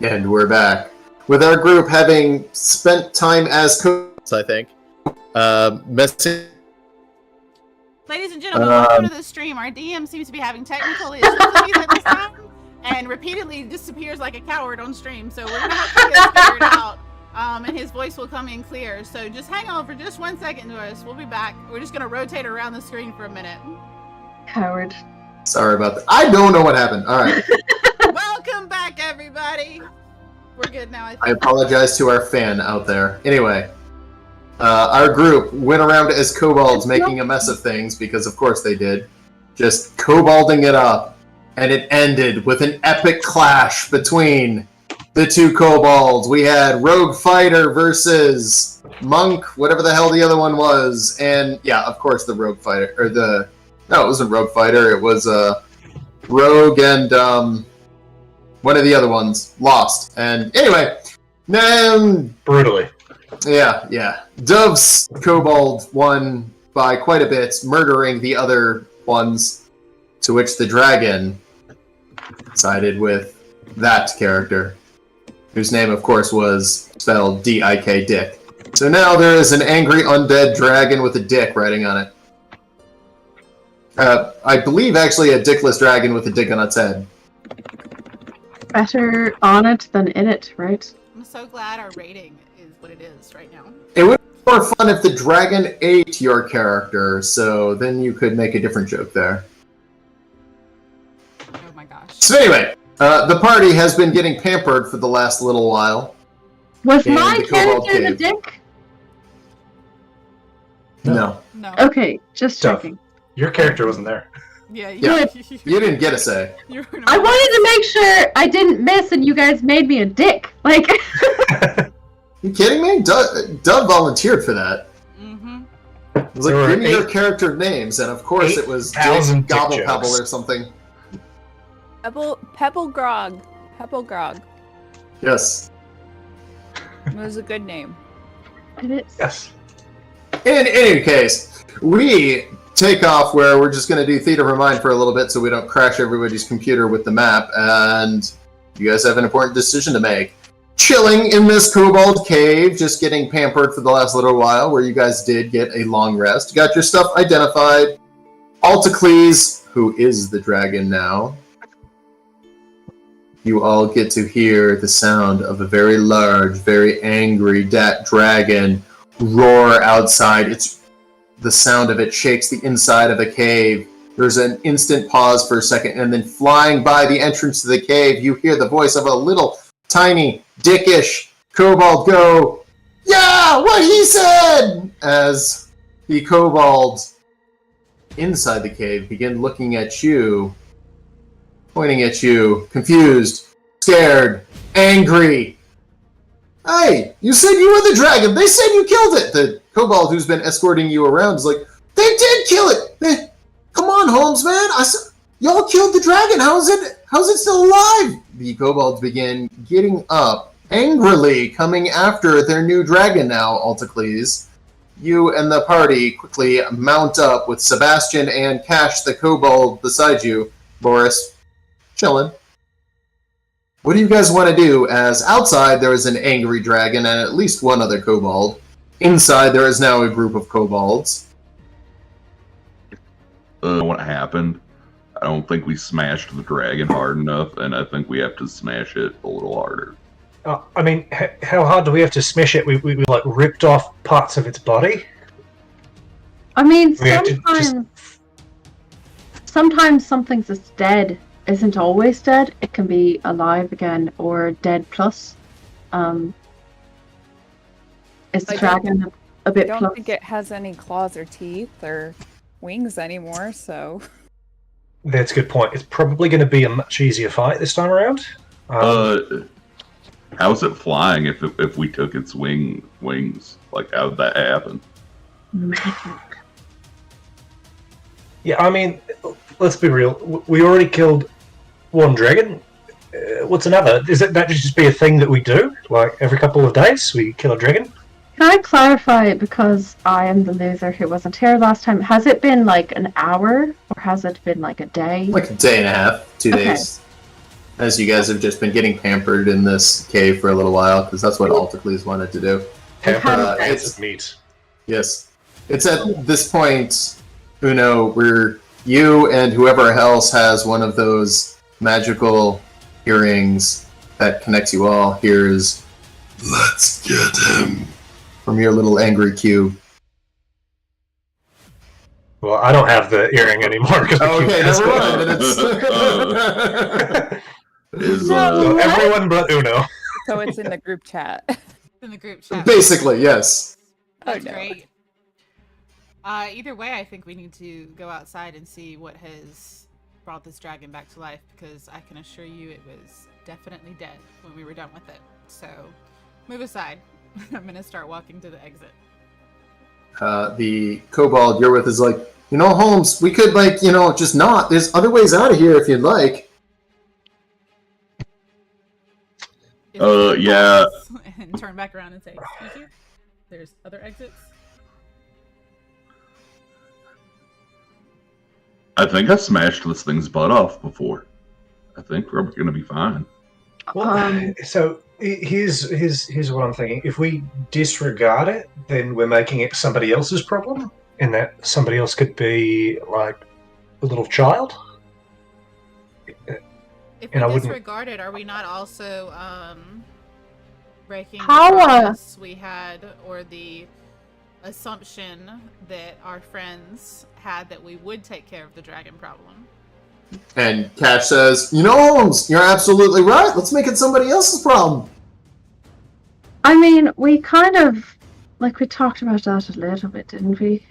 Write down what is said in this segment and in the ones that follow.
And we're back. With our group having spent time as coaches, I think. Messing. Ladies and gentlemen, welcome to the stream. Our DM seems to be having technical issues at this time and repeatedly disappears like a coward on stream. So we're going to have to get this figured out. And his voice will come in clear. So just hang on for just 1 second to us. We'll be back. We're just going to rotate around the screen for a minute. Coward. Sorry about that. I don't know what happened. All right. Welcome back, everybody. We're good now. I apologize to our fan out there. Anyway, our group went around as kobolds making a mess of things, because of course they did. Just kobolding it up. And it ended with an epic clash between the two kobolds. We had Rogue Fighter versus Monk, whatever the hell the other one was. And yeah, of course the Rogue Fighter, no, it wasn't Rogue Fighter, it was Rogue and one of the other ones lost. And anyway, then brutally. Yeah. Dove's kobold won by quite a bit, murdering the other ones, to which the dragon sided with that character, whose name, of course, was spelled D-I-K, Dick. So now there is an angry undead dragon with a dick writing on it. I believe, actually, a dickless dragon with a dick on its head. Better on it than in it, right? I'm so glad our rating is what it is right now. It would be more fun if the dragon ate your character, so then you could make a different joke there. Oh my gosh. So anyway, the party has been getting pampered for the last little while. Was in my the Kobalt character the Cave. dick? No. Okay, just Tough. checking. Your character wasn't there. Yeah. You didn't get a say. I wanted to make sure I didn't miss and you guys made me a dick. Like, You kidding me? Dove volunteered for that. Mm-hmm. It was like, There give were me your character names, and of course it was Dick 8,000 dick Gobblepebble jokes. or something. Pebble Grog. Yes. It was a good name. and it's Yes. In any case, we take off where we're just going to do Theater of a Mind for a little bit so we don't crash everybody's computer with the map, and you guys have an important decision to make. Chilling in this Cobalt Cave, just getting pampered for the last little while, where you guys did get a long rest. Got your stuff identified. Altacles, who is the dragon now. You all get to hear the sound of a very large, very angry dragon roar outside. The sound of it shakes the inside of the cave. There's an instant pause for a second, and then flying by the entrance to the cave, you hear the voice of a little, tiny, dickish kobold go, "Yeah, what he said!" As the kobolds inside the cave begin looking at you, pointing at you, confused, scared, angry. "Hey, you said you were the dragon. They said you killed it." The kobold who's been escorting you around is like, "They did kill it. Come on, Holmes, man. Y'all killed the dragon. How's it still alive?" The kobolds begin getting up, angrily coming after their new dragon now, Altacles. You and the party quickly mount up with Sebastian and Cash the kobold beside you. Boris, chillin'. What do you guys want to do, as outside there is an angry dragon and at least one other kobold. Inside there is now a group of kobolds. What happened? I don't think we smashed the dragon hard enough, and I think we have to smash it a little harder. I mean, how hard do we have to smash it? We like ripped off parts of its body. I mean, We have to sometimes something that's dead isn't always dead. It can be alive again or dead plus. Is the I dragon a bit I don't plus? think it has any claws or teeth or wings anymore, so... That's a good point. It's probably going to be a much easier fight this time around. How's it flying if we took its wings? Like, how did that happen? Magic. Yeah, I mean, let's be real. We already killed one dragon. What's another? Is it that just be a thing that we do? Like, every couple of days we kill a dragon? Can I clarify, because I am the loser who wasn't here last time, has it been like an hour or has it been like a day? Like a day and a half, 2 Okay. days. as you guys have just been getting pampered in this cave for a little while, because that's what Alticles wanted to do. It's meat. Yes. It's at this point, Uno, where you and whoever else has one of those magical earrings that connects you all hears, "Let's get him," from your little angry cube. Well, I don't have the earring anymore. Okay, never mind. So everyone but Uno. So it's in the group chat. In the group chat. Basically, yes. That's Oh, no. great. Either way, I think we need to go outside and see what has brought this dragon back to life, because I can assure you it was definitely dead when we were done with it. So, move aside. I'm gonna start walking to the exit. The Kobalt you're with is like, Holmes, we could, just not. There's other ways out of here if you'd like. Yeah. And turn back around and say, "Excuse you? There's other exits." I think I smashed this thing's butt off before. I think we're gonna be fine. Well, so here's what I'm thinking. If we disregard it, then we're making it somebody else's problem, and that somebody else could be like a little child. If And I we wouldn't- disregard it, are we not also breaking the How, promise we had, or the assumption that our friends had that we would take care of the dragon problem? And Cash says, Holmes, you're absolutely right. Let's make it somebody else's problem. I mean, we kind of, we talked about that a little bit, didn't we?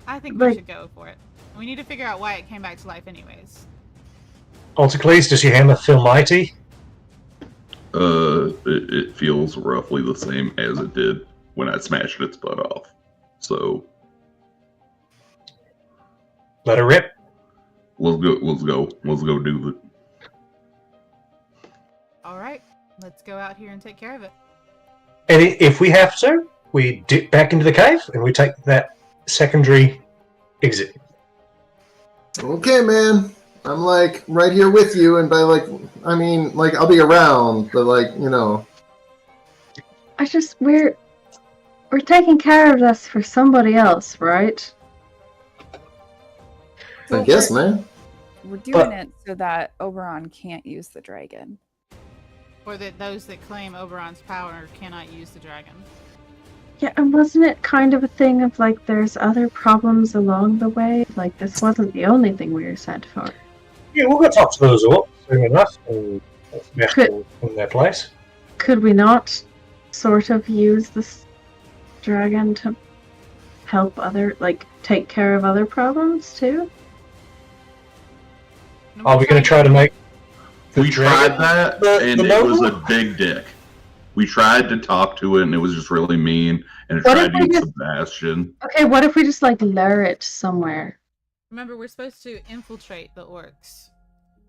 I think we Right. should go for it. We need to figure out why it came back to life anyways. Alticles, does your hammer feel mighty? It feels roughly the same as it did when I smashed its butt off. So Let her rip. let's go do the. Alright, let's go out here and take care of it. And if we have to, we dip back into the cave and we take that secondary exit. Okay, man. I'm right here with you, and by I'll be around, but we're taking care of this for somebody else, right? I guess, man. We're doing it so that Oberon can't use the dragon. Or that those that claim Oberon's power cannot use the dragon. Yeah, and wasn't it kind of a thing of there's other problems along the way? This wasn't the only thing we were sent for. Yeah, we'll go talk to those orcs soon enough and Could- in their place. Could we not sort of use this dragon to help take care of other problems too? Are we going to try to make the We tried dragon that, the and it noble? was a big dick. We tried to talk to it, and it was just really mean. And it What tried if to we use just- Sebastian. Okay, what if we just lure it somewhere? Remember, we're supposed to infiltrate the orcs.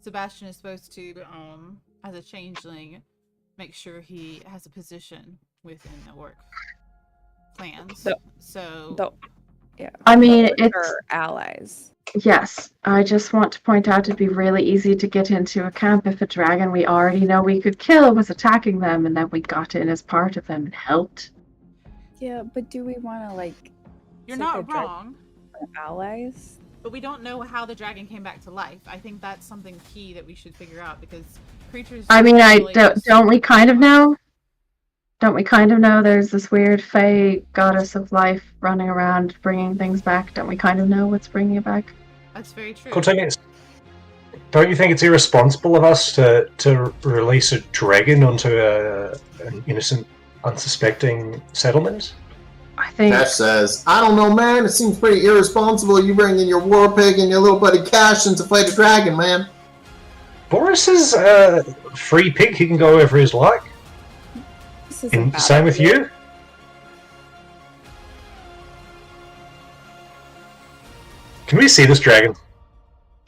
Sebastian is supposed to, as a changeling, make sure he has a position within the orc clans. Yeah. I mean, Orcs it's are allies. yes. I just want to point out it'd be really easy to get into a camp if a dragon we already know we could kill was attacking them, and then we got in as part of them and helped. Yeah, but do we want to You're take not a dragon wrong, for allies? but we don't know how the dragon came back to life. I think that's something key that we should figure out, because creatures... I mean, really don't we kind of know? Don't we kind of know there's this weird fae goddess of life running around bringing things back? Don't we kind of know what's bringing it back? That's very true. Cortelius, don't you think it's irresponsible of us to release a dragon onto an innocent, unsuspecting settlement? I think Cash says, I don't know, man. It seems pretty irresponsible. You bring in your war pig and your little buddy Cash in to fight a dragon, man. Boris is a free pig. He can go wherever he's like. This is And same with you. Can we see this dragon?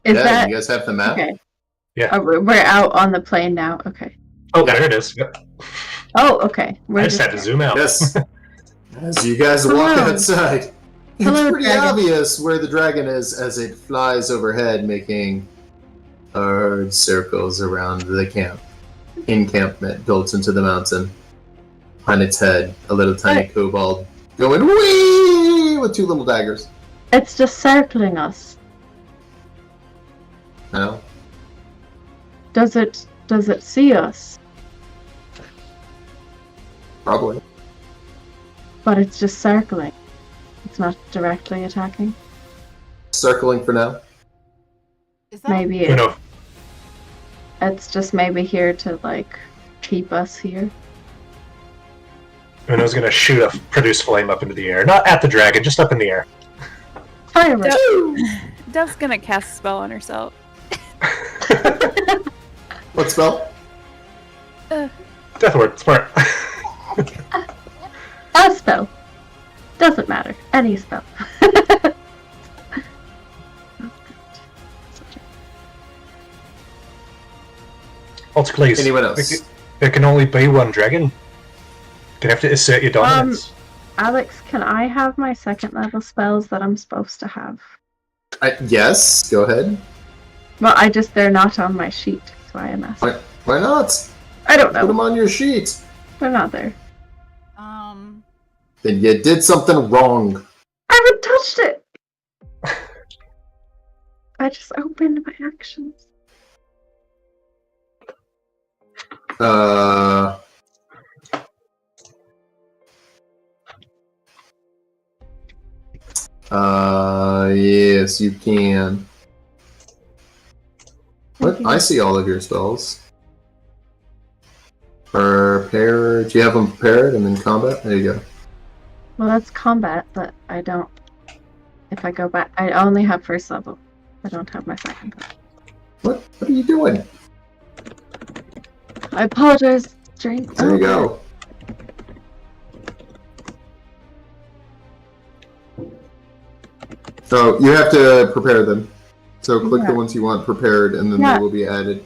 is yeah, that you guys have the map? okay? Yeah. Oh, we're out on the plane now. Okay. Oh, there it is. Yep. Oh, okay. I just had to zoom out. Yes. As you guys walk Wow. outside. It's Hello, pretty dragon. obvious where the dragon is as it flies overhead, making large circles around the encampment built into the mountain. On its head, a little tiny kobold going wee with 2 little daggers. It's just circling us. No? Does it see us? Probably. But it's just circling. It's not directly attacking. Circling for now. Is that Maybe You know, it's just maybe here to like keep us here. Uno's going to produce flame up into the air. Not at the dragon, just up in the air. Fireworks. Dev's gonna cast a spell on herself. What spell? Death word, smart. A spell. Doesn't matter. Any spell. Please. Anyone else? There can only be one dragon. You have to assert your dominance. Alex, can I have my 2nd level spells that I'm supposed to have? Yes, go ahead. Well, they're not on my sheet, so I am asking. Why not? I don't Put them know. on your sheet. They're not there. Then you did something wrong. I haven't touched it! I just opened my actions. Yes, you can. What? I see all of your spells. Prepare. Do you have them prepared and then combat? There you go. Well, that's combat, but I don't. If I go back, I only have 1st level. I don't have my 2nd level. What are you doing? I apologize. Drink. There you go. So you have to prepare them. So click Yeah. the ones you want prepared, and then Yeah. they will be added.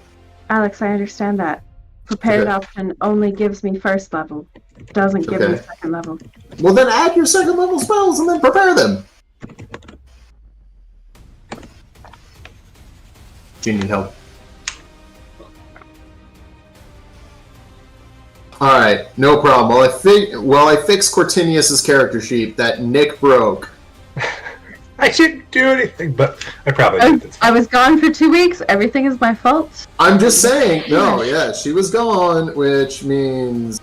Alex, I understand that. Prepared Okay. option only gives me 1st level. Doesn't give me Okay. 2nd level. Well, then add your 2nd level spells and then prepare them. Do you need help? Alright, no problem. While I fix Cortinius's character sheet that Nick broke. I didn't do anything, but I probably did. I was gone for 2 weeks. Everything is my fault. I'm just saying, no, yeah, she was gone, which means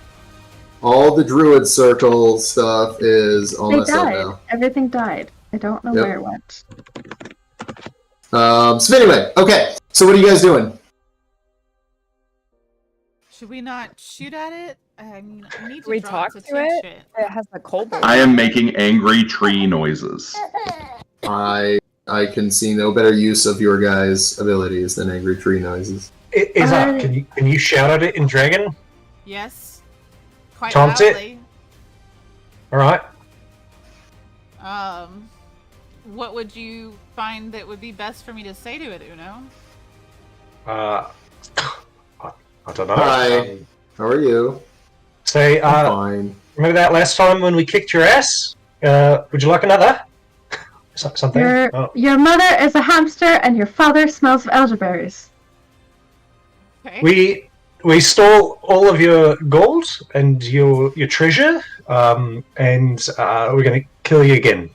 all the druid circle stuff is all They messed up died. now. Everything died. I don't know Yep. where it went. So anyway, okay, so what are you guys doing? Should we not shoot at it? I mean, I need to We drop talk to to take it? shit. It has a kobold. I am making angry tree noises. I can see no better use of your guys' abilities than angry tree noises. It is up. Can you shout at it in dragon? Yes. Quite Taunt it? loudly. Alright. What would you find that would be best for me to say to it, Uno? I don't know. Hi. How are you? Say, Fine. remember that last time when we kicked your ass? Would you like another? Something? Oh. Your mother is a hamster and your father smells of elderberries. Okay. We stole all of your gold and your treasure, and we're gonna kill you again.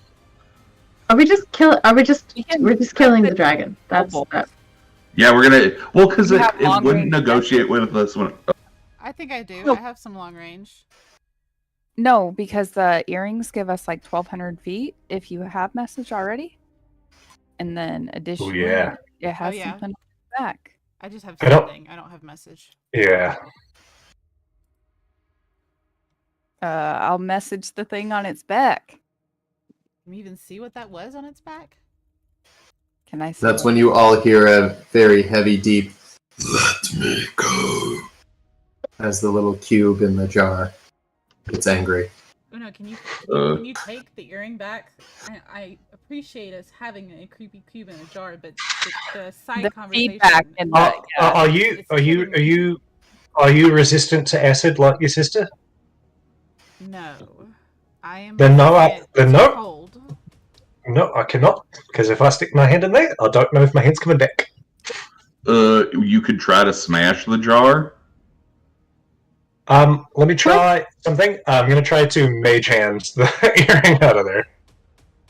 We're just killing the dragon. That's that. Yeah, we're gonna. Well, because You it have long wouldn't range negotiate with us when. I think I do. No. I have some long range. No, because the earrings give us like 1,200 feet if you have message already. And then additionally, yeah. it has yeah. something on the back. I just have I don't- something. I don't have message. Yeah. I'll message the thing on its back. Can we even see what that was on its back? Can I see That's it? when you all hear a very heavy, deep, "Let me go," as the little cube in the jar gets angry. Uno, can you take the earring back? I appreciate us having a creepy cube in a jar, but the side The conversation. feedback in the Are you resistant to acid like your sister? No, I am. Then no, resistant then to no. cold. No, I cannot, because if I stick my hand in there, I don't know if my hand's coming back. You could try to smash the jar. Let me try something. I'm going to try to mage hand the earring out of there.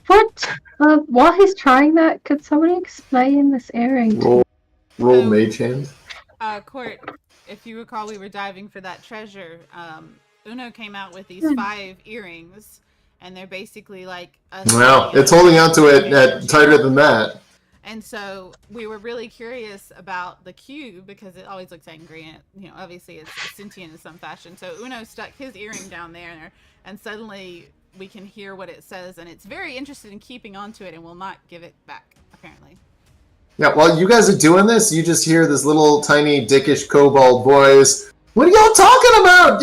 What? While he's trying that, could somebody explain this earring? Roll So- mage hand. Court, if you recall, we were diving for that treasure. Uno came out with these 5 earrings, and they're basically like a Well, it's holding on to it tighter than that. And so we were really curious about the cube because it always looks angry, and obviously it's sentient in some fashion. So Uno stuck his earring down there, and suddenly we can hear what it says, and it's very interested in keeping onto it and will not give it back, apparently. Yeah, while you guys are doing this, you just hear this little tiny dickish kobold voice. What are y'all talking about?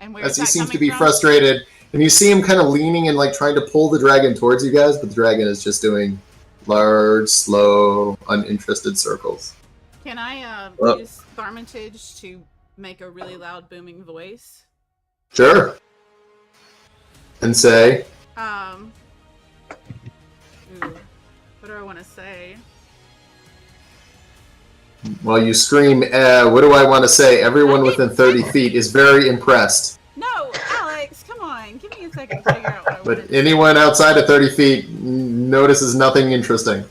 And where As is he that seems to coming be from? frustrated, and you see him kind of leaning and like trying to pull the dragon towards you guys, but the dragon is just doing large, slow, uninterested circles. Can I use Thaumaturge to make a really loud booming voice? Sure. And say, What do I want to say? while you scream, what do I want to say? Everyone within 30 feet is very impressed. No, Alex, come on. Give me a second to figure out what I wanted But to anyone outside of 30 feet notices nothing interesting.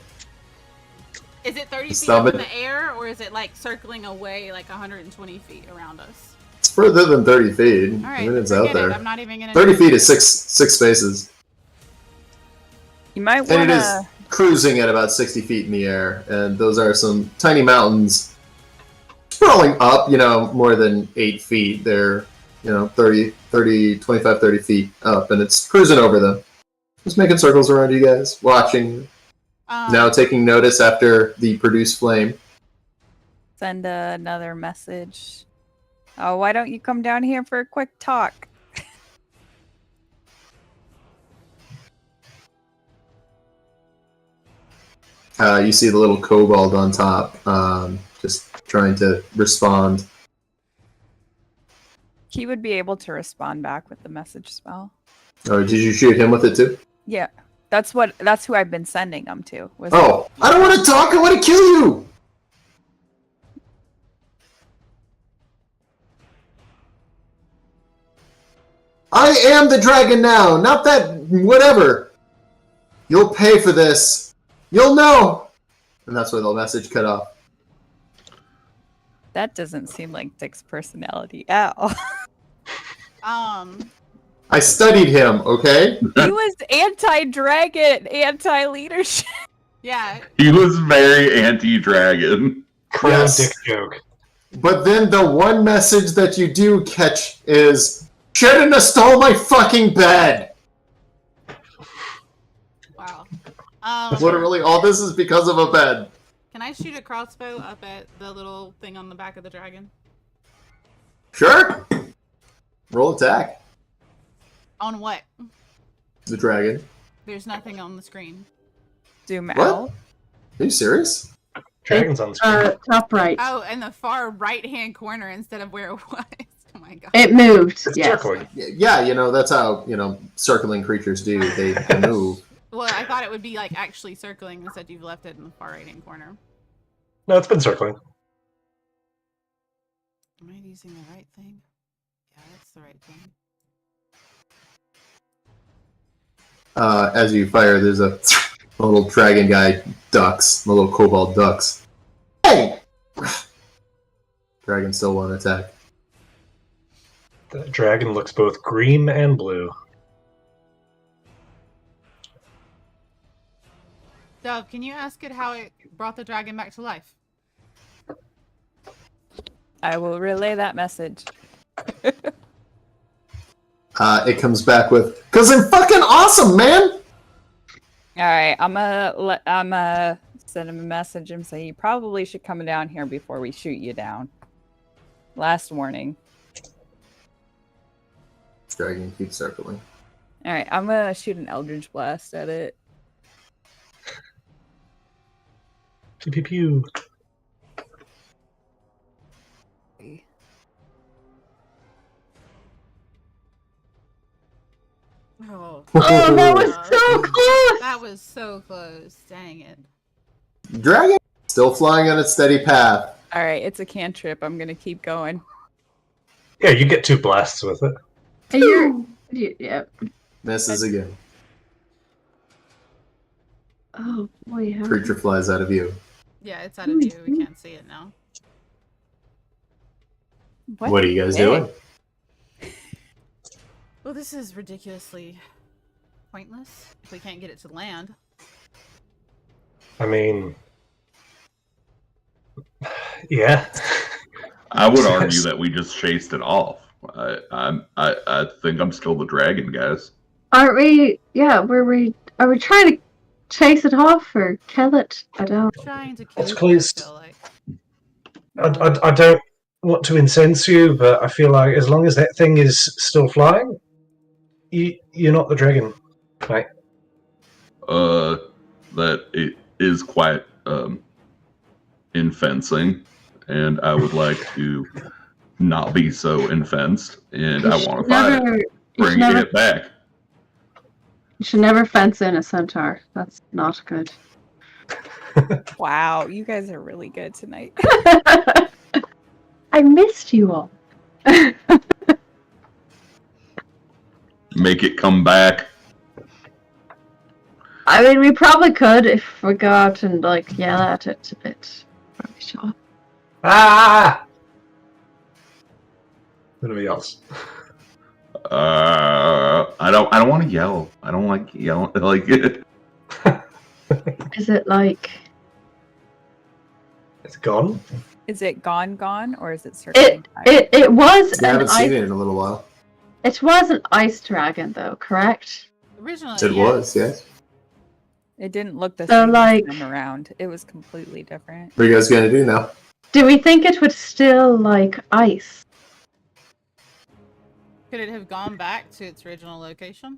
Is it 30 feet Stop up in it. the air, or is it like circling away like 120 feet around us? It's further than 30 feet. All right, I mean, it's out forget there. it. I'm not even gonna. 30 feet is six spaces. You might And it is wanna. cruising at about 60 feet in the air, and those are some tiny mountains sprawling up, more than 8 feet. They're, 30, 25, 30 feet up, and it's cruising over them. Just making circles around you guys, watching, now taking notice after the produced flame. Send another message. Oh, why don't you come down here for a quick talk? You see the little kobold on top, just trying to respond. He would be able to respond back with the message spell. Oh, did you shoot him with it too? Yeah, that's who I've been sending them to. Oh, I don't want to talk, I want to kill you! I am the dragon now, not that whatever. You'll pay for this. You'll know. And that's where the message cut off. That doesn't seem like Dick's personality at all. I studied him, okay? He was anti-dragon, anti-leadership. Yeah. He was very anti-dragon. Yes. Dick joke. But then the one message that you do catch is, shouldn't have stole my fucking bed! Wow. Literally, all this is because of a bed. Can I shoot a crossbow up at the little thing on the back of the dragon? Sure. Roll attack. On what? The dragon. There's nothing on the screen. Zoom What? out. Are you serious? Dragon's on the screen. Top right. Oh, in the far right-hand corner instead of where it was. Oh my god. It moved. It's Yes. circling. Yeah, that's how, circling creatures do. They move. Well, I thought it would be like actually circling. Instead, you've left it in the far right-hand corner. No, it's been circling. Am I using the right thing? Yeah, that's the right thing. As you fire, there's a little dragon guy ducks. The little kobold ducks. Hey! Dragon still won't attack. The dragon looks both green and blue. Dove, can you ask it how it brought the dragon back to life? I will relay that message. It comes back with, "'Cause I'm fucking awesome, man!" All right, I'm gonna send him a message and say you probably should come down here before we shoot you down. Last warning. Dragon keeps circling. All right, I'm gonna shoot an Eldritch Blast at it. Pew pew pew. Oh. Oh, that was so was so close. Dang it. Dragon still flying on its steady path. All right, it's a cantrip. I'm gonna keep going. Yeah, you get 2 blasts with it. Yeah. Misses again. Oh boy. Creature flies out of view. Yeah, it's out of view. We can't see it now. What are you guys Hey. doing? Well, this is ridiculously pointless if we can't get it to land. I mean, yeah. I would argue that we just chased it off. I think I'm still the dragon, guys. Aren't we? Yeah. Are we trying to chase it off or kill it? I don't. Trying to kill It's it, I close. feel like. I don't want to incense you, but I feel like as long as that thing is still flying, you're not the dragon, right? That it is quite in fencing, and I would like to not be so infenced, and I want to fight it. Bring it back. You should never fence in a centaur. That's not good. Wow, you guys are really good tonight. I missed you all. Make it come back. I mean, we probably could if we go out and like yell at it a bit. Probably sure. Ah! Anybody else? I don't want to yell. I don't like yelling. Like it. Is it like? It's gone. Is it gone, or is it circling? It was I an haven't seen ice. it in a little while. It was an ice dragon, though, correct? Originally, It was, yes. It didn't look the So, same like- this time around. It was completely different. What are you guys gonna do now? Do we think it would still like ice? Could it have gone back to its original location?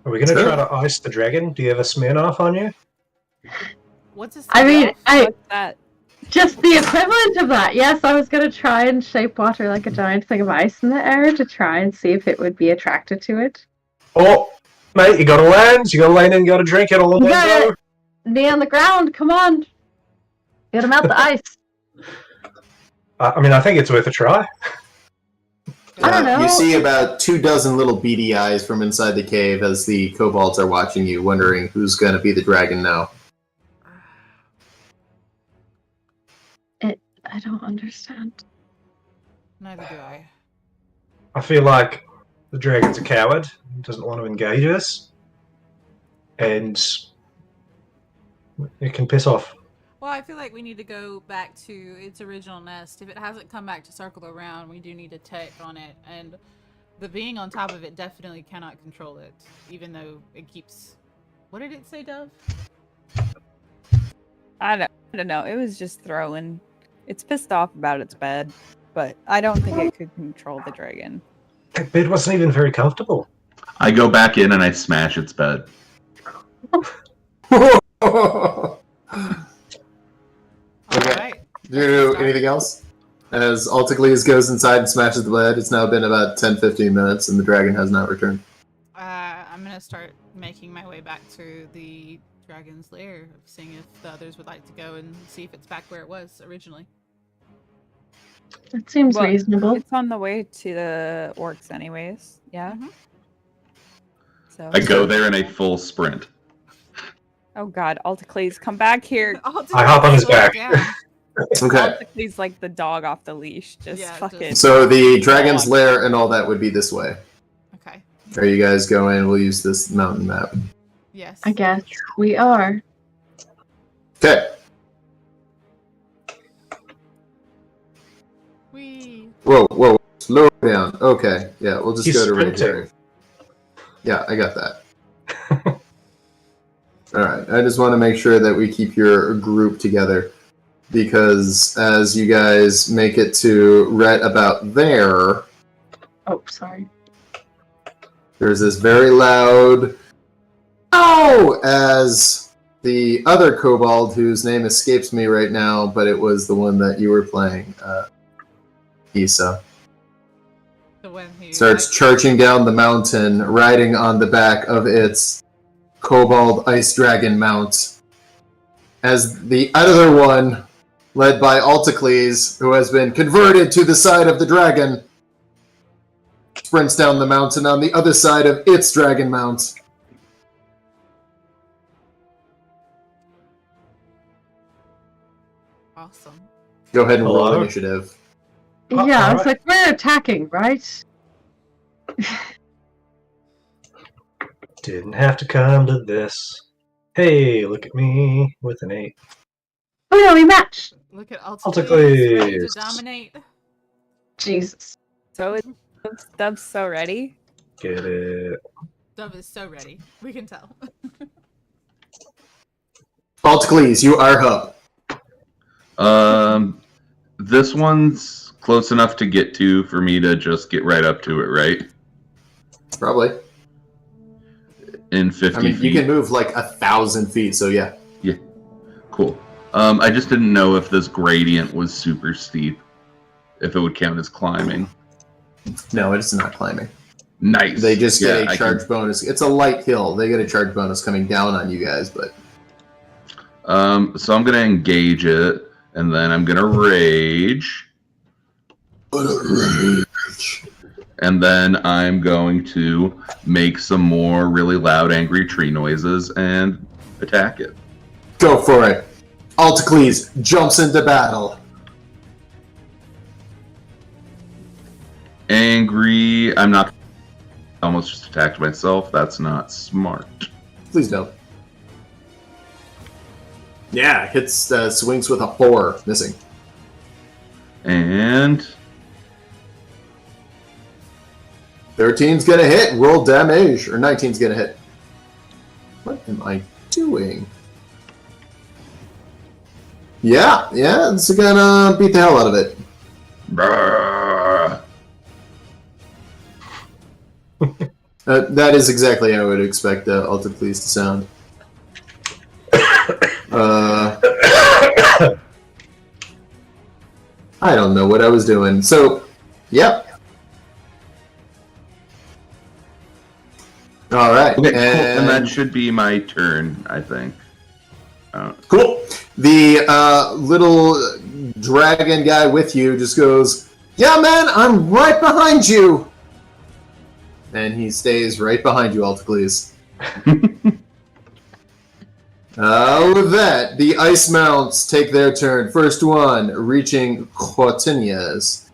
Are we going to Sure. try to ice the dragon? Do you have a Smirnoff on you? What's this? I mean, What's that? just the equivalent of that. Yes, I was gonna try and shape water like a giant thing of ice in the air to try and see if it would be attracted to it. Oh, mate, you got to land. You got to land and you got to drink it all in one Yeah. go. Knee on the ground, come on. Get him out the ice. I mean, I think it's worth a try. I don't know. You see about 24 little beady eyes from inside the cave as the kobolds are watching you, wondering who's gonna be the dragon now. I don't understand. Neither do I. I feel like the dragon's a coward. He doesn't want to engage us. And it can piss off. Well, I feel like we need to go back to its original nest. If it hasn't come back to circle around, we do need to check on it. And the being on top of it definitely cannot control it, even though it keeps... What did it say, Dove? I don't know. It was just throwing. It's pissed off about its bed, but I don't think it could control the dragon. That bed wasn't even very comfortable. I go back in and I smash its bed. Okay. Alright. Do you do anything else? As Alticles goes inside and smashes the bed, it's now been about 10-15 minutes and the dragon has not returned. I'm gonna start making my way back to the dragon's lair, seeing if the others would like to go and see if it's back where it was originally. That seems Well, reasonable. It's on the way to the orcs anyways. Yeah. Mhm. So I go there in a full sprint. Oh god, Alticles, come back here. I hop on his back. Yeah. Okay. Alticles like the dog off the leash. Just Yeah, fucking just- So the dragon's lair and all that would be this way. Okay. Are you guys going? We'll use this mountain map. Yes. I guess we are. Okay. We. Whoa. Slow down. Okay. Yeah, we'll just He's go to right sprinting. here. Yeah, I got that. Alright, I just want to make sure that we keep your group together. Because as you guys make it to right about there, Oh, sorry. there's this very loud "Ow!" as the other kobold, whose name escapes me right now, but it was the one that you were playing, Issa, The one who. starts charging down the mountain, riding on the back of its Kobalt Ice Dragon mount. As the other one, led by Altacles, who has been converted to the side of the dragon, sprints down the mountain on the other side of its dragon mount. Awesome. Go ahead and roll Hello? initiative. Yeah, it's alright. like we're attacking, right? Didn't have to come to this. Hey, look at me with an 8. Oh no, we matched. Look at Altacles. Altacles ready to dominate. Jesus. So is Stubbs so ready? Get it. Dove is so ready. We can tell. Altacles, you are up. This one's close enough to get to for me to just get right up to it, right? Probably. In 50 I mean, feet. you can move like 1,000 feet, so yeah. Cool. I just didn't know if this gradient was super steep, if it would count as climbing. No, it's not climbing. Nice. They just get Yeah, a charge bonus. It's a light hill. They get a charge bonus coming down on you guys, but... So I'm gonna engage it, and then I'm gonna rage, and then I'm going to make some more really loud, angry tree noises and attack it. Go for it. Altacles jumps into battle. Angry. I'm not. Almost just attacked myself. That's not smart. Please don't. Yeah, hits, swings with a 4, missing. And 13's gonna hit, roll damage, or 19's gonna hit. What am I doing? Yeah, it's gonna beat the hell out of it. brrr. That is exactly how I would expect Altacles to sound. I don't know what I was doing. So, yep. All right. Okay, cool. And that should be my turn, I think. Cool. The little dragon guy with you just goes, "Yeah, man, I'm right behind you." And he stays right behind you, Altacles. With that, the ice mounts take their turn. First one reaching Cortinius.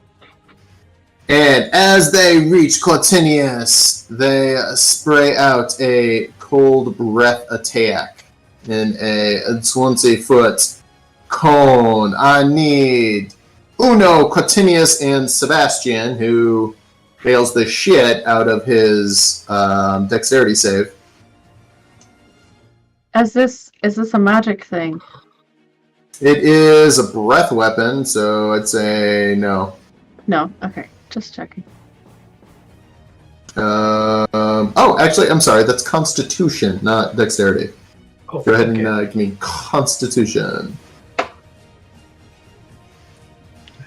And as they reach Cortinius, they spray out a cold breath attack in a 20-foot cone. I need Uno, Cortinius, and Sebastian, who fails the shit out of his dexterity save. Is this a magic thing? It is a breath weapon, so I'd say no. No. Okay, just checking. Actually, I'm sorry. That's Constitution, not Dexterity. Oh, Go ahead okay. and give me Constitution.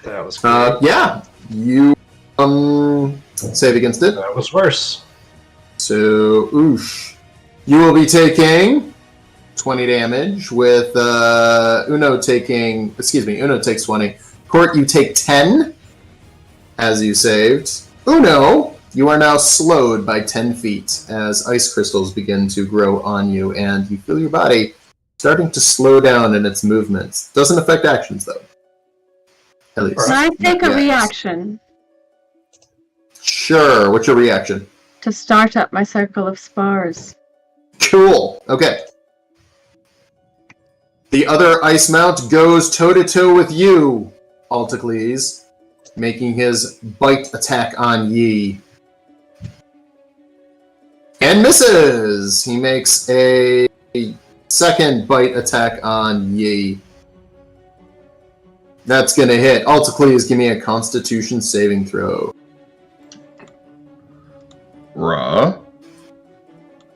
That was good. Yeah, you save against it. That was worse. So, oosh. You will be taking 20 damage with Uno takes 20. Court, you take 10 as you saved. Uno, you are now slowed by 10 feet as ice crystals begin to grow on you, and you feel your body starting to slow down in its movements. Doesn't affect actions, though. At least. Can I take a Not yet. reaction Sure. What's your reaction? to start up my circle of spars? Cool. Okay. The other ice mount goes toe-to-toe with you, Altacles, making his bite attack on Yi. And misses! He makes a second bite attack on Yi. That's gonna hit. Altacles, give me a Constitution saving throw. Raw.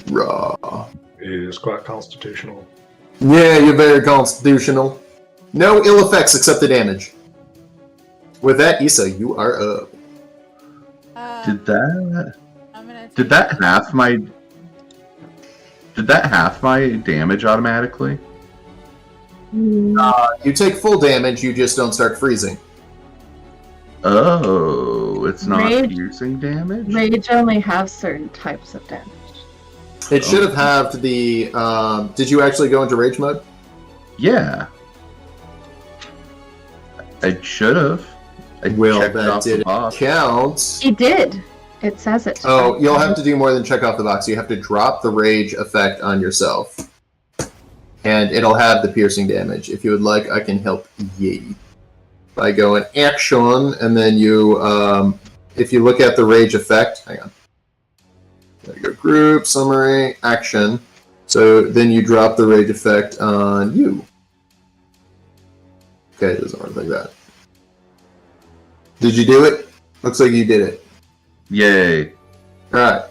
Raw. It is quite constitutional. Yeah, you're very constitutional. No ill effects except the damage. With that, Issa, you are up. Did that I'm gonna half my Did that half my damage automatically? You take full damage, you just don't start freezing. Oh, it's not Rage- piercing damage? Rage only have certain types of damage. It should have halved the. Did you actually go into rage mode? Yeah. I should have. Well, that didn't count. He did. It says it. Oh, you'll have to do more than check off the box. You have to drop the rage effect on yourself. And it'll have the piercing damage. If you would like, I can help ye. By going action, and then you, if you look at the rage effect, hang on. There you go, group, summary, action. So then you drop the rage effect on you. Okay, it doesn't work like that. Did you do it? Looks like you did it. Yay. Alright.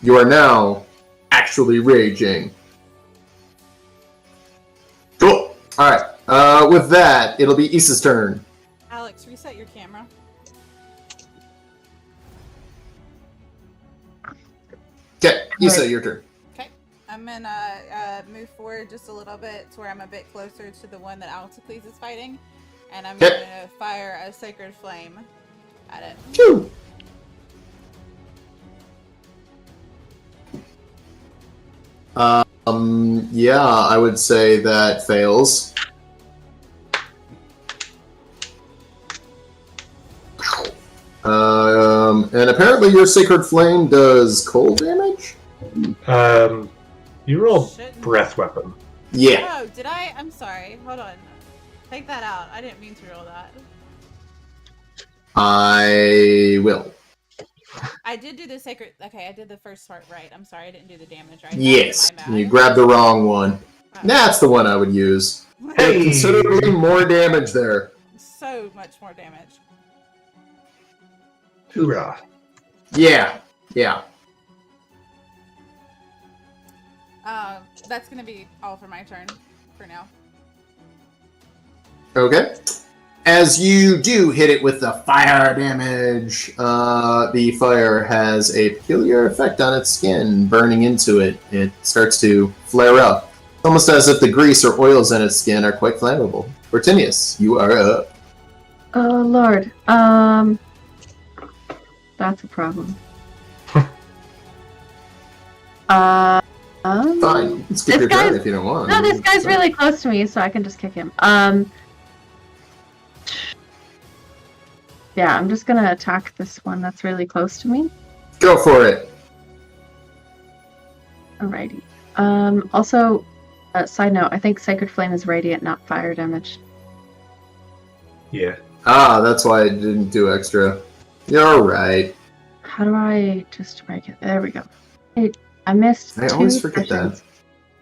You are now actually raging. Cool. Alright. With that, it'll be Issa's turn. Alex, reset your camera. Okay, Issa, your turn. Okay. I'm gonna move forward just a little bit to where I'm a bit closer to the one that Alticles is fighting. And I'm Okay. gonna fire a sacred flame at it. Phew. Yeah, I would say that fails. And apparently your Sacred Flame does cold damage? You roll Shouldn't- breath weapon. Yeah. Oh, did I? I'm sorry. Hold on. Take that out. I didn't mean to roll that. I will. I did do the sacred. Okay, I did the first part right. I'm sorry, I didn't do the damage right. Yes. That's my You bad. grabbed the wrong one. Oh. That's the one I would use. Hey! Considerably more damage there. So much more damage. Hoorah. Yeah. Yeah. That's gonna be all for my turn for now. Okay. As you do hit it with the fire damage, the fire has a peculiar effect on its skin, burning into it. It starts to flare up, almost as if the grease or oils in its skin are quite flammable. Bertinius, you are up. Oh Lord. That's a problem. Fine, you can skip This your turn guy's- if you don't want. No, this guy's really close to me, so I can just kick him. Yeah, I'm just gonna attack this one that's really close to me. Go for it. Alrighty. Also, side note, I think Sacred Flame is radiant, not fire damage. Yeah. Ah, that's why I didn't do extra. You're right. How do I just break it? There we go. I missed I two always forget sessions. that.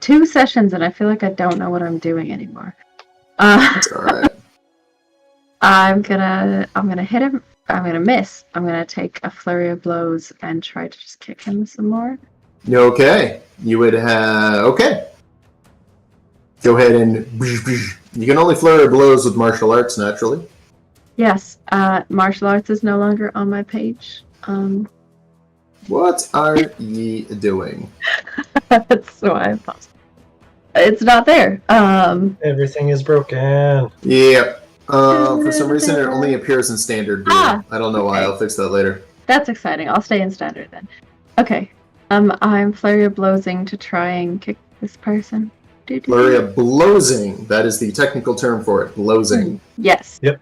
2 sessions, and I feel like I don't know what I'm doing anymore. It's alright. I'm gonna hit him. I'm gonna miss. I'm gonna take a flurry of blows and try to just kick him some more. Okay. You would have... Okay. Go ahead and... You can only flurry blows with martial arts, naturally. Yes, martial arts is no longer on my page. What are ye doing? That's why I paused. It's not there. Everything is broken. Yep. For some reason, it only appears in standard view. Ah, I don't know why. okay. I'll fix that later. That's exciting. I'll stay in standard then. Okay. I'm flurry of blowsing to try and kick this person. Flurry of blowsing. That is the technical term for it. Blowsing. Yes. Yep.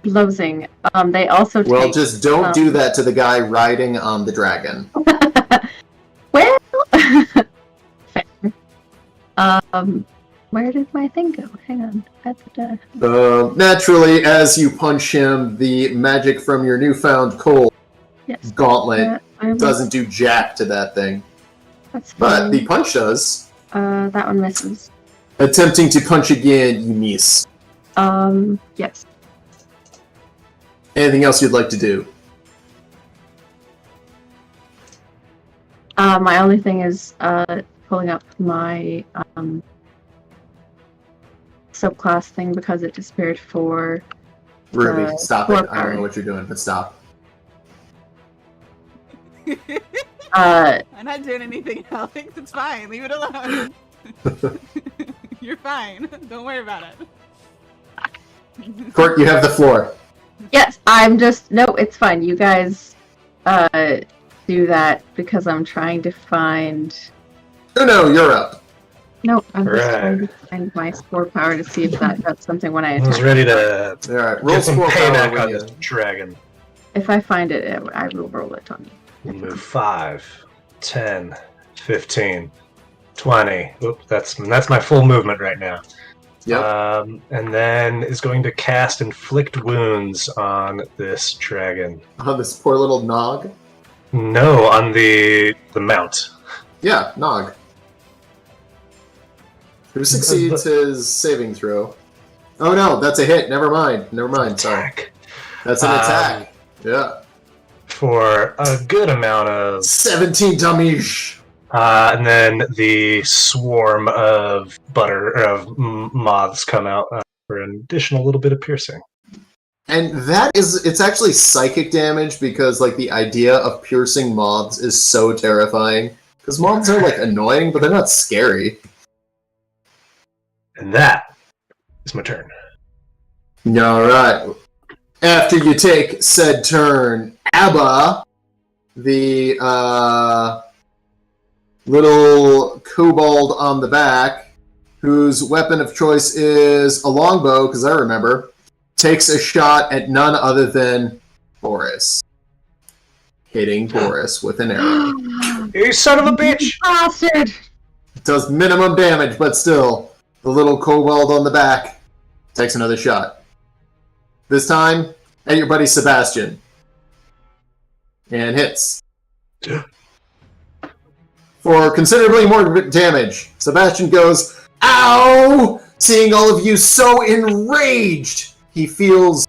Blowsing. They also take... Well, just don't do that to the guy riding on the dragon. Well, fair. Where did my thing go? Hang on. Naturally, as you punch him, the magic from your newfound cold Yes. gauntlet I will- doesn't do jack to that thing. That's But fine. the punch does. That one misses. Attempting to punch again, you miss. Yes. Anything else you'd like to do? My only thing is pulling up my subclass thing because it disappeared for Ruby, stop for it. I don't power. know what you're doing, but stop. I'm not doing anything, Alex. It's fine. Leave it alone. You're fine. Don't worry about it. Court, you have the floor. Yes, no, it's fine. You guys do that because I'm trying to find. No, you're up. No, I'm just Right. trying to find my spore power to see if that does something when I I was attack. ready to All right, roll get some spore power payback when on you. this dragon. If I find it, I will roll it on you. We'll move 5, 10, 15, 20. Oop, that's my full movement right now. Yep. And then is going to cast Inflict Wounds on this dragon. On this poor little Nog. No, on the mount. Yeah, Nog. Who succeeds his saving throw? Oh no, that's a hit. Never mind. Sorry. Attack. That's an attack. Yeah. For a good amount of 17 damage. and then the swarm of moths come out for an additional little bit of piercing. And it's actually psychic damage because like the idea of piercing moths is so terrifying. Because moths are like annoying, but they're not scary. And that is my turn. Alright. After you take said turn, Abba, the little kobold on the back, whose weapon of choice is a longbow, because I remember, takes a shot at none other than Boris. Hitting Boris with an arrow. You son of a bitch! Bastard! It does minimum damage, but still, the little kobold on the back takes another shot. This time, at your buddy Sebastian. And hits. For considerably more damage, Sebastian goes, "Ow!" Seeing all of you so enraged, he feels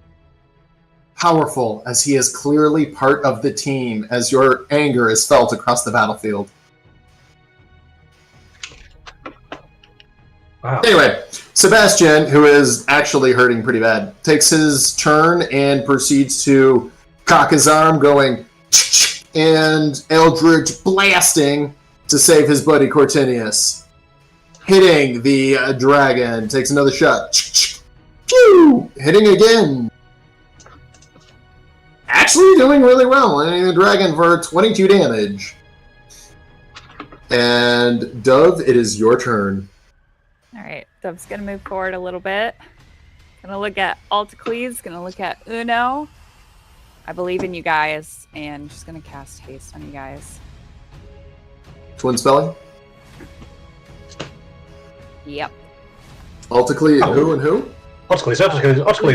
powerful as he is clearly part of the team as your anger is felt across the battlefield. Wow. Anyway, Sebastian, who is actually hurting pretty bad, takes his turn and proceeds to cock his arm, going and Eldritch blasting to save his buddy Cortinius. Hitting the dragon, takes another shot. Pew! Hitting again. Actually doing really well, hitting the dragon for 22 damage. And Dove, it is your turn. Alright, Dove's gonna move forward a little bit. Gonna look at Altacles, gonna look at Uno. I believe in you guys, and just gonna cast haste on you guys. Twin spelling? Yep. Altically, who and who? Otacles,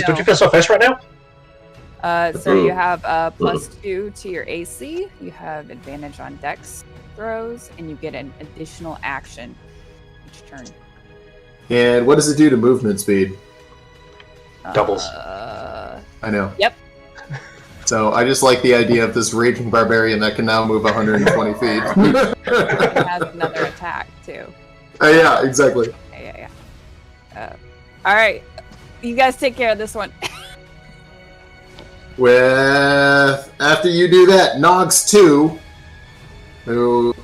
don't you feel so fast right now? So you have +2 to your AC, you have advantage on dex throws, and you get an additional action each turn. And what does it do to movement speed? Doubles. I know. Yep. So I just like the idea of this raging barbarian that can now move 120 feet. It has another attack, too. Yeah, exactly. Yeah. Alright, you guys take care of this one. After you do that, Nogs 2, who,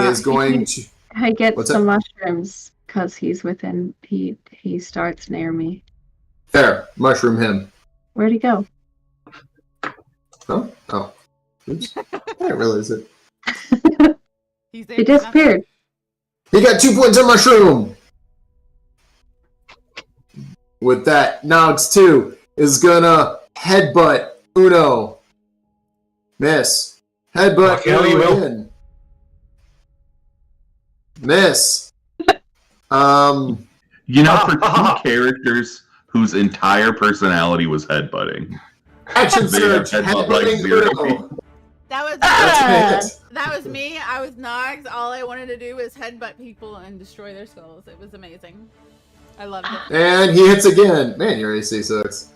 is going to... I get What's some that? mushrooms because he's within. He starts near me. Fair. Mushroom him. Where'd he go? Oh. Oops. I didn't realize it. He's He disappeared. He got 2 points of mushroom! With that, Nogs 2 is gonna headbutt Uno. Miss. Headbutt Okay, you Uno will. again. Miss. You know, for two characters whose entire personality was headbutting. Action They have surge. headbutt like Headbutting 0 Uno. That That's it. was me. I was Nogs. All I wanted to do was headbutt people and destroy their skulls. It was amazing. I loved it. And he hits again. Man, your AC sucks.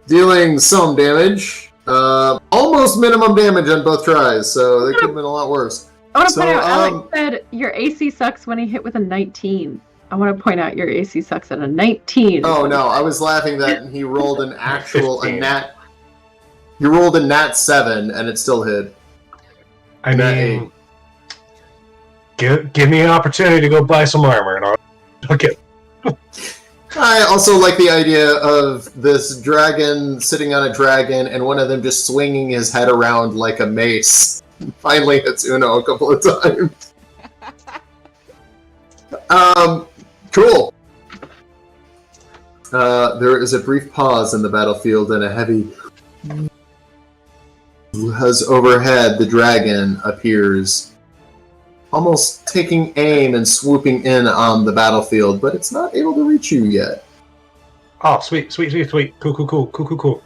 Dealing some damage. Almost minimum damage on both tries, so that could have been a lot worse. I want to So, point out, Alex said your AC sucks when he hit with a 19. I want to point out your AC sucks at a 19. Oh no, I was laughing that he rolled an actual 15. You rolled a nat 7, and it still hit. I Nat mean, give me an opportunity to go buy some armor, and I'll get. I also like the idea of this dragon sitting on a dragon, and one of them just swinging his head around like a mace. Finally hits Uno a couple of times. Cool. There is a brief pause in the battlefield, and a heavy as overhead the dragon appears, almost taking aim and swooping in on the battlefield, but it's not able to reach you yet. Oh, sweet. Cool.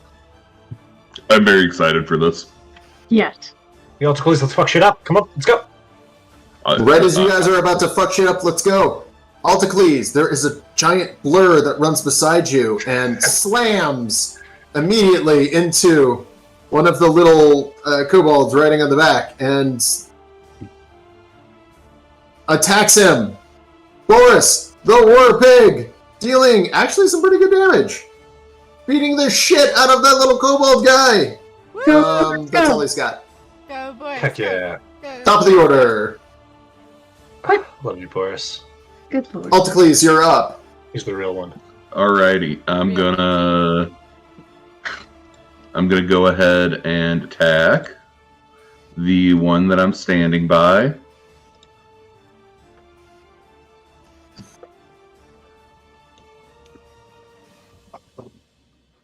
I'm very excited for this. Yet. The Alticles, let's fuck shit up. Come on, let's go. Right as you guys are about to fuck shit up, let's go. Altacles, there is a giant blur that runs beside you and slams immediately into one of the little kobolds riding on the back and attacks him. Boris, the war pig, dealing actually some pretty good damage. Beating the shit out of that little kobold guy. That's all he's got. Go, boy. Heck yeah. Go. Top of the order. Love you, Boris. Good lord. Altacles, you're up. He's the real one. Alrighty, I'm gonna go ahead and attack the one that I'm standing by.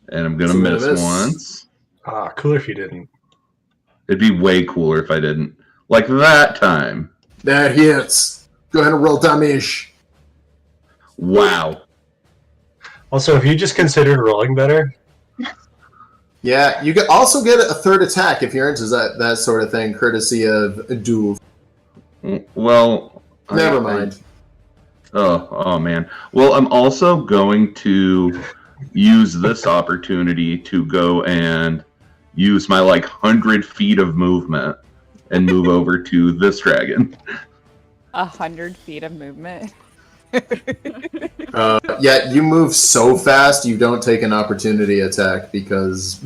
And I'm gonna So miss miss. once. Ah, cooler if you didn't. It'd be way cooler if I didn't. Like that time. That hits. Go ahead and roll damage. Wow. Also, if you just considered rolling better, Yeah, you can also get a third attack if you're into that sort of thing, courtesy of Doof. Well, Never mind. Oh man. Well, I'm also going to use this opportunity to go and use my 100 feet of movement and move over to this dragon. 100 feet of movement. Yeah, you move so fast you don't take an opportunity attack because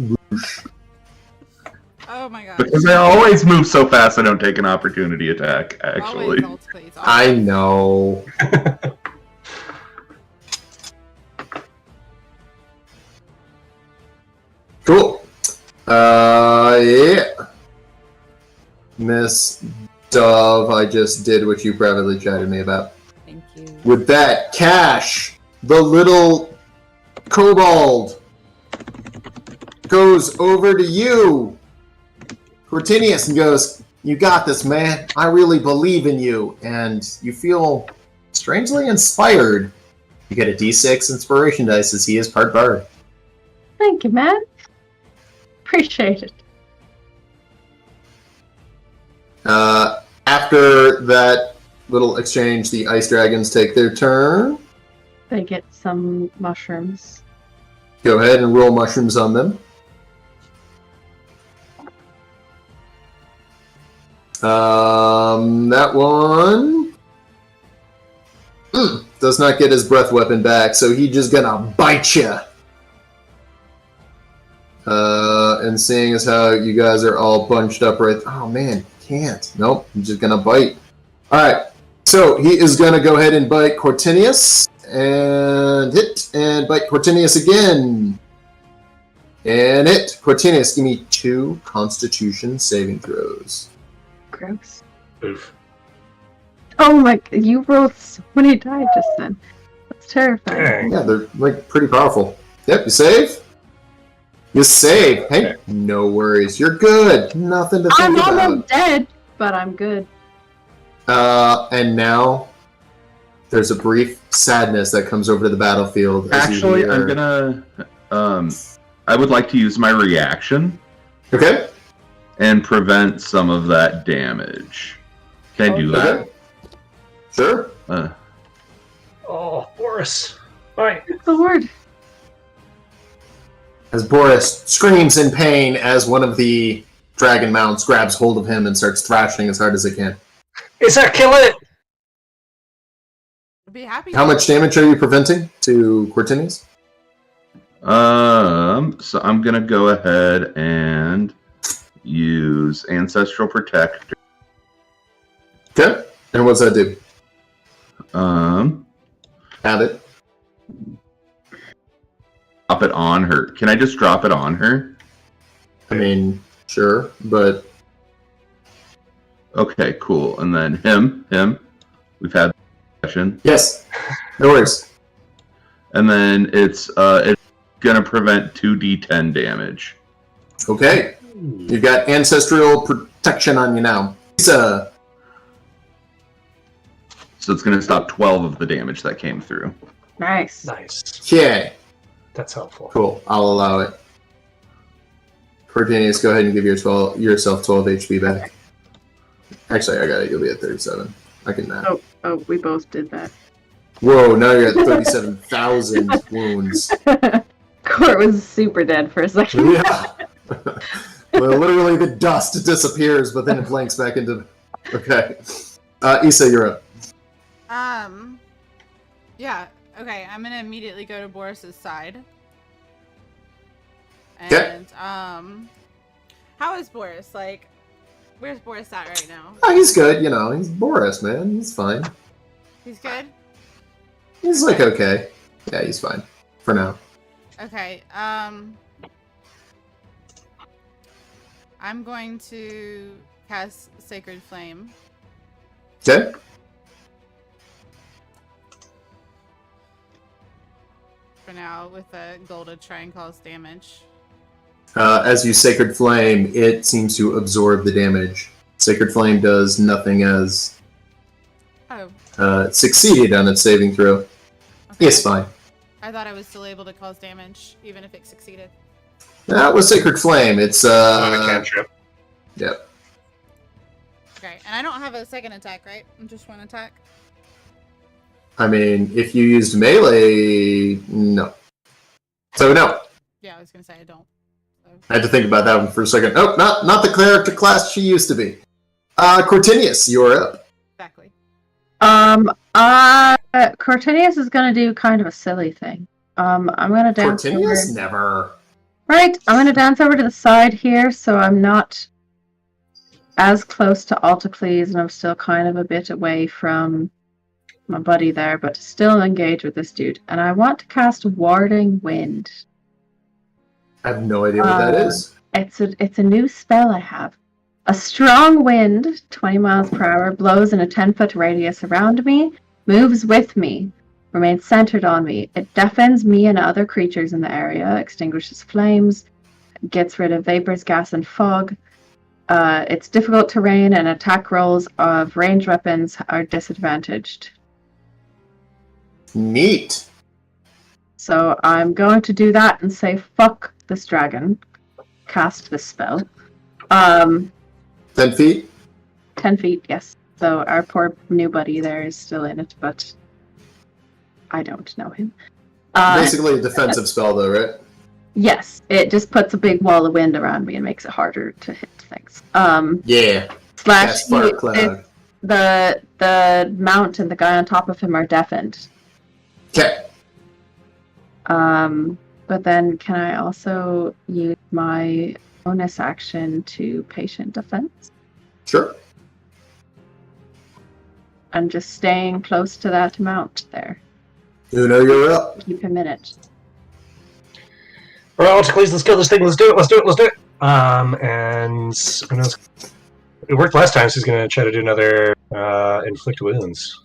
Oh my god. Because I always move so fast I don't take an opportunity attack, actually. Always, please. I know. Cool. Yeah. Miss Dove, I just did what you privately chatted me about. Thank you. With that, Cash, the little kobold, goes over to you, Cortinius, and goes, "You got this, man. I really believe in you." And you feel strangely inspired. You get a D6 inspiration dice as he is part bard. Thank you, man. Appreciate it. After that little exchange, the ice dragons take their turn. They get some mushrooms. Go ahead and roll mushrooms on them. That one does not get his breath weapon back, so he's just gonna bite you. And seeing as how you guys are all bunched up right... Oh man, can't. Nope, I'm just gonna bite. Alright, so he is gonna go ahead and bite Cortinius, and hit, and bite Cortinius again. And hit. Cortinius, give me 2 Constitution saving throws. Gross. oof. Oh my, you rolled so many die just then. That's terrifying. Dang. Yeah, they're pretty powerful. Yep, you save. You save. Hey, no worries. You're good. Nothing to think I'm about. almost dead, but I'm good. And now there's a brief sadness that comes over to the battlefield. As Actually, you hear... I'm gonna... I would like to use my reaction Okay. and prevent some of that damage. Can I do that? Okay. Sure. Oh, Boris. Alright. Lord. As Boris screams in pain as one of the dragon mounts grabs hold of him and starts thrashing as hard as it can. It's a kill it! I'd be happy. How much damage are you preventing to Cortinius? So I'm gonna go ahead and use Ancestral Protector. Okay. And what's that do? Add it. Drop it on her. Can I just drop it on her? I mean, sure, but Okay, cool. And then him. We've had session. yes, no worries. And then it's gonna prevent 2d10 damage. Okay, you've got ancestral protection on you now. Lisa. So it's gonna stop 12 of the damage that came through. Nice. Nice. Okay, That's helpful. cool. I'll allow it. Cortinius, go ahead and give yourself 12 HP back. Actually, I got it. You'll be at 37. I can map. Oh, we both did that. Whoa, now you're at 37,000 wounds. Court was super dead for a second. Yeah. Well, literally the dust disappears, but then it blanks back into... Okay. Issa, you're up. Yeah. Okay, I'm gonna immediately go to Boris's side. Okay. And how is Boris? Like, where's Boris at right now? Oh, he's good, you know. He's Boris, man. He's fine. He's good. He's like okay. Yeah, he's fine for now. Okay. I'm going to cast Sacred Flame. Okay. For now, with a goal to try and cause damage. As you Sacred Flame, it seems to absorb the damage. Sacred Flame does nothing as succeeded on its saving throw. Okay. It's fine. I thought I was still able to cause damage, even if it succeeded. That was Sacred Flame. It's Not a cantrip. Yep. Okay, and I don't have a second attack, right? Just one attack? I mean, if you used melee, no. So no. Yeah, I was gonna say I don't. So. I had to think about that one for a second. Oh, not the character class she used to be. Cortinius, you're up. Exactly. Cortinius is gonna do kind of a silly thing. I'm gonna dance Cortinius? over... Never. Right, I'm gonna dance over to the side here, so I'm not as close to Altacles, and I'm still kind of a bit away from my buddy there, but still engage with this dude. And I want to cast Warding Wind. I have no idea what that is. It's a new spell I have. A strong wind, 20 miles per hour, blows in a 10-foot radius around me, moves with me, remains centered on me. It deafens me and other creatures in the area, extinguishes flames, gets rid of vapors, gas, and fog. It's difficult terrain, and attack rolls of ranged weapons are disadvantaged. Neat. So I'm going to do that and say, fuck this dragon. Cast this spell. 10 feet? 10 feet, yes. So our poor new buddy there is still in it, but I don't know him. Basically a defensive spell, though, right? Yes, it just puts a big wall of wind around me and makes it harder to hit things. Yeah. Slash, Cast Spark Cloud. the mount and the guy on top of him are deafened. Okay. But then can I also use my bonus action to patient defense? Sure. I'm just staying close to that mount there. Uno, you're up. Keep him in it. Alright, please, let's kill this thing. Let's do it. And who knows? It worked last time, so he's going to try to do another inflict wounds.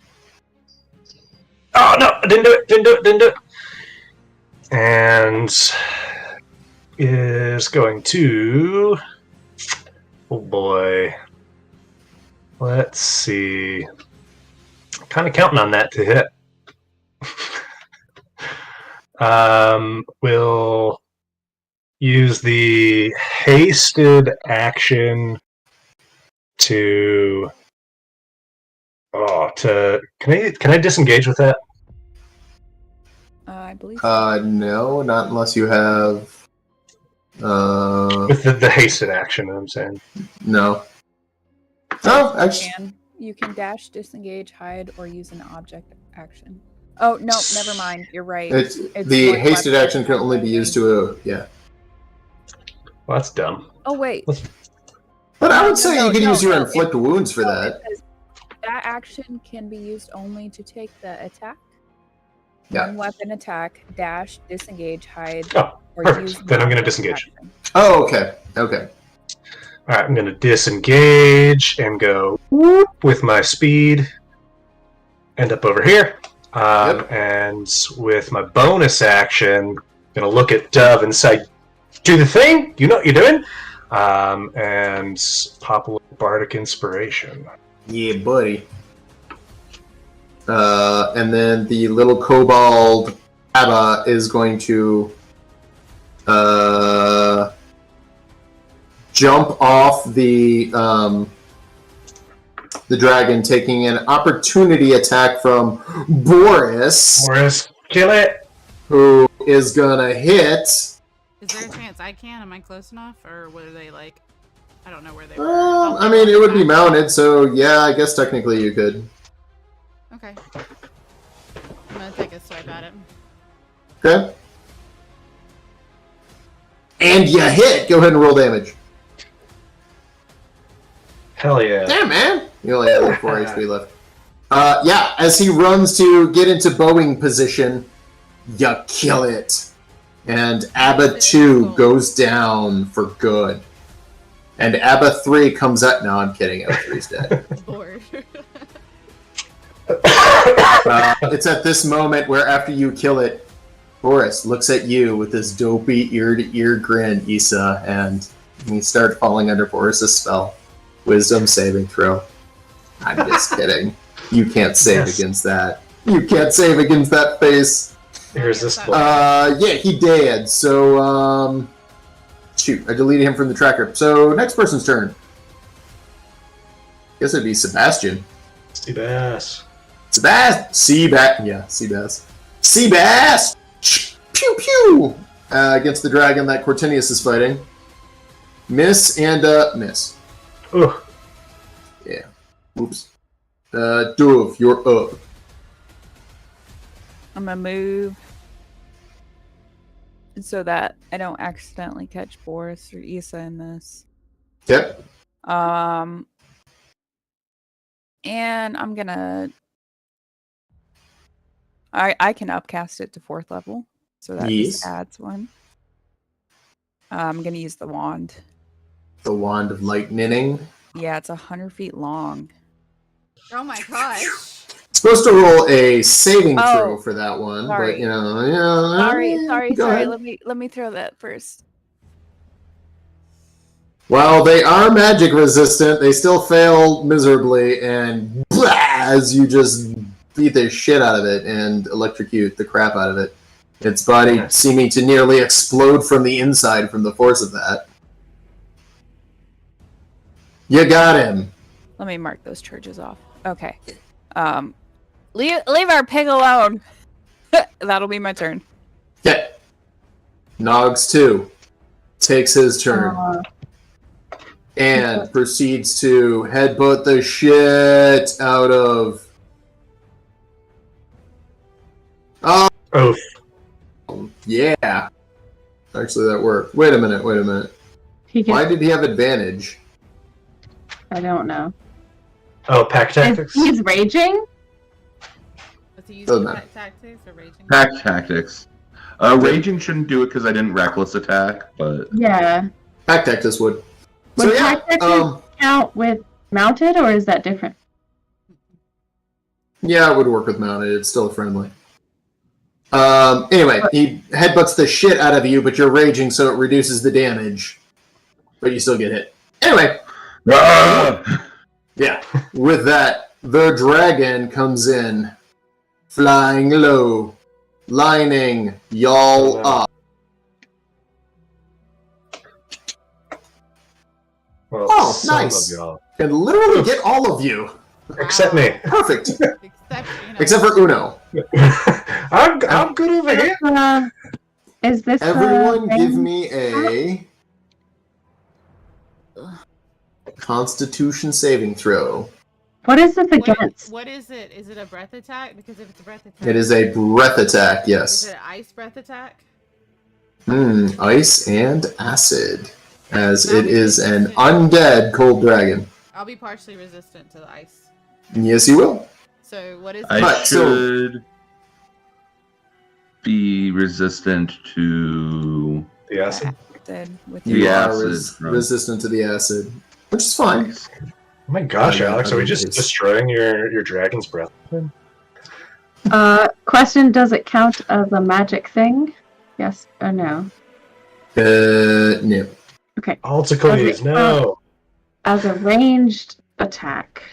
Oh, no! I didn't do it! And is going to... Oh, boy. Let's see. I'm kind of counting on that to hit. We'll use the hasted action to... Can I disengage with that? I believe. No, not unless you have... With the hasted action, I'm saying. No. Oh, actually... You can dash, disengage, hide, or use an object action. Oh no, never mind. You're right. It's It's the one hasted weapon action can only be used to yeah. Well, that's dumb. Oh wait. But I No, would say you could use your inflict it- wounds for no, that. it says that action can be used only to take the attack. Yeah. One weapon attack, dash, disengage, hide, Oh, or perfect. use. Then I'm going to modified disengage. action. Oh, okay. Okay. All right, I'm going to disengage and go whoop with my speed. End up over here. Yep. And with my bonus action, going to look at Dove and say, do the thing. You know what you're doing. And pop a little bardic inspiration. Yeah, buddy. And then the little kobold Abba is going to jump off the dragon, taking an opportunity attack from Boris, Boris, kill it. who is gonna hit. Is there a chance I can? Am I close enough? Or were they like... I don't know where they were. I mean, it would be mounted, so yeah, I guess technically you could. Okay. I'm gonna take a swipe at it. Okay. And you hit! Go ahead and roll damage. Hell yeah. Damn, man! You only have like 4 HP left. Yeah, as he runs to get into bowing position, you kill it. And Abba 2 goes down for good. And Abba 3 comes up. No, I'm kidding. Abba 3's dead. Bored. It's at this moment where after you kill it, Boris looks at you with this dopey ear-to-ear grin, Issa, and you start falling under Boris's spell. Wisdom saving throw. I'm just kidding. You can't save against that. You can't save against that face. Here's this play. Yeah, he did. So, shoot, I deleted him from the tracker. So, next person's turn. Guess it'd be Sebastian. Seabass. Seabass. Seabass! Pew pew! Against the dragon that Cortinius is fighting. Miss and, miss. Ugh. Yeah. Oops. Dove, you're up. I'm gonna move so that I don't accidentally catch Boris or Issa in this. Yep. And I'm gonna. I can upcast it to 4th level, so that Yes. just adds one. I'm gonna use the wand. The Wand of Lightning. Yeah, it's 100 feet long. Oh my gosh. Supposed to roll a saving Oh, throw for that one, sorry. but yeah. Sorry. Go ahead. Let me throw that first. While they are magic resistant, they still fail miserably, and blah, as you just beat the shit out of it and electrocute the crap out of it. Its body seeming to nearly explode from the inside from the force of that. You got him. Let me mark those charges off. Okay. Leave our pig alone. That'll be my turn. Yeah. Nogs 2 takes his turn and proceeds to headbutt the shit out of. Oh, yeah. Actually, that worked. Wait a minute. Why did he have advantage? I don't know. Oh, pack tactics? He's raging? Was he Doesn't using matter. pack tactics or raging? Pack tactics. Raging shouldn't do it because I didn't reckless attack, but Yeah. Pack Tactus would. Would So yeah, tactics count with mounted, or is that different? yeah, it would work with mounted. It's still friendly. Anyway, he headbutts the shit out of you, but you're raging, so it reduces the damage. But you still get hit. Anyway, yeah, with that, the dragon comes in, flying low, lining y'all up. Well, Oh, some nice. of y'all. Can literally get all of you. Except me. Perfect. Except for Uno. I'm good over here. Is this Everyone thing? give me a Constitution saving throw. What is this against? What is it? Is it a breath attack? Because if it's a breath attack, It is a breath attack, Is yes. it an ice breath attack? Ice and acid. As That'll it be is an resistant. undead cold dragon. I'll be partially resistant to the ice. Yes, you will. So what is it? I But, so- should be resistant to The acid. With The You are acid from- resistant to the acid, which is fine. Oh my gosh, Yeah, Alex, I are we mean, just it's- destroying your dragon's breath? Question: does it count as a magic thing? Yes or no? No. Alticles, no. As a ranged attack,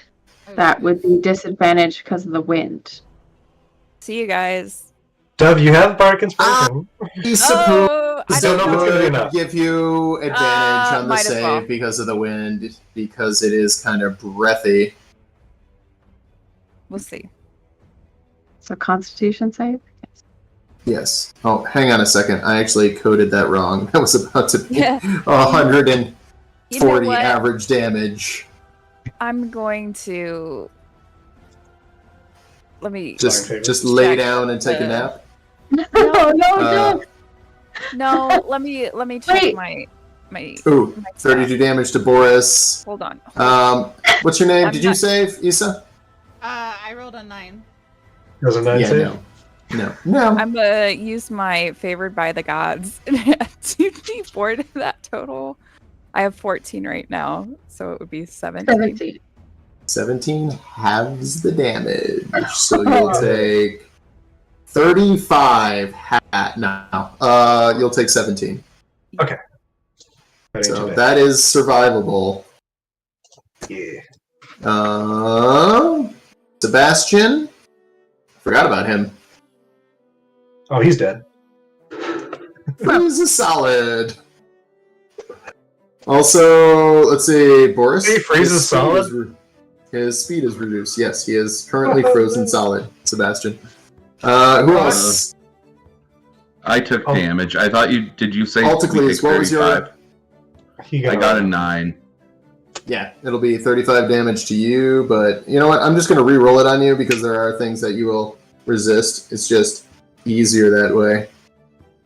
that would be disadvantaged because of the wind. See you guys. Dove, you have bark inspiration. He's supposed I don't know if it's gonna be to enough. give you advantage on the might as save well. because of the wind, because it is kind of breathy. We'll see. So Constitution save. Yes. Oh, hang on a second. I actually coded that wrong. That was about to be Yeah. 140 You know what? average damage. I'm going to. Let me. Just lay Check down and take a the- nap. No, Uh, no. No, let me check Wait. my Ooh, my 32 damage to Boris. Hold on. What's your name? I'm Did you not- save, Issa? I rolled a 9. There's a 9 Yeah, save. no. I'm gonna use my favored by the gods to d4 to that total. I have 14 right now, so it would be 17. 17. 17 halves the damage. So you'll take 35 you'll take 17. So that is survivable. Yeah. Sebastian? Forgot about him. Oh, he's dead. He's a solid. Also, let's see, Boris. He freezes his speed solid? is his speed is reduced. Yes, he is currently frozen solid. Sebastian. Who else? I took Oh. damage. I thought you did. You say Alticles, we take what was your- 35? I got a 9. Yeah, it'll be 35 damage to you, but you know what? I'm just going to re-roll it on you because there are things that you will resist. It's just easier that way.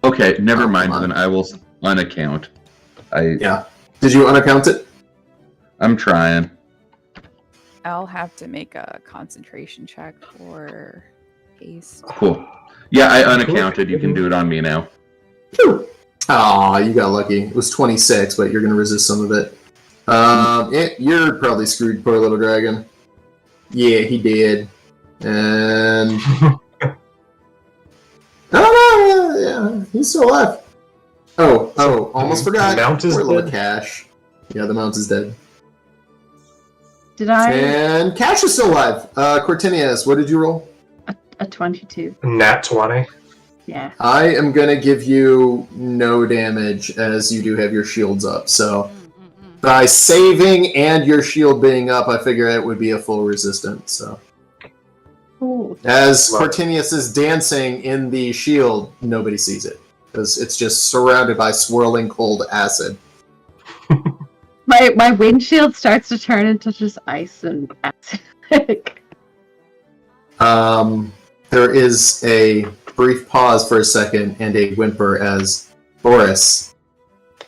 Okay, never Oh, mind. come on. Then I will unaccount. Yeah. Did you unaccount it? I'm trying. I'll have to make a concentration check for haste. Cool. Yeah, I unaccounted. You can do it on me now. Aw, you got lucky. It was 26, but you're going to resist some of it. You're probably screwed, poor little dragon. Yeah, he did. And... Oh, no, yeah, he's still alive. Oh, almost forgot. The mount is Poor little dead? Cash. Yeah, the mount is dead. Did I? And Cash is still alive. Cortinius, what did you roll? A 22. Nat 20. Yeah. I am going to give you no damage as you do have your shields up, so... By saving and your shield being up, I figure it would be a full resistance. So, Cool. as Love it. Cortinius is dancing in the shield, nobody sees it because it's just surrounded by swirling cold acid. My windshield starts to turn into just ice and acid. There is a brief pause for a second and a whimper as Boris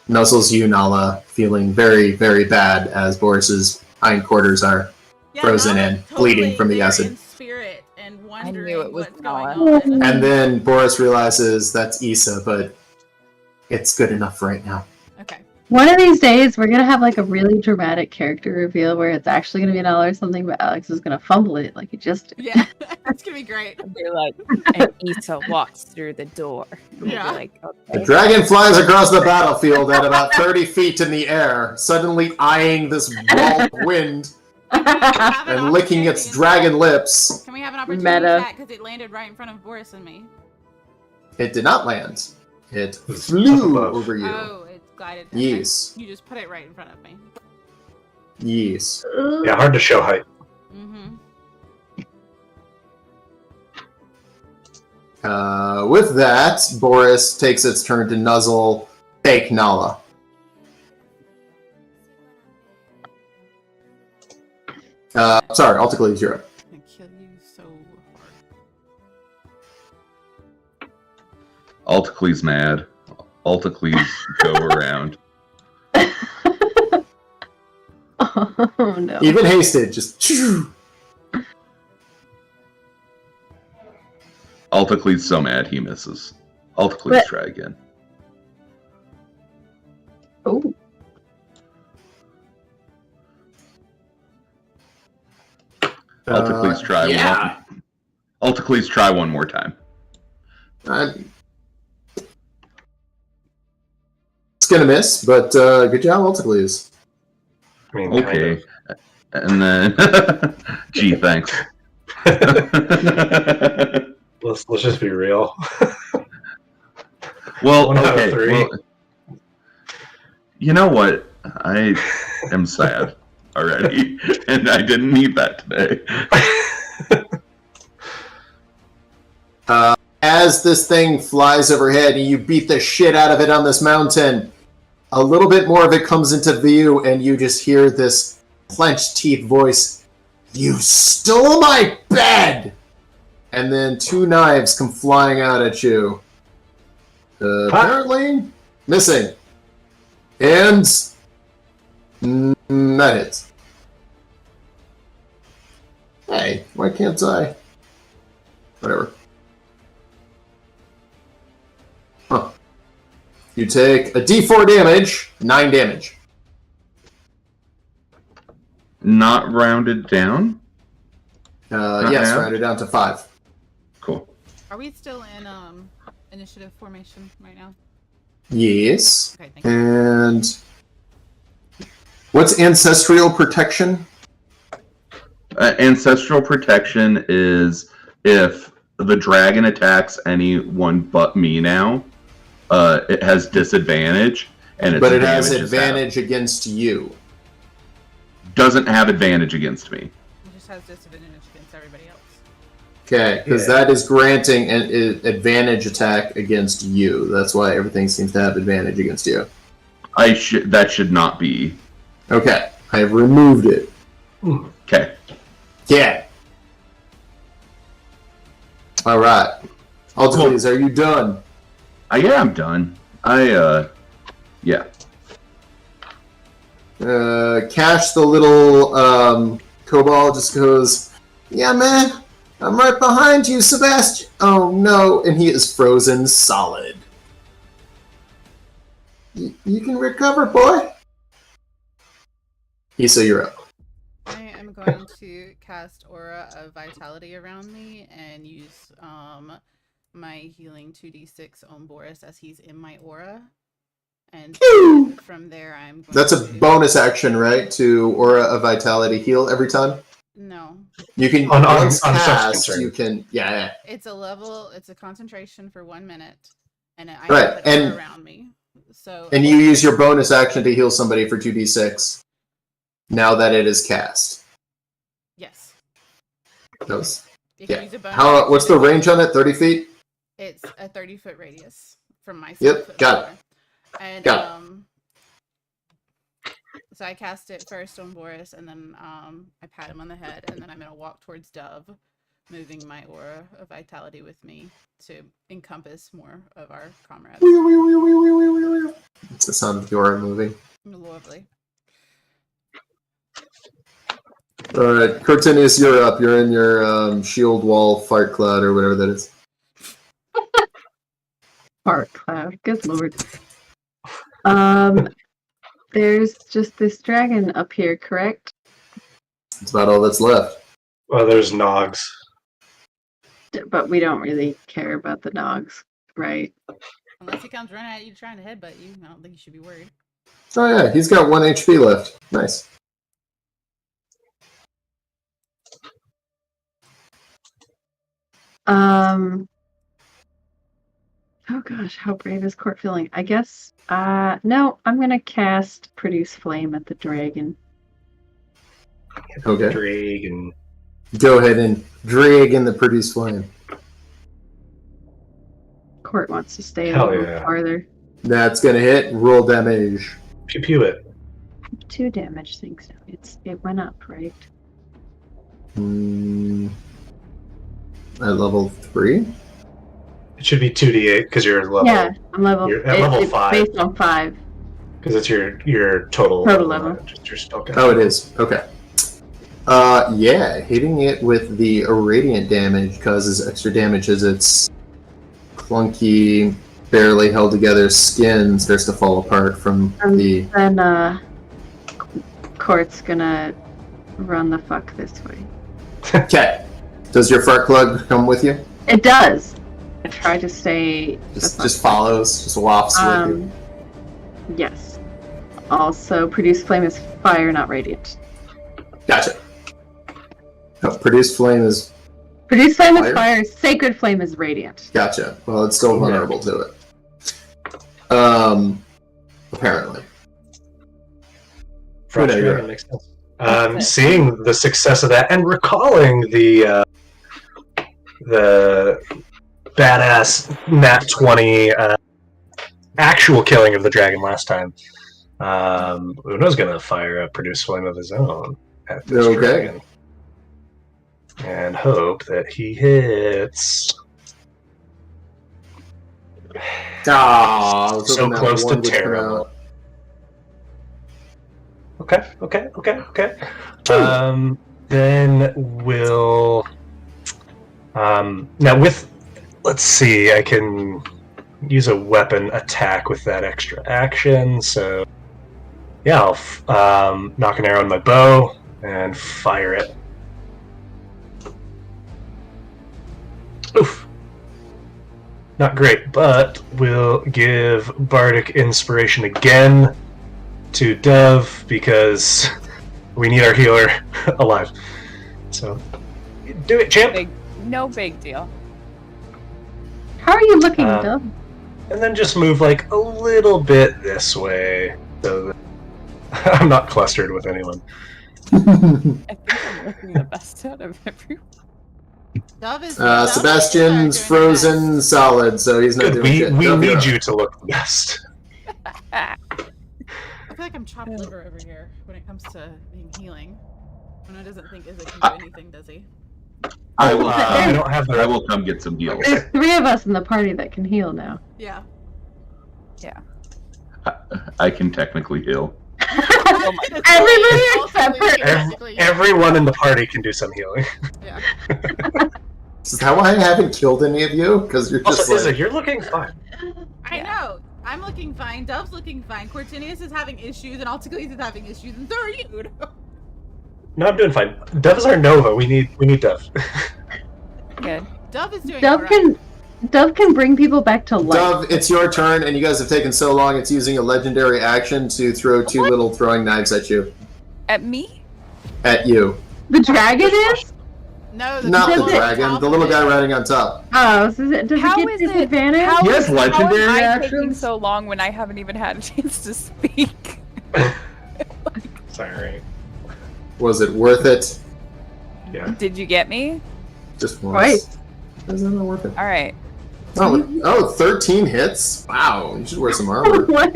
nuzzles you, Nala, feeling very, very bad as Boris's hindquarters are frozen Nala's and bleeding from the there acid. in spirit and knew wondering it was what's Nala. going on. And then Boris realizes that's Issa, but it's good enough right now. Okay. One of these days, we're gonna have like a really dramatic character reveal where it's actually gonna be Nala or something, but Alex is gonna fumble it like he just did. Yeah, that's gonna be great. They're like, and Issa walks through the door. And we'll be Yeah. like, The okay. dragon flies across the battlefield at about 30 feet in the air, suddenly eyeing this wall of wind and licking its dragon lips. Can we have an opportunity Meta. chat because it landed right in front of Boris and me? It did not land. It It's flew up above. over you. Oh, it glided. Okay. Yes. You just put it right in front of me. Yes. Yeah, hard to show height. Mm-hmm. With that, Boris takes its turn to nuzzle fake Nala. Sorry, Alticles, you're up. I'm gonna kill you so hard. Alticles mad. Alticles go around. Oh no. Even hasted, just. Alticles so mad he misses. Alticles But- try again. Oh. Alticles try yeah. one. Alticles try one more time. It's gonna miss, but good job, Alticles. I mean, Okay. And then gee, thanks. Let's just be real. Well, 1 out of okay. 3. Well, you know what? I am sad already, and I didn't need that today. As this thing flies overhead and you beat the shit out of it on this mountain, a little bit more of it comes into view, and you just hear this clenched teeth voice, "You stole my bed!" And then 2 knives come flying out at you. Apparently, missing. And that hits. Hey, why can't I? Whatever. Huh. You take a D4 damage, 9 damage. Not rounded down. Yes, rounded down to 5. Cool. Are we still in initiative formation right now? Yes. Okay, thank you. And what's ancestral protection? Ancestral protection is if the dragon attacks anyone but me now, it has disadvantage, and its But it has damage is advantage against you. doesn't have advantage against me. It just has disadvantage against everybody else. Okay, because that is granting an advantage attack against you. That's why everything seems to have advantage against you. That should not be. Okay, I have removed it. Okay. Yeah. All right. Alticles, are you done? Yeah, I'm done. Yeah. Cash, the little Kobalt, just goes, "Yeah, man, I'm right behind you, Sebastian." Oh no, and he is frozen solid. You can recover, boy. Issa, you're up. I am going to cast Aura of Vitality around me and use my healing 2d6 on Boris as he's in my aura. And from there, I'm going That's a to... bonus action, right? To Aura of Vitality heal every time? No. You can, On once substance, cast, right? you can, yeah. It's a concentration for 1 minute. And I Right, have it and- around me. So And you use your bonus action to heal somebody for 2d6. Now that it is cast. yes. Those. You can Yeah. use a bonus action What's the to- range on it? 30 feet? It's a 30-foot radius from my Yep, 6-foot got it. floor. And Got so I cast it first on Boris, and then I pat him on the head, and then I'm gonna walk towards Dove, moving my aura of vitality with me to encompass more of our comrades. It's the sound of your moving. Lovely. Alright, Cortinius, you're up. You're in your shield wall fart cloud or whatever that is. Fart cloud. Good lord. There's just this dragon up here, correct? That's about all that's left. Well, there's Nogs. But we don't really care about the dogs, right? Unless he comes running at you trying to headbutt you, I don't think you should be worried. Oh yeah, he's got 1 HP left. Nice. Oh gosh, how brave is Court feeling? I guess, no, I'm gonna cast Produce Flame at the dragon. Okay. Dragon. Go ahead and drag in the produce flame. Court wants to stay a Hell little yeah. farther. That's gonna hit. Roll damage. Pew pew it. 2 damage, thanks. It went up, right? At level 3? It should be 2d8 because you're level. Yeah, I'm level. You're at level it's 5. based on 5. Because it's your total Level. not just your spell count. Oh, it is. Okay. Yeah, hitting it with the radiant damage causes extra damage as its clunky, barely held together skin starts to fall apart from the... Then, Court's gonna run the fuck this way. Okay. Does your fart plug come with you? It does. I try to stay... Just follows, just wafts with you. Yes. Also, produce flame is fire, not radiant. Gotcha. Oh, produce flame is... Produce flame Fire? is fire, sacred flame is radiant. Gotcha. Well, it's still vulnerable to it. Apparently. Frost Whatever. Dragon makes sense. Seeing the success of that and recalling the badass nat 20 actual killing of the dragon last time, Uno's gonna fire a produce flame of his own at this dragon. And hope that he hits. So close to terrible. Okay. Then we'll now with, let's see, I can use a weapon attack with that extra action. So yeah, I'll knock an arrow in my bow and fire it. Oof. Not great, but we'll give Bardic Inspiration again to Dove because we need our healer alive. So, do it, champ! No big deal. How are you looking, Dove? And then just move like a little bit this way so that I'm not clustered with anyone. I think I'm looking the best out of everyone. Dove is Sebastian's frozen solid, so he's not Good, doing shit. we Dove, need you're up. you to look the best. I feel like I'm chopped liver over here when it comes to being healing. Uno doesn't think Izzy can do anything, does he? I will. I don't have I will come get some heals. There's 3 of us in the party that can heal now. Yeah. I can technically heal. Everybody except for Everyone in the party can do some healing. Yeah. Is that why I haven't killed any of you? Because you're just Also, like... Izzy, you're looking fine. I know. I'm looking fine. Dove's looking fine. Cortinius is having issues, and Alticles is having issues, and so are you. No, I'm doing fine. Dove is our Nova. We need Dove. Good. Dove is doing Dove alright. Dove can bring people back to life. Dove, it's your turn, and you guys have taken so long, it's using a legendary action to throw 2 little throwing knives at you. At me? At you. The dragon is? No, Not the one on dragon, top the little of guy it. riding on top. Oh, so does How it is get it- disadvantage? How He has legendary how am I taking actions? so long when I haven't even had a chance to speak? Sorry. Was it worth it? Yeah. Did you get me? Just Right. once. Is that not worth it? All right. Oh, 13 hits? Wow, you should wear some armor. What?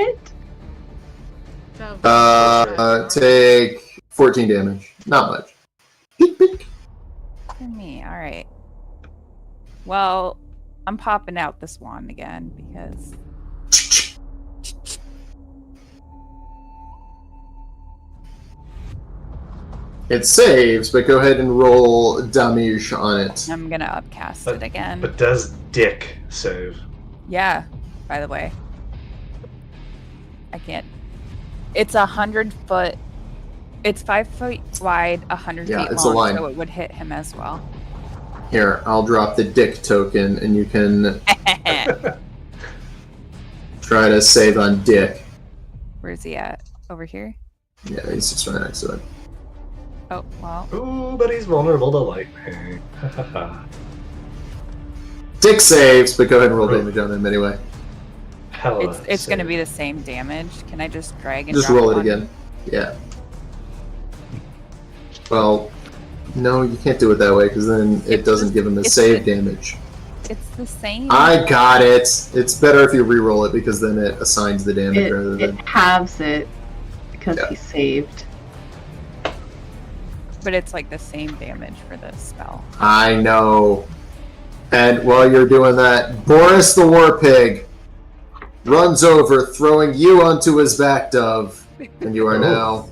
Dove. Take 14 damage. Not much. Peek, peek. For me, all right. Well, I'm popping out this wand again because It saves, but go ahead and roll damage on it. I'm gonna upcast it again. But does Dick save? Yeah, by the way. I can't. It's 100 foot. It's 5 feet wide, 100 Yeah, feet it's a long, line. so it would hit him as well. Here, I'll drop the dick token, and you can try to save on Dick. Where's he at? Over here? Yeah, he's just right next to it. Oh, well. Ooh, but he's vulnerable to lightning. Dick saves, but go ahead and roll damage on him anyway. Hella It's going to save. be the same damage. Can I just drag and Just drop roll it one? again. Yeah. Well, no, you can't do it that way, because then it doesn't give him the it's save the- damage. It's the same. I got it! It's better if you re-roll it, because then it assigns the damage rather It than... halves it because Yeah. he saved. But it's like the same damage for this spell. I know. And while you're doing that, Boris the War Pig runs over, throwing you onto his back, Dove. And you are now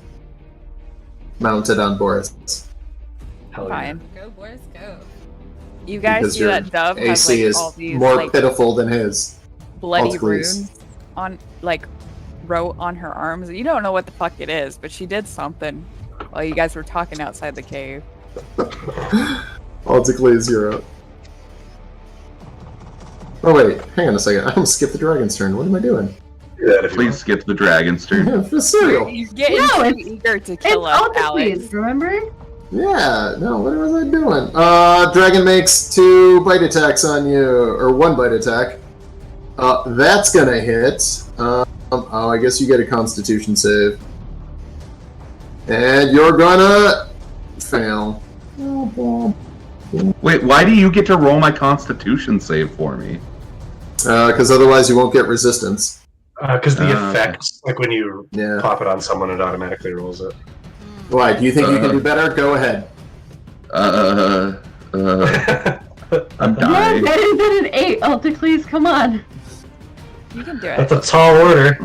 mounted on Boris. Hell yeah. Fine. Go, Boris, go. You guys Because see your that Dove has AC like is all these more like pitiful than his. bloody Alt, please. runes on like wrote on her arms. You don't know what the fuck it is, but she did something while you guys were talking outside the cave. Altically, 0. Oh wait, hang on a second. I almost skipped the dragon's turn. What am I doing? Do that if you Please want. skip the dragon's turn. Yeah, for cereal. You're getting No, too it's- eager to It's kill us, Alex. Alticles, remember? Yeah, no, what was I doing? Dragon makes 2 bite attacks on you, or 1 bite attack. That's gonna hit. I guess you get a Constitution save. And you're gonna fail. Wait, why do you get to roll my Constitution save for me? Because otherwise you won't get resistance. Because the Okay. effect, like when you Yeah. pop it on someone, it automatically rolls it. Why? Do you think you can do better? Go ahead. I'm Yeah, dying. better than an 8, Alticles, come on. You can do it. That's a tall order.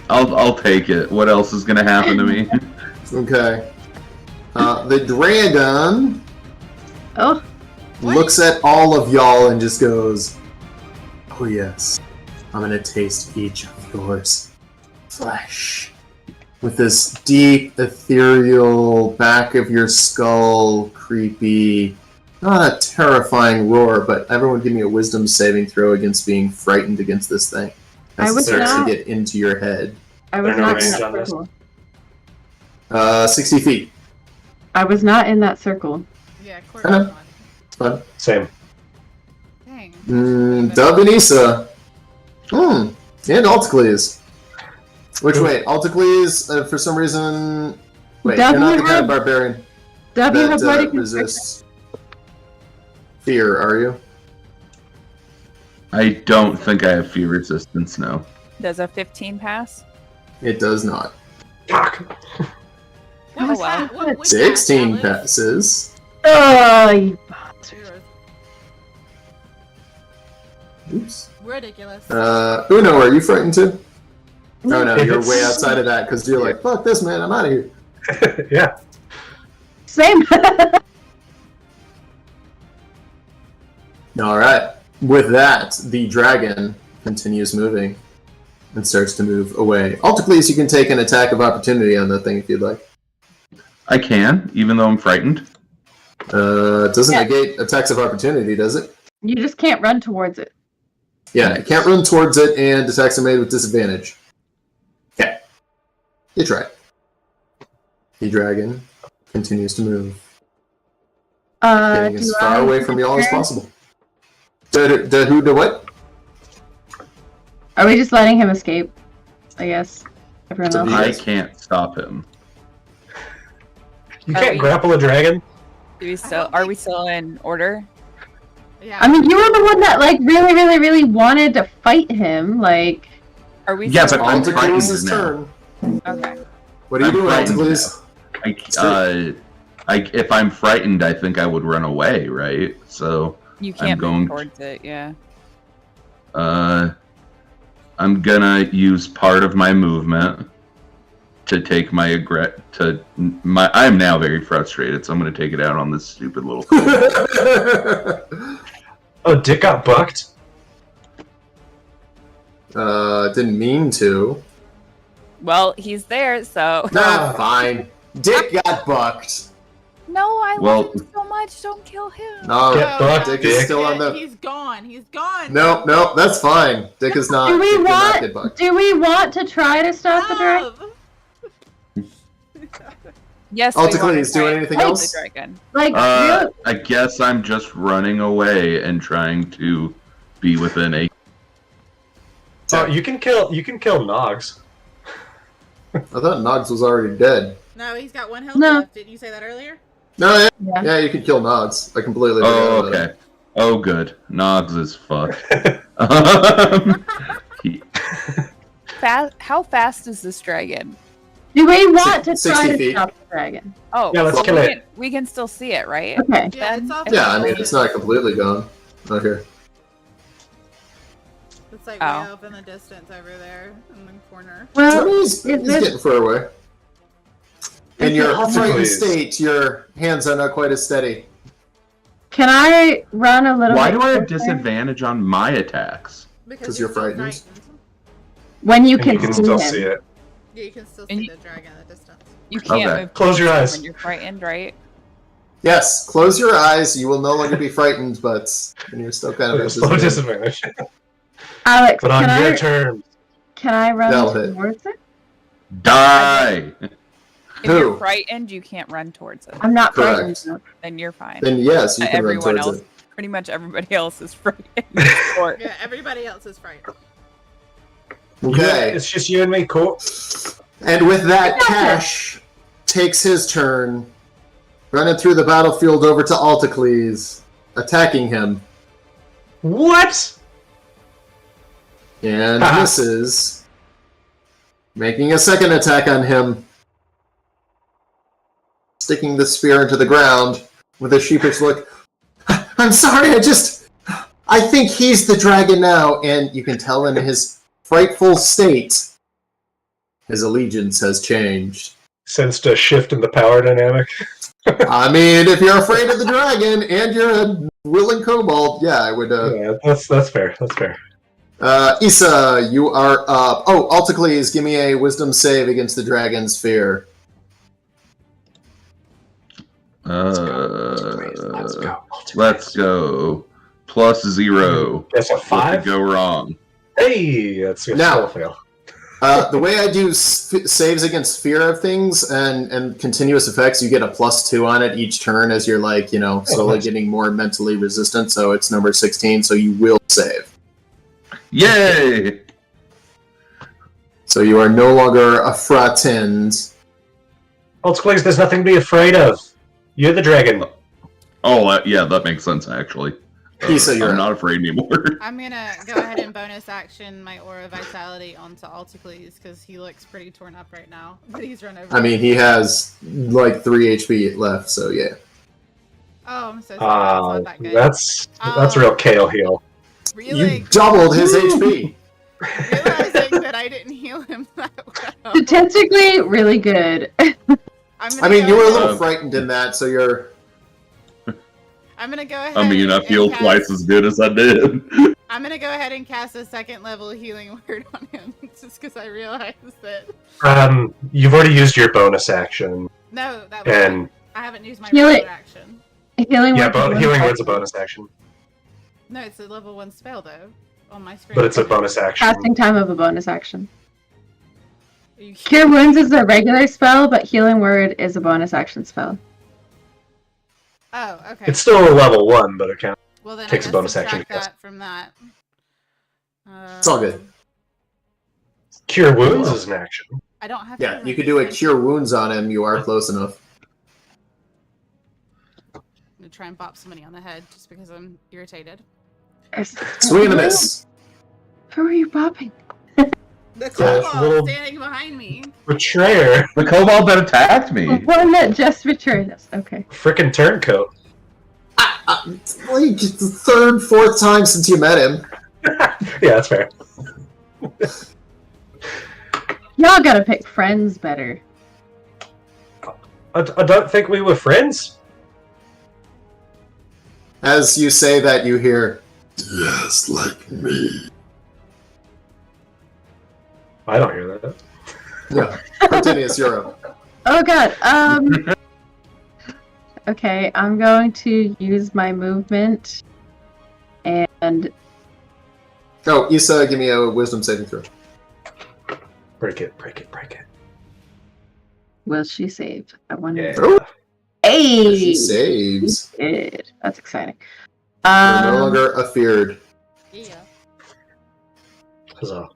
I'll take it. What else is gonna happen to me? Okay. The dragon Oh, looks at all of y'all and just goes, "Oh yes, I'm gonna taste each of yours flesh." With this deep, ethereal, back of your skull, creepy, not a terrifying roar, but everyone give me a wisdom saving throw against being frightened against this thing. As I it was starts not. to get into your head. I was There no not in range that on this? circle. 60 feet. I was not in that circle. Yeah, Hello. Courtney's on. It's fun. Same. Dang. Dove and Issa. And Alticles. Which, wait, Alticles, for some reason... Wait, Dove, you're not you the kind of have- barbarian W that have bloody resists fear, are you? I don't think I have fear resistance now. Does a 15 pass? It does not. Fuck. What was that? What was that, 16 Alex? passes. Oh, you bastard. Oops. Ridiculous. Uno, are you frightened too? No, no, If you're it's- way outside of that because you're like, fuck this, man, I'm out of here. Yeah. Same. Alright. With that, the dragon continues moving and starts to move away. Alticles, you can take an attack of opportunity on that thing if you'd like. I can, even though I'm frightened. It doesn't Yeah. negate attacks of opportunity, does it? You just can't run towards it. Yeah, it can't run towards it, and attacks are made with disadvantage. Okay. You try it. The dragon continues to move, getting as do far I away from y'all as turn? possible. Who do what? Are we just letting him escape? I guess. Everyone So else. the- I Yes. can't stop him. You Are can't we- grapple a dragon? Do we still? Are we still in order? Yeah. I mean, you were the one that like really, really, really wanted to fight him. Like, Are we? Yeah, still but I'm in order? frightened Alticles' now. turn. Okay. What are you I'm doing, frightened Alticles? If I'm frightened, I think I would run away, right? So, You I'm can't going- move towards it. Yeah. I'm gonna use part of my movement to take my I'm now very frustrated, so I'm gonna take it out on this stupid little. Oh, Dick got bucked? Didn't mean to. Well, he's there, so. Nah, fine. Dick got bucked. No, I Well- love him so much. Don't kill him. No, Get bucked, Dick is Dick. still on the... He's gone. He's gone. No, that's fine. Dick is not. do we Dick did not get want? bucked. Do we want to try to stop the dragon? Love. Yes. Alticles, we wanna doing try and anything fight else? The dragon. Like, I guess I'm just running away and trying to be within a. Oh, you can kill Nogs. I thought Nogs was already dead. No, he's got 1 health No. left. Didn't you say that earlier? No, yeah. yeah, you can kill Nogs. I completely Oh, forgot about okay. Oh, good. Nogs is fucked. He- How fast is this dragon? Do we want to 60 try to feet. stop the dragon? Oh, Yeah, let's so kill we it. we can still see it, right? Okay. Yeah, it's off. Yeah, I mean, it's not completely gone. Not here. It's like Oh. way off in the distance over there in the corner. Well, He's is this getting far away. In your Please. frightened state, your hands are not quite as steady. can I run a little Why bit do I have closer? disadvantage on my attacks? Because you're still frightened. When you And can, you can see still him. see it. Yeah, you can still And see you- the dragon at a distance. You can't Okay. move Close your eyes. when you're frightened, right? Yes, close your eyes. You will no longer be frightened, but you're still kind of at Slow disadvantage. disadvantage. Alex, But on can your I turn. run That'll hit. towards it? Die! If Who? you're frightened, you can't run towards it. I'm not Correct. frightened. Then you're fine. Then yes, you can run Everyone towards else, it. pretty much everybody else is frightened. Or- Yeah, everybody else is frightened. Okay. It's just you and me, cool. And with that, Cash takes his turn, running through the battlefield over to Altacles, attacking him, What? and Ah. misses, making a second attack on him, sticking the spear into the ground with a sheepish look. I'm sorry, I think he's the dragon now, and you can tell in his frightful state, his allegiance has changed. Sensed a shift in the power dynamic. I mean, if you're afraid of the dragon and you're a willing Kobalt, yeah, I would. Yeah, that's fair. That's fair. Issa, you are up. Oh, Altacles, give me a wisdom save against the dragon's fear. Let's go. Let's go. +0. That's a What 5. could go wrong? Hey, that's a Now. still fail. The way I do saves against fear of things and continuous effects, you get a +2 on it each turn as you're slowly nice. getting more mentally resistant. So it's number 16, so you will save. Yay! So you are no longer a frightened. Altacles, there's nothing to be afraid of. You're the dragon. Oh, yeah, that makes sense, actually. Issa, you're I'm up. not afraid anymore. I'm gonna go ahead and bonus action my Aura Vitality onto Altacles because he looks pretty torn up right now. But he's run over. I mean, he has like 3 HP left, so yeah. Oh, I'm so sorry. That's not that good. That's a real kale heal. Really You doubled his HP. realizing that I didn't heal him that well. Statistically, really good. I mean, you were a little frightened in that, so you're. I'm gonna go ahead. I mean, I and feel cast- twice as good as I did. I'm gonna go ahead and cast a second level healing word on him, just because I realized that. You've already used your bonus action, No, that was. and I haven't used my Heal it. regular action. Healing yeah, word is healing one word's a bonus action, No, it's a level 1 spell though. On my screen. but it's a bonus action. Casting time of a bonus action. Are you- Cure Wounds is a regular spell, but Healing Word is a bonus action spell. Oh, okay. It's still a level 1, but it counts. Well, then takes I a guess bonus action to subtract cast. that from that. It's all good. Cure wounds is an action. I don't have. Yeah, healing you could do a resistance. cure wounds on him. You are close enough. I'm gonna try and bop somebody on the head just because I'm irritated. Swing and a miss. Who are you bopping? The Yeah, Kobalt little- standing behind me. Betrayer, The Kobalt that attacked me. One that just betrayed us. Okay. frickin' turncoat. Like the third, fourth time since you met him. Yeah, that's fair. Y'all gotta pick friends better. I don't think we were friends. As you say that, you hear, "Yes, like me." I don't hear that. Yeah, Cortinius, you're up. Oh god. Okay, I'm going to use my movement and Oh, Issa, give me a wisdom saving throw. Break it, break it, break it. will she save? I wonder. Yeah. Oh, Hey! she saves. Good. That's exciting. You're no longer afeared. Yeah. Huzzah.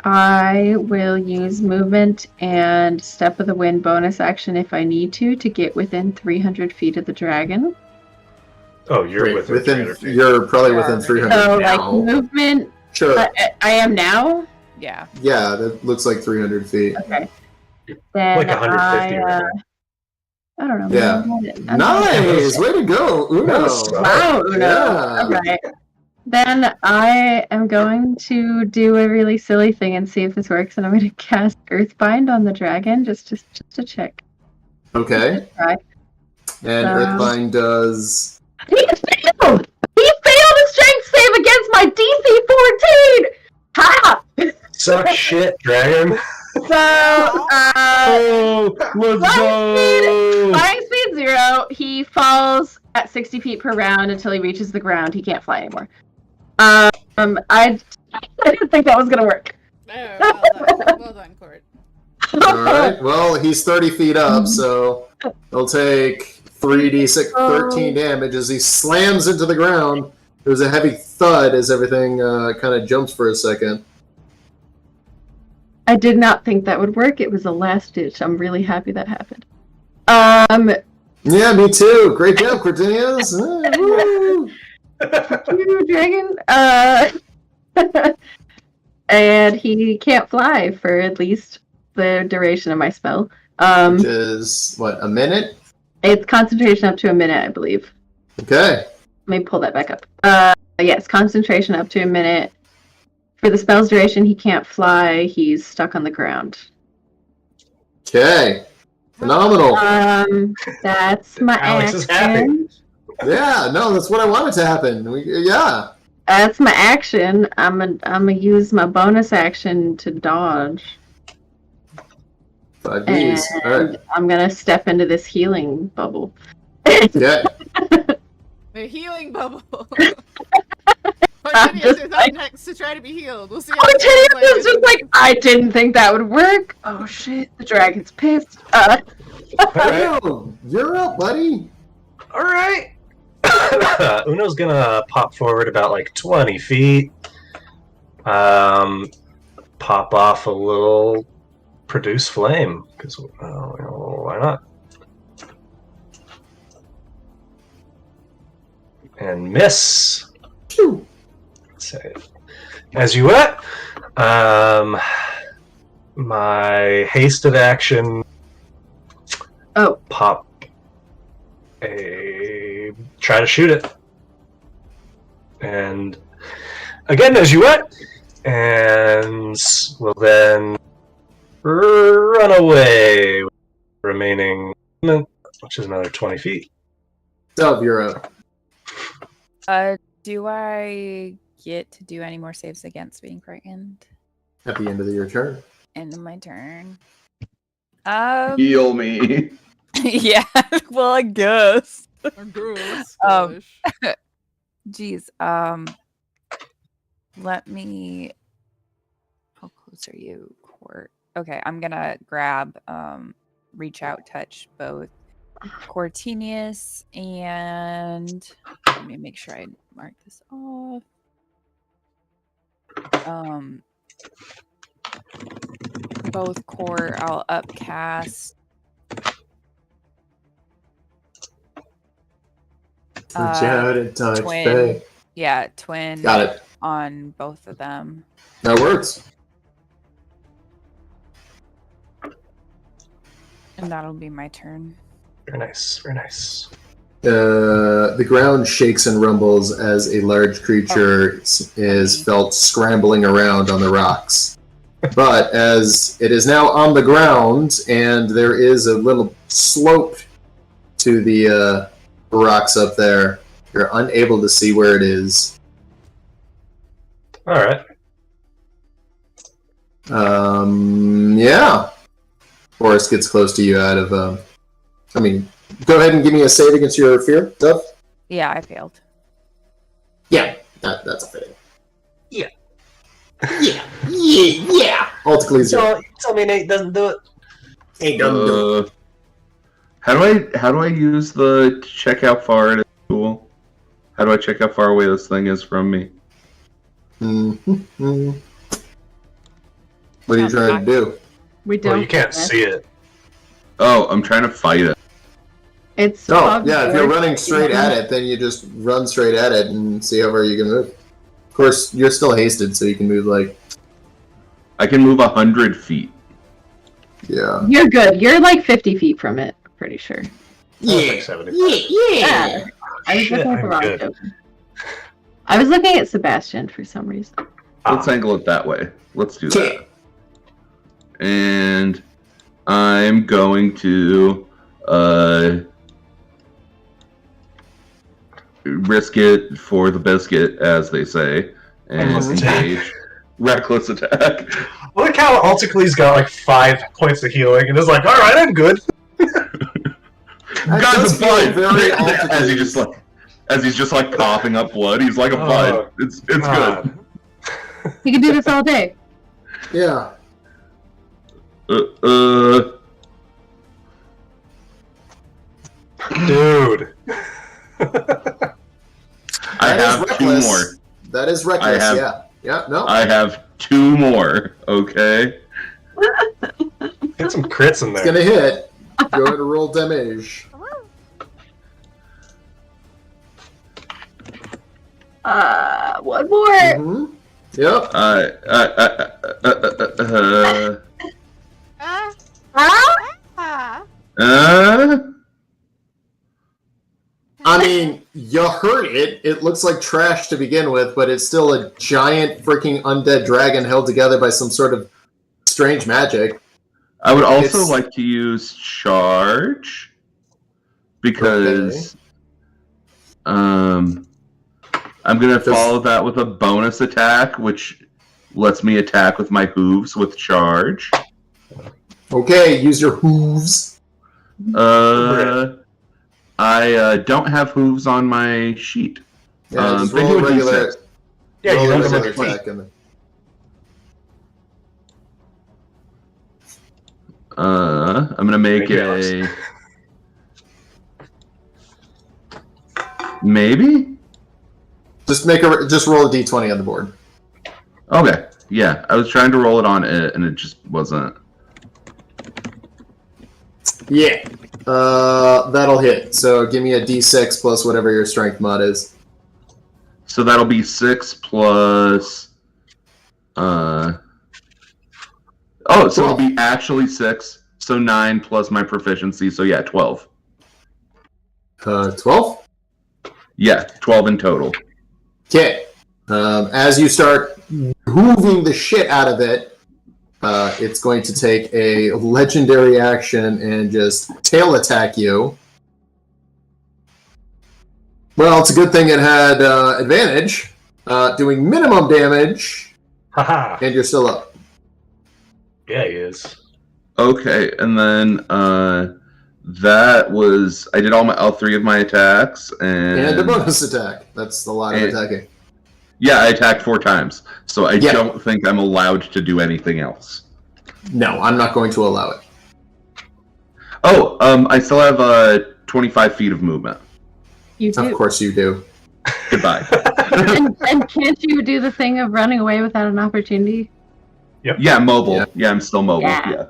I will use movement and step of the wind bonus action if I need to get within 300 feet of the dragon. Oh, you're Within, within 300 feet. you're probably within 300 So, now. like, movement, Sure. I am now? Yeah. Yeah, that looks like 300 feet. Okay. Then Like 150 right I don't know. Yeah. Nice! Way to go, Uno! Wow, Uno. Yeah. Okay. Then I am going to do a really silly thing and see if this works, and I'm going to cast Earthbind on the dragon just to check. Okay. Try. And Earthbind does... He failed! He failed a strength save against my DC 14! Ha! Suck shit, dragon. So, Let's go! flying speed 0. He falls at 60 feet per round until he reaches the ground. He can't fly anymore. I didn't think that was gonna work. Oh, well done, Court. Alright, well, he's 30 feet up, so he'll take 3d6, 13 damage as he slams into the ground. There's a heavy thud as everything kind of jumps for a second. I did not think that would work. It was a last ditch. I'm really happy that happened. Yeah, me too. Great job, Cortinius. Woo! You dragon. And he can't fly for at least the duration of my spell. Which is, what, a minute? It's concentration up to a minute, I believe. Okay. Let me pull that back up. Yes, concentration up to a minute. For the spell's duration, he can't fly. He's stuck on the ground. Okay. Phenomenal. That's my Alex is action. Yeah, no, that's what I wanted to happen. Yeah. That's my action. I'm gonna use my bonus action to dodge. 5Ds. Alright. I'm gonna step into this healing bubble. Yeah. The healing bubble. Cortinius is up next to try to be healed. We'll see how Cortinius is just like, I didn't think that would work. Oh shit, the dragon's pissed. Uno, you're up, buddy. All right. Uno's gonna pop forward about like 20 feet. Pop off a little produce flame because why not? And miss. Phew. Save. As you wet, my hasted action. Pop try to shoot it, and again as you wet, and will then run away, remaining, which is another 20 feet. Dub, you're up. Do I get to do any more saves against being frightened? At the end of your turn. End of my turn. Heal me. Yeah, well, I guess. Gross. Geez. Let me. How close are you, Court? Okay, I'm gonna grab, reach out, touch both Cortinius and. Let me make sure I mark this off. Both Court. I'll upcast. Reach out and touch. Twin. Bay. Yeah, twin. Got it. On both of them. That works. And that'll be my turn. Very nice. Very nice. The ground shakes and rumbles as a large creature is felt scrambling around on the rocks. But as it is now on the ground, and there is a little slope to the rocks up there, you're unable to see where it is. All right. Yeah. Forrest gets close to you out of, go ahead and give me a save against your fear stuff. Yeah, I failed. Yeah, that's a fail. Yeah. Yeah. Ultimately, zero. Tell me Nate doesn't do it. Hey, don't. How do I use the check how far it is tool? How do I check how far away this thing is from me? Mm-hmm. What are you trying to do? We don't. Well, you can't see it. Oh, I'm trying to fight it. It's Oh, yeah, if you're running straight at it, then you just run straight at it and see how far you can move. Of course, you're still hasted, so you can move, like... I can move 100 feet. Yeah. You're good. You're like 50 feet from it, pretty sure. Yeah. Yeah. I was looking at the wrong token. I was looking at Sebastian for some reason. Let's angle it that way. Let's do that. And I'm going to risk it for the biscuit, as they say, and engage. Reckless attack. Look how Alticles got like 5 points of healing and is like, alright, I'm good. Guys, I'm fine. As he's just like coughing up blood, he's like, I'm fine. It's good. You can do this all day. Yeah. Dude. I have 2 more. That is reckless, yeah. Yeah, no. I have 2 more, okay? Get some crits in there. It's gonna hit. Go ahead and roll damage. One more. Mm-hmm. Yep. I mean, you heard it. It looks like trash to begin with, but it's still a giant freaking undead dragon held together by some sort of strange magic. I would also like to use charge because I'm going to follow that with a bonus attack, which lets me attack with my hooves with charge. Okay, use your hooves. I don't have hooves on my sheet. Yeah, just roll a regular. Yeah, roll you a have them regular on attack. I'm gonna make a maybe. Just roll a d20 on the board. Okay, yeah, I was trying to roll it on it, and it just wasn't. Yeah, that'll hit. So give me a d6 plus whatever your strength mod is. So that'll be 6 plus. Oh, so it'll be actually 6. So 9 plus my proficiency. So yeah, 12. 12? Yeah, 12 in total. Okay. As you start hooving the shit out of it, it's going to take a legendary action and just tail attack you. Well, it's a good thing it had advantage, doing minimum damage, and you're still up. Yeah, he is. Okay, and then that was I did all 3 of my attacks and a bonus attack. That's a lot of attacking. Yeah, I attacked 4 times, so I don't think I'm allowed to do anything else. No, I'm not going to allow it. Oh, I still have 25 feet of movement. You do. Of course you do. Goodbye. and can't you do the thing of running away without an opportunity? Yep. Yeah, mobile. Yeah, I'm still mobile. Yeah.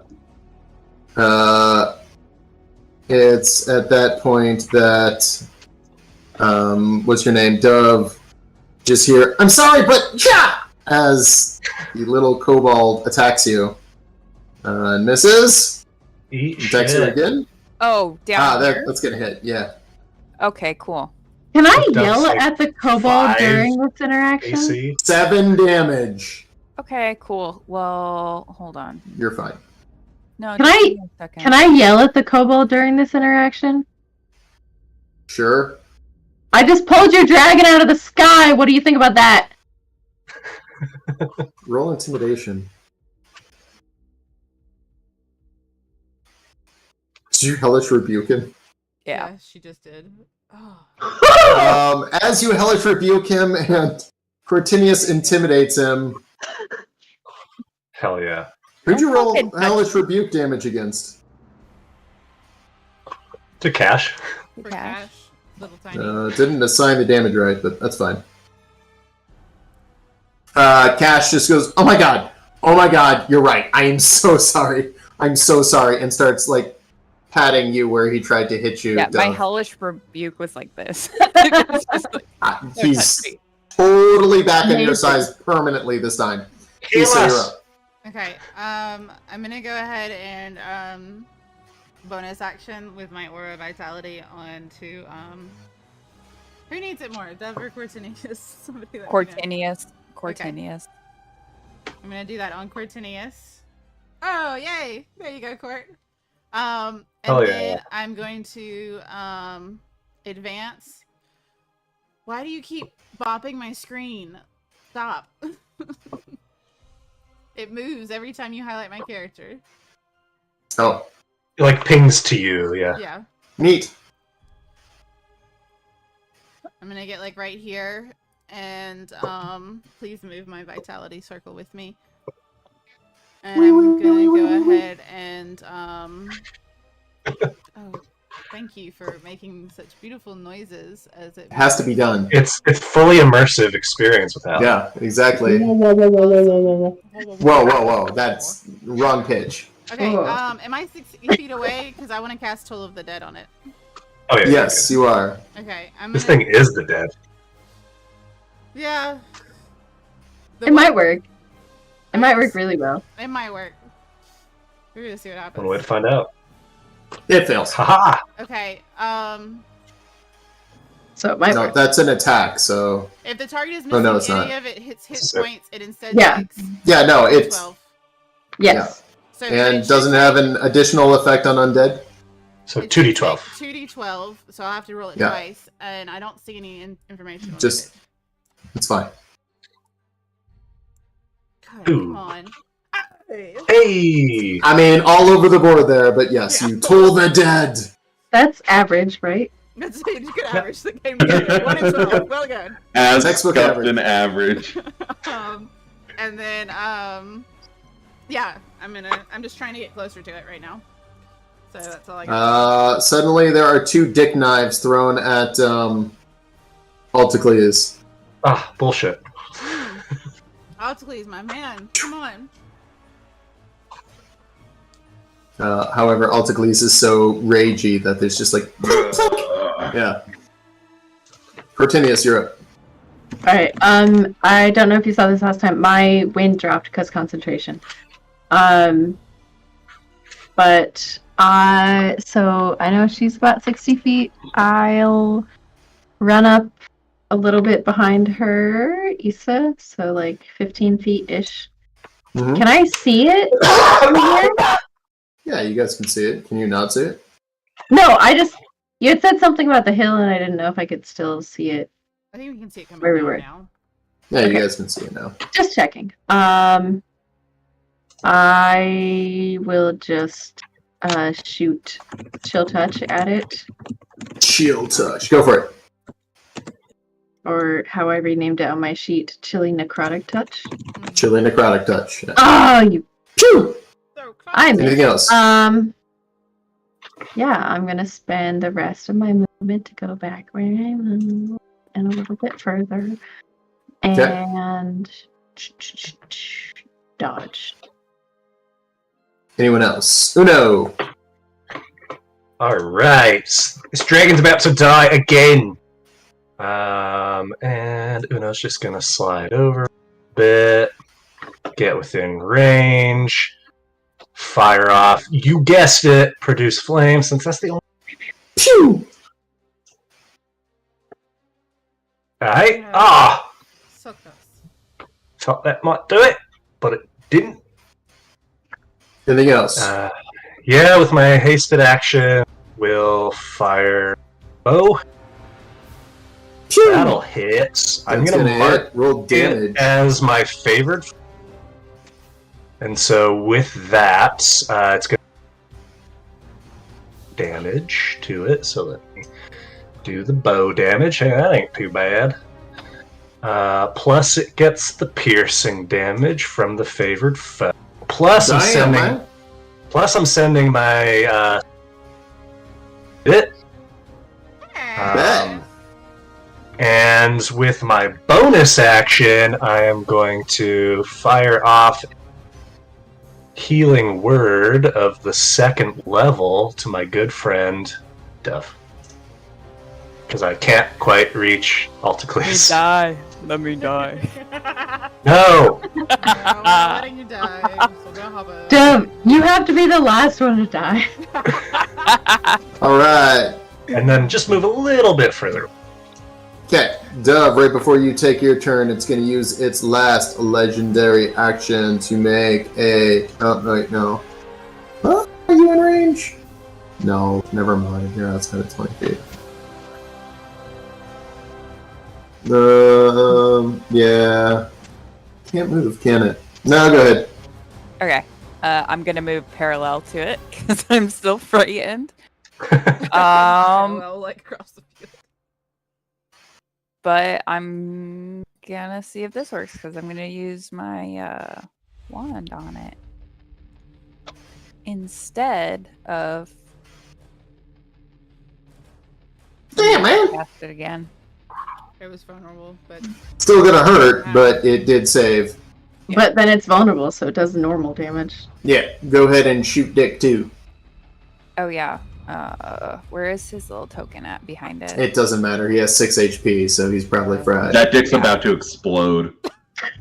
It's at that point that what's your name? Dove just hear, I'm sorry, but yeah! As the little Kobalt attacks you. And misses. Attacks you again. Oh, down here? That's gonna hit, yeah. Okay, cool. Can I yell at the kobold during this interaction? AC. 7 damage. Okay, cool. Well, hold on. You're fine. No, Can just I- give me a second. Can I yell at the kobold during this interaction? Sure. I just pulled your dragon out of the sky. What do you think about that? Roll intimidation. Did you hellish rebuke him? Yeah. She just did. Oh. As you hellish rebuke him and Cortinius intimidates him, Hell yeah. who'd you roll fucking touch hellish rebuke damage against? To Cash. For Cash. cash. Little tiny. Didn't assign the damage right, but that's fine. Cash just goes, oh my god, you're right, I am so sorry, and starts like patting you where he tried to hit you. Yeah, my Dove. hellish rebuke was like this. It's just like, He's totally back on your size permanently this time. Lisa, you're up. Okay. I'm gonna go ahead and bonus action with my aura vitality onto who needs it more? Dev or Cortinius? Somebody let me know. Cortinius. Cortinius. I'm gonna do that on Cortinius. Oh, yay! There you go, Court. And then I'm going to advance. Why do you keep bopping my screen? Stop. It moves every time you highlight my character. Oh. It like pings to you, yeah. Yeah. Neat. I'm gonna get like right here, and please move my vitality circle with me. And I'm gonna go ahead and oh, thank you for making such beautiful noises as it has to be done. It's fully immersive experience without. Yeah, exactly. Whoa! That's wrong pitch. Okay. Am I 6 feet away? Because I want to cast Toll of the Dead on it. Oh yeah. Yes, you are. Okay. This thing is the dead. Yeah. It might work. It might work really well. It might work. We're gonna see what happens. One way to find out. It fails. Haha. Okay. So it might No, work. that's an attack. So If the target is missing no, it's any not. of it hits hit So- points, it instead Yeah. takes yeah, no, it's 12. Yes. So and doesn't have an additional effect on undead. So 2d12. 2d12. So I'll have to roll it Yeah. twice, and I don't see any information. Just- on It's fine. it. God, Ooh. come on. Hey. Hey! I mean, all over the board there, but yes, you toll the dead. That's average, right? That's it. You could average the game together. 1 and 12. Well done. As Textbook Captain Average. And then yeah, I'm just trying to get closer to it right now. So that's all I got. Suddenly there are 2 dick knives thrown at Alticles. Ah, bullshit. Alticles, my man. Come on. However, Alticles is so ragey that there's just like yeah. Cortinius, you're up. Alright, I don't know if you saw this last time. My wind dropped because concentration. But so I know she's about 60 feet. I'll run up a little bit behind her, Issa, so like 15 feet-ish. Mhm. Can I see it from here? Yeah, you guys can see it. Can you not see it? No, you had said something about the hill, and I didn't know if I could still see it. I think we can see it coming Where we down were. now. Yeah, Okay. you guys can see it now. Just checking. I will just shoot chill touch at it, Chill touch. Go for it. or how I renamed it on my sheet, chilly necrotic touch. Chilly necrotic touch. Yeah. Oh, you! Phew! So, I missed. Anything else? Yeah, I'm gonna spend the rest of my movement to go back where I am and a little bit further, and dodge. Anyone else? Uno. Alright. This dragon's about to die again. And Uno's just gonna slide over a bit. Get within range. Fire off. You guessed it. Produce flame, since that's the only. Pew! Alright. Ah! So close. Thought that might do it, but it didn't. Anything else? Yeah, with my hasted action, we'll fire bow. Pew! That'll hit. I'm That's gonna mark hit. Roll damage. it as my favorite. And so with that, it's going to damage to it. So let me do the bow damage. Hey, that ain't too bad. Plus it gets the piercing damage from the favored foe. Plus Damn, I'm sending my bit. Bet. And with my bonus action, I am going to fire off healing word of the 2nd level to my good friend Duff. Because I can't quite reach Let me Alticles. die. Let me die. No! we're not letting you die. So go hover. Dove, you have to be the last one to die. All right. And then just move a little bit further. Okay, Dove, right before you take your turn, it's going to use its last legendary action to make a... Oh, wait, no. Huh? Are you in range? No, never mind. You're outside of 20 feet. Yeah. Can't move, can it? No, go ahead. Okay. I'm gonna move parallel to it because I'm still frightened. Well, like across the field. But I'm gonna see if this works because I'm gonna use my wand on it instead of. Damn, man. Cast it again. It was vulnerable, but Still gonna hurt, but it did save. Yeah. But then it's vulnerable, so it does normal damage. Yeah, go ahead and shoot Dick too. Oh yeah. Where is his little token at behind it? It doesn't matter. He has 6 HP, so he's probably fried. That dick's about to explode.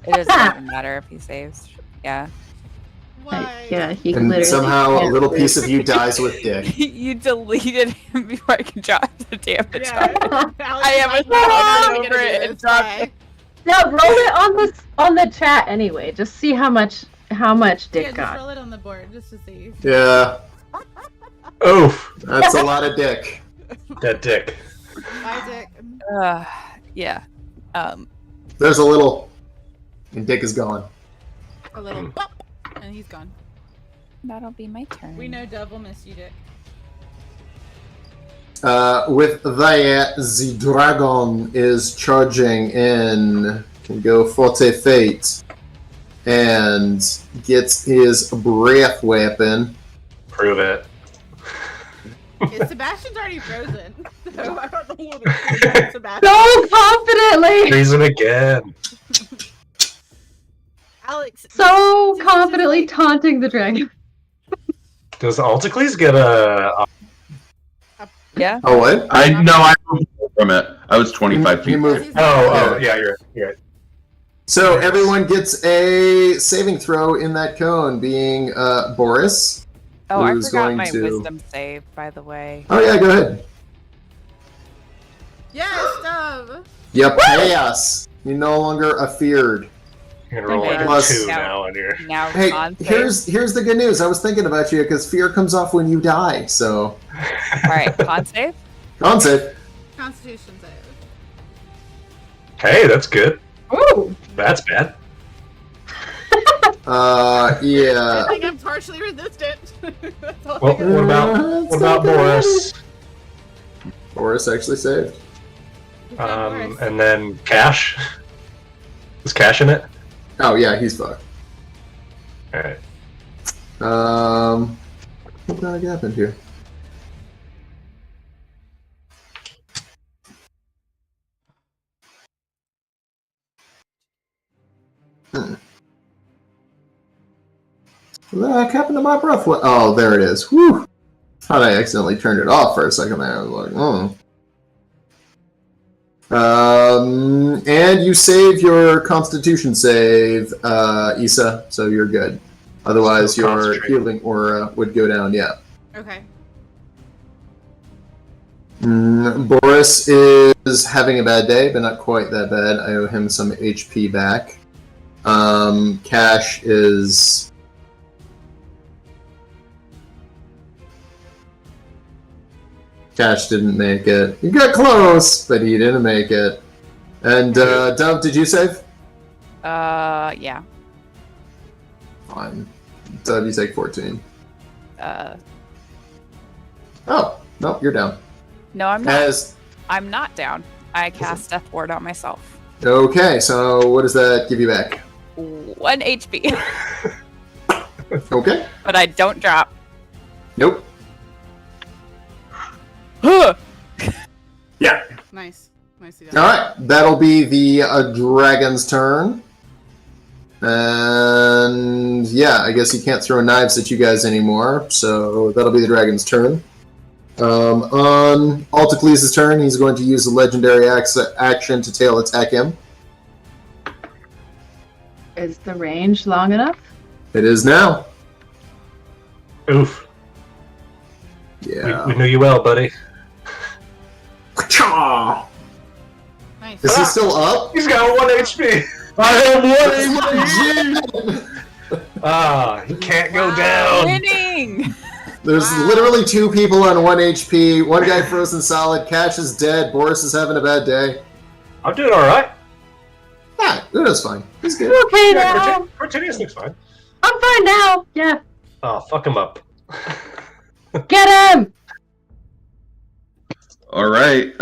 It doesn't even matter if he saves. Yeah. why? Yeah, he And literally somehow a can't little move. piece of you dies with Dick. You deleted him before I could drop the damage Yeah. on it. Alex I is am like, a "No, I'm over not gonna it do and this, dropped bye." No, roll it on the chat anyway. Just see how much Dick Yeah, just got. roll it on the board just to see. Yeah, Oof. that's a lot of Dick. That dick. Bye, Dick. Yeah. There's a little, and Dick is gone. A little bop, and he's gone. That'll be my turn. We know Dove will miss you, Dick. With that, the dragon is charging in, can go forte fate, and gets his breath weapon. Prove it. Yeah, Sebastian's already frozen, so I don't know what to do. Sebastian. So confidently! Reason again. Alex. So this is confidently like- taunting the dragon. Does Alticles get a... Yeah. Oh, what? I moved from it. I was 25 You feet. moved. Oh, yeah, you're right. So everyone gets a saving throw in that cone, being Boris. Oh, I Who's forgot going my to- wisdom save, by the way. Oh yeah, go ahead. Yes, Dove. You pass. You're no longer afeared. You're gonna roll Okay. like a Plus- 2 now on your... Now Hey, on save. here's the good news. I was thinking about you because fear comes off when you die. So, Alright, con save? on save. Constitution save. Hey, that's good. Ooh! That's bad. I Yeah. think I'm partially resistant. That's all Well, I can what It's about not gonna Boris? Boris actually saved. do. Boris. And then Cash? Is Cash in it? Oh yeah, he's fucked. Alright. What the heck happened here? What the heck happened to my breath? Oh, there it is. Whew. Thought I accidentally turned it off for a second there. I was like, oh. And you save your Constitution save, Issa, so you're good. Otherwise, Still your concentrate. healing aura would go down. Yeah. Okay. Boris is having a bad day, but not quite that bad. I owe him some HP back. Cash is... Cash didn't make it. He got close, but he didn't make it. And, Dove, did you save? Yeah. Fine. Dove, you take 14. Oh, nope, you're down. No, I'm not. As... I'm not down. I cast Death Ward on myself. Okay, so what does that give you back? 1 HP. Okay. But I don't drop. Nope. Yeah. Nice. Nicely All done. right, that'll be the dragon's turn. And yeah, I guess he can't throw knives at you guys anymore, so that'll be the dragon's turn. On Alticles' turn, he's going to use a legendary action to tail attack him. Is the range long enough? It is now. Oof. Yeah. We knew you well, buddy. Ka-cha! Nice. Is he still up? He's got 1 HP. I have 1 HP! Ah, he can't go Wow. down. Winning! There's Wow. literally 2 people on 1 HP. One guy frozen solid. Cash is dead. Boris is having a bad day. I'm doing all right. Yeah, Uno's fine. He's good. Okay now. Cortinius looks fine. I'm fine now. Yeah. Oh, fuck him up. Get him! All right.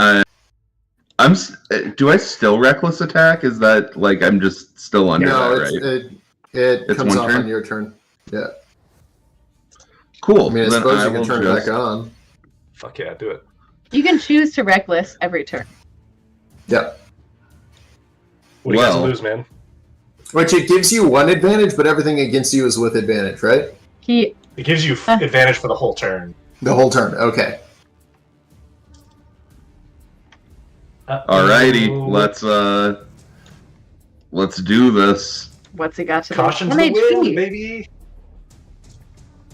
Do I still reckless attack? Is that like I'm just still under No, that, right? it It's comes one off turn? on your turn. Yeah. Cool. I mean, I Then suppose I you can will turn it just- back on. Fuck yeah, do it. You can choose to reckless every turn. Yeah. What do you guys Well. lose, man? Which it gives you 1 advantage, but everything against you is with advantage, right? He It gives you advantage for the whole turn. The whole turn. Okay. Alrighty, let's do this. what's he got to do? Caution to One the HP. wind, baby.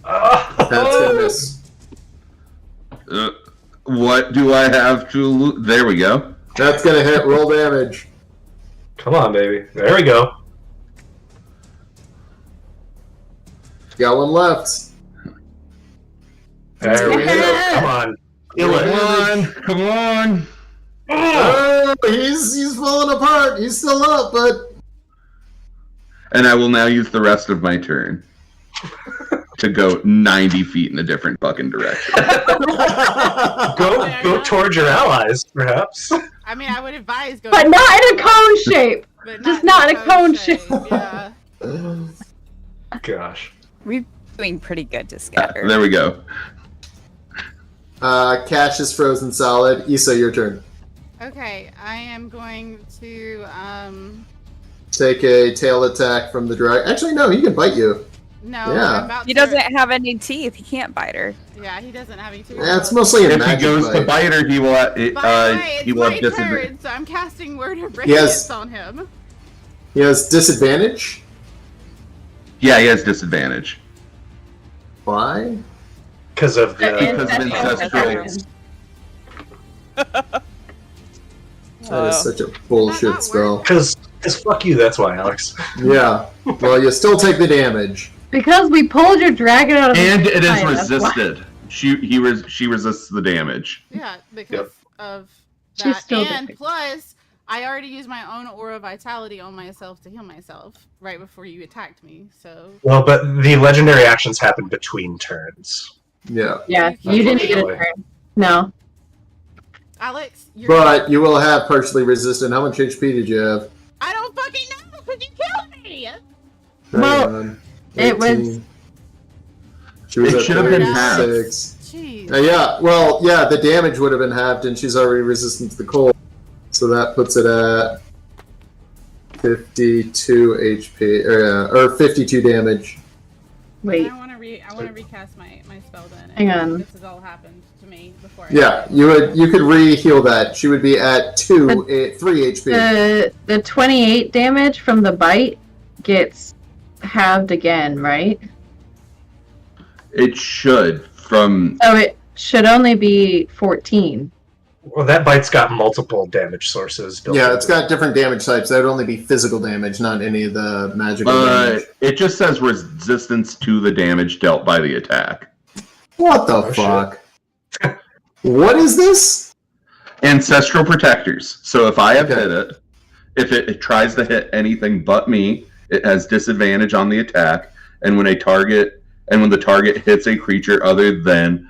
Oh, That's gonna miss. What do I have to lose? There we go. That's gonna hit. Roll damage. Come on, baby. There we go. Got 1 left. There we go. Yeah. Come on. Kill it. Come on. Oh, he's falling apart. He's still up, but And I will now use the rest of my turn to go 90 feet in a different fucking direction. Go towards your allies, perhaps. I mean, I would advise going. But not in a cone shape. But just not in a cone shape. Yeah. Gosh. We're doing pretty good to scatter. There we go. Cash is frozen solid. Issa, your turn. Okay, I am going to Take a tail attack from the dragon. Actually, no, he can bite you. no. Yeah. I'm about He to, doesn't have any teeth. He can't bite her. Yeah, he doesn't have any. Yeah, it's mostly a If he magic goes bite. to bite her, he will. By the way, He it's will my have disadvantage. turn, so I'm casting Word of Yes. Radiance on him. He has disadvantage. Yeah, he has disadvantage. Why? Because of the. Because of ancestral. That is such a bullshit not spell. Because fuck you, that's why, Alex. Yeah. Well, you still take the damage. Because we pulled your dragon out of the And it is fire, that's why. resisted. She resists the damage. Yeah, because of She's that. still And big. plus, I already used my own Aura Vitality on myself to heal myself right before you attacked me. So Well, but the legendary actions happen between turns. Yeah. Yeah, you didn't get a Unfortunately. turn. No. Alex, you're. But you will have partially resistant. How much HP did you have? I don't fucking know because you killed me. Well, Hang on. it was- 18. She was It at should have been 36. Jeez. Yeah, well, yeah, the damage would have been halved, and she's already resistant to the cold. So that puts it at 52 HP, or 52 damage. Wait. I want to recast my spell then. Hang on. This has all happened to me before. Yeah, you could re-heal that. She would be at 3 HP. The 28 damage from the bite gets halved again, right? It should from So it should only be 14. Well, that bite's got multiple damage sources built Yeah, into it's got different damage types. That would only be physical damage, not any of the magical damage. it just says resistance to the damage dealt by the attack. What the Oh, fuck? What is this? Ancestral protectors. So if I have Okay. hit it, if it tries to hit anything but me, it has disadvantage on the attack, and when the target hits a creature other than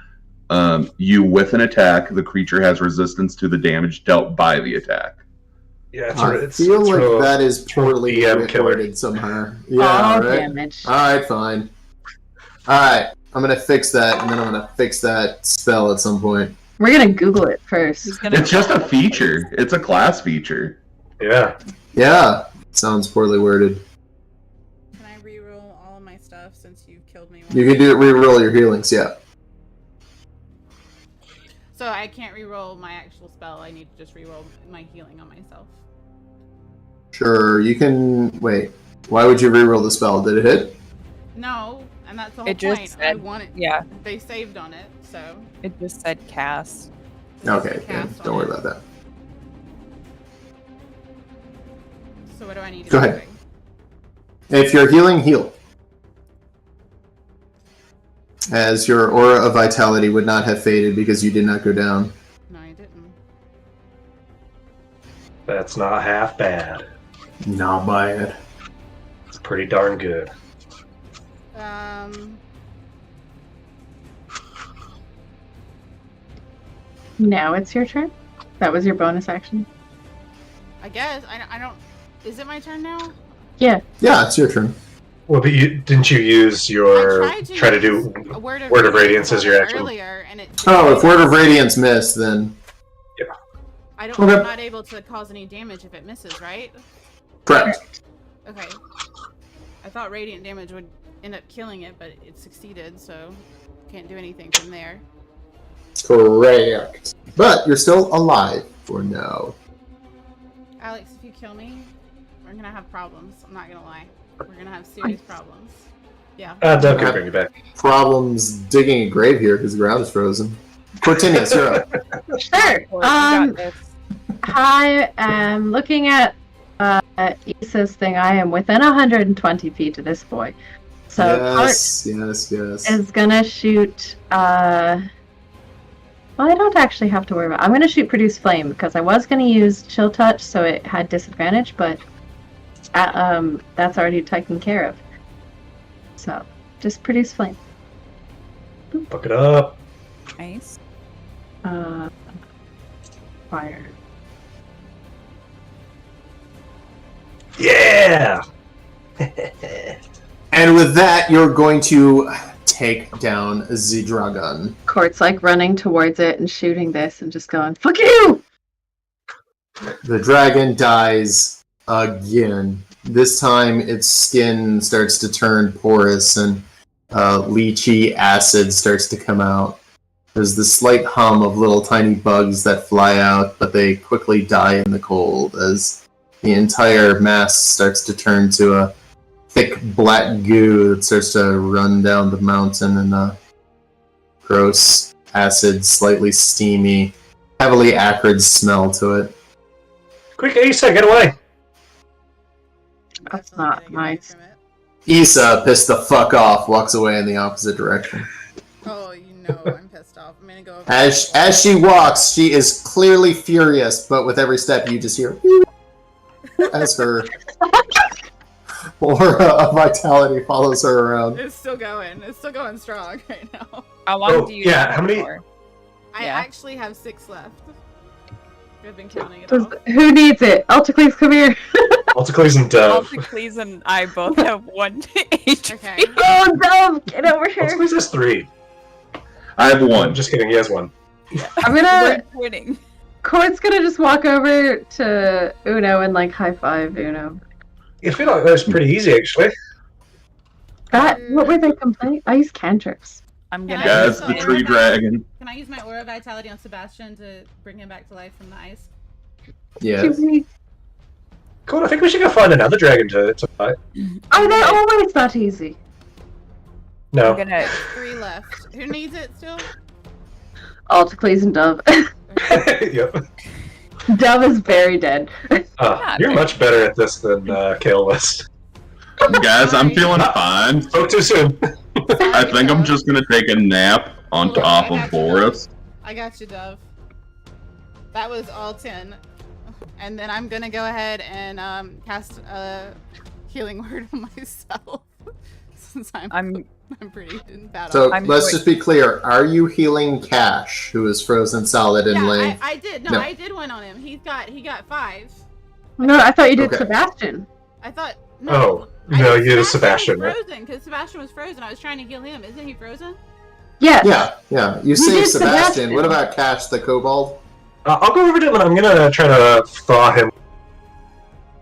you with an attack, the creature has resistance to the damage dealt by the attack. Yeah, I feel like that is poorly DM killer. worded somehow. Yeah, All right? damage. Alright, fine. Alright, I'm gonna fix that, and then I'm gonna fix that spell at some point. We're gonna Google it first. He's gonna It's just a feature. It's a class feature. Yeah. Yeah, sounds poorly worded. Can I reroll all of my stuff since you killed me? You can do it, re-roll your healings, yeah. So I can't reroll my actual spell. I need to just reroll my healing on myself. Sure, you can... Wait. Why would you reroll the spell? Did it hit? No, and that's the whole It just point. said- I wanted. yeah. They saved on it, so. It just said cast. Okay, Cast on don't worry it. about that. So what do I need to Go be ahead. doing? If you're healing, heal. As your aura of vitality would not have faded because you did not go down. No, I didn't. That's not half bad. Not bad. It's pretty darn good. Now it's your turn. That was your bonus action. I guess I don't. Is it my turn now? Yeah. Yeah, it's your turn. Well, but didn't you use your I tried to do use a word of radiance as your action? earlier, and it. Oh, if Word of Radiance missed, then I don't. Okay. I'm not able to cause any damage if it misses, right? correct. Okay. I thought radiant damage would end up killing it, but it succeeded, so can't do anything from there. Correct. But you're still alive for now. Alex, if you kill me, we're gonna have problems. I'm not gonna lie. We're gonna have serious problems. Yeah. Dove can bring you back. Problems digging a grave here because the ground is frozen. Cortinius, you're up. Sure. You got this. I am looking at Issa's thing. I am within 120 feet of this boy. So yes. Art is gonna shoot. Well, I don't actually have to worry about. I'm gonna shoot Produce Flame because I was gonna use Chill Touch, so it had disadvantage, but that's already taken care of. So just Produce Flame. Fuck it up. Nice. Fire. Yeah! And with that, you're going to take down the dragon. Court's like running towards it and shooting this and just going, "Fuck you!" The dragon dies again. This time, its skin starts to turn porous and lychee acid starts to come out. There's this slight hum of little tiny bugs that fly out, but they quickly die in the cold as the entire mass starts to turn to a thick black goo that starts to run down the mountain in a gross, acid, slightly steamy, heavily acrid smell to it. Quick, Issa, get away! That's Definitely not getting away nice. from it. Issa, pissed the fuck off, walks away in the opposite direction. Oh, you know I'm pissed off. I'm gonna go over. As she walks, she is clearly furious, but with every step you just hear as her aura of vitality follows her around. It's still going. It's still going strong right now. How long Oh, do you yeah, have how it many- for? I Yeah. actually have 6 left. I've been counting it off. Who needs it? Altacles, come here. Multicles and Dove. Altacles and I both have 1 HP. Okay. Oh, Dove, get over here. Multicles has 3. I have I'm one. just kidding, he has 1. I'm gonna. We're winning. Court's gonna just walk over to Uno and like high five Uno. I feel like that was pretty easy, actually. What were they complaining? I use cantrips. I'm Can gonna. I Yes, use the the tree aura dragon. Can I use my aura vitality on Sebastian to bring him back to life from the ice? Yes. Cool, I think we should go find another dragon to fight. Are they always that easy? No. I'm gonna. 3 left. Who needs it still? Altacles and Dove. Yep. Dove is very dead. You're much better at this than Kale was. Guys, I'm feeling fine. Spoke too soon. I think I'm just gonna take a nap on top of Boris. I got you, Dove. That was all 10. And then I'm gonna go ahead and cast a healing word on myself. Since I'm pretty in battle. So I'm let's going- just be clear. Are you healing Cash, who is frozen solid and yeah, laying? I did. No, No. I did one on him. He got 5. No, I thought you did Okay. Sebastian. I thought. No. Oh, I no, did you did Sebastian, right? Frozen, because Sebastian was frozen. I was trying to heal him. Isn't he frozen? Yes. Yeah. You You saved did Sebastian. Sebastian. What about Cash the Kobold? I'll go over to him and I'm gonna try to thaw him.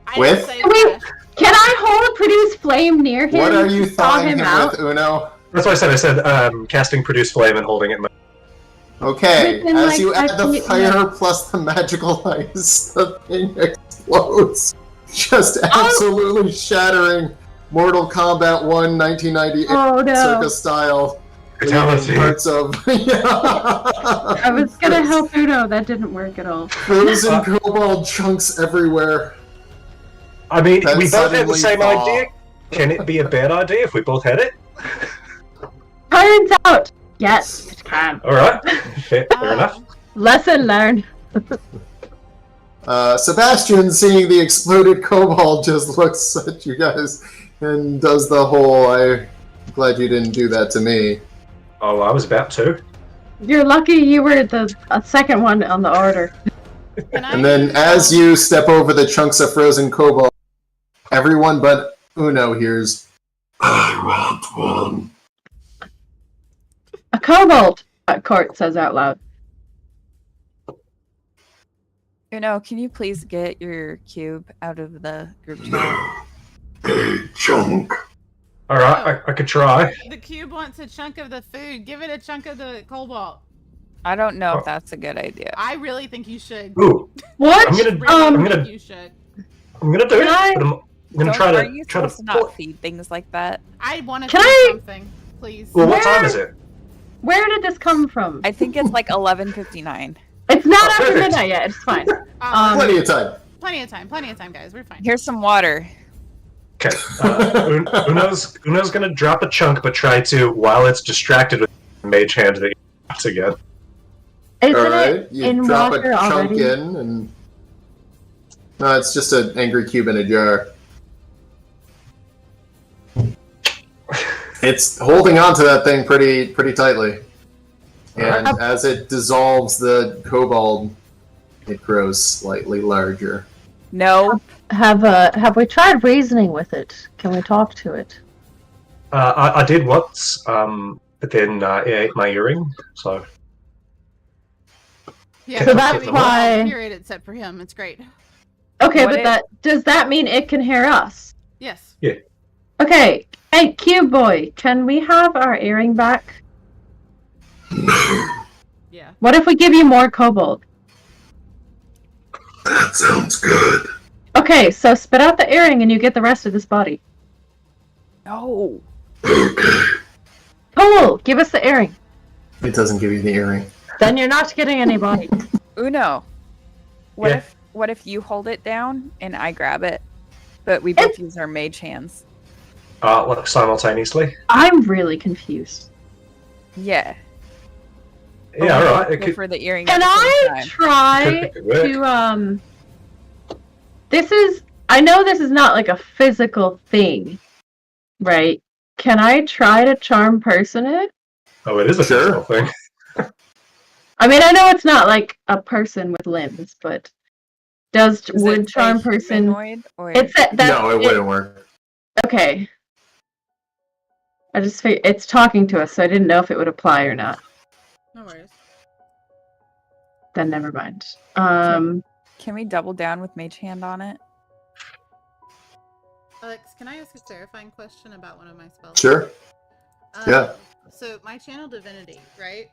I With? didn't say Wait. Cash. Can I hold a Produce Flame near him? What are you to thaw thawing him out? with, Uno? That's what I said. I said casting Produce Flame and holding it in my... Okay, Within, as like, you add 5 the feet, fire plus the magical ice, the thing explodes. just absolutely shattering Mortal Kombat 1 1998 Oh no! circus style. Fatality. Parts of I was gonna help Uno, that didn't work at all. frozen cobalt chunks everywhere. I mean, That we both had the suddenly same thaw. idea. Can it be a bad idea if we both had it? Turns out, yes, it can. Alright, fair enough. Lesson learned. Sebastian, seeing the exploded cobalt, just looks at you guys and does the whole, I'm glad you didn't do that to me. Oh, I was about to. You're lucky you were the second one on the order. And then as you step over the chunks of frozen cobalt, everyone but Uno hears, I want one. A cobalt, Court says out loud. Can you please get your cube out of the group chat? A chunk. Alright, I could try. The cube wants a chunk of the food. Give it a chunk of the cobalt. I don't know if that's a good idea. I really think you should. Ooh, What? I'm gonna You should. I'm gonna do it, Can but I'm gonna try Are you to supposed to not feed things like that? I want to Can do I- something, please. Well, what Where- time is it? Where did this come from? I think it's like 11:59. It's not Oh, after perfect. midnight yet. It's fine. Plenty of time. Plenty of time, guys. We're fine. Here's some water. Okay. Uno's gonna drop a chunk, but try to, while it's distracted with mage hand, that you again. Isn't Alright, it you in drop a water chunk already? in, and... No, it's just an angry cube in a jar. It's holding on to that thing pretty tightly. And as it dissolves the cobalt, it grows slightly larger. No. Have we tried reasoning with it? Can we talk to it? I did once, but then it ate my earring, so... Yeah, So that's why- Hear it except for him. It's great. Okay, What but does that mean it can hear us? Yes. Okay. Hey, Cube Boy, can we have our earring back? Yeah. What if we give you more cobalt? That sounds good. Okay, so spit out the earring and you get the rest of this body. No. Okay. Cool! Give us the earring. It doesn't give you the earring. Then you're not getting any body. Uno. What Yeah. if you hold it down and I grab it, but we both use our mage hands? Like simultaneously? I'm really confused. Yeah. Yeah, alright. Go It could, for the earring. Can at the same I time. try could work. to, I know this is not like a physical thing, right? Can I try to charm person it? Oh, it is a Sure. physical thing. I mean, I know it's not like a person with limbs, but Does would it say charm person? humanoid, or It's that. No, it wouldn't work. Okay. I just figured it's talking to us, so I didn't know if it would apply or not. No worries. Then never mind. can we double down with mage hand on it? Alex, can I ask a clarifying question about one of my spells? Sure. Yeah. So my channel divinity, right?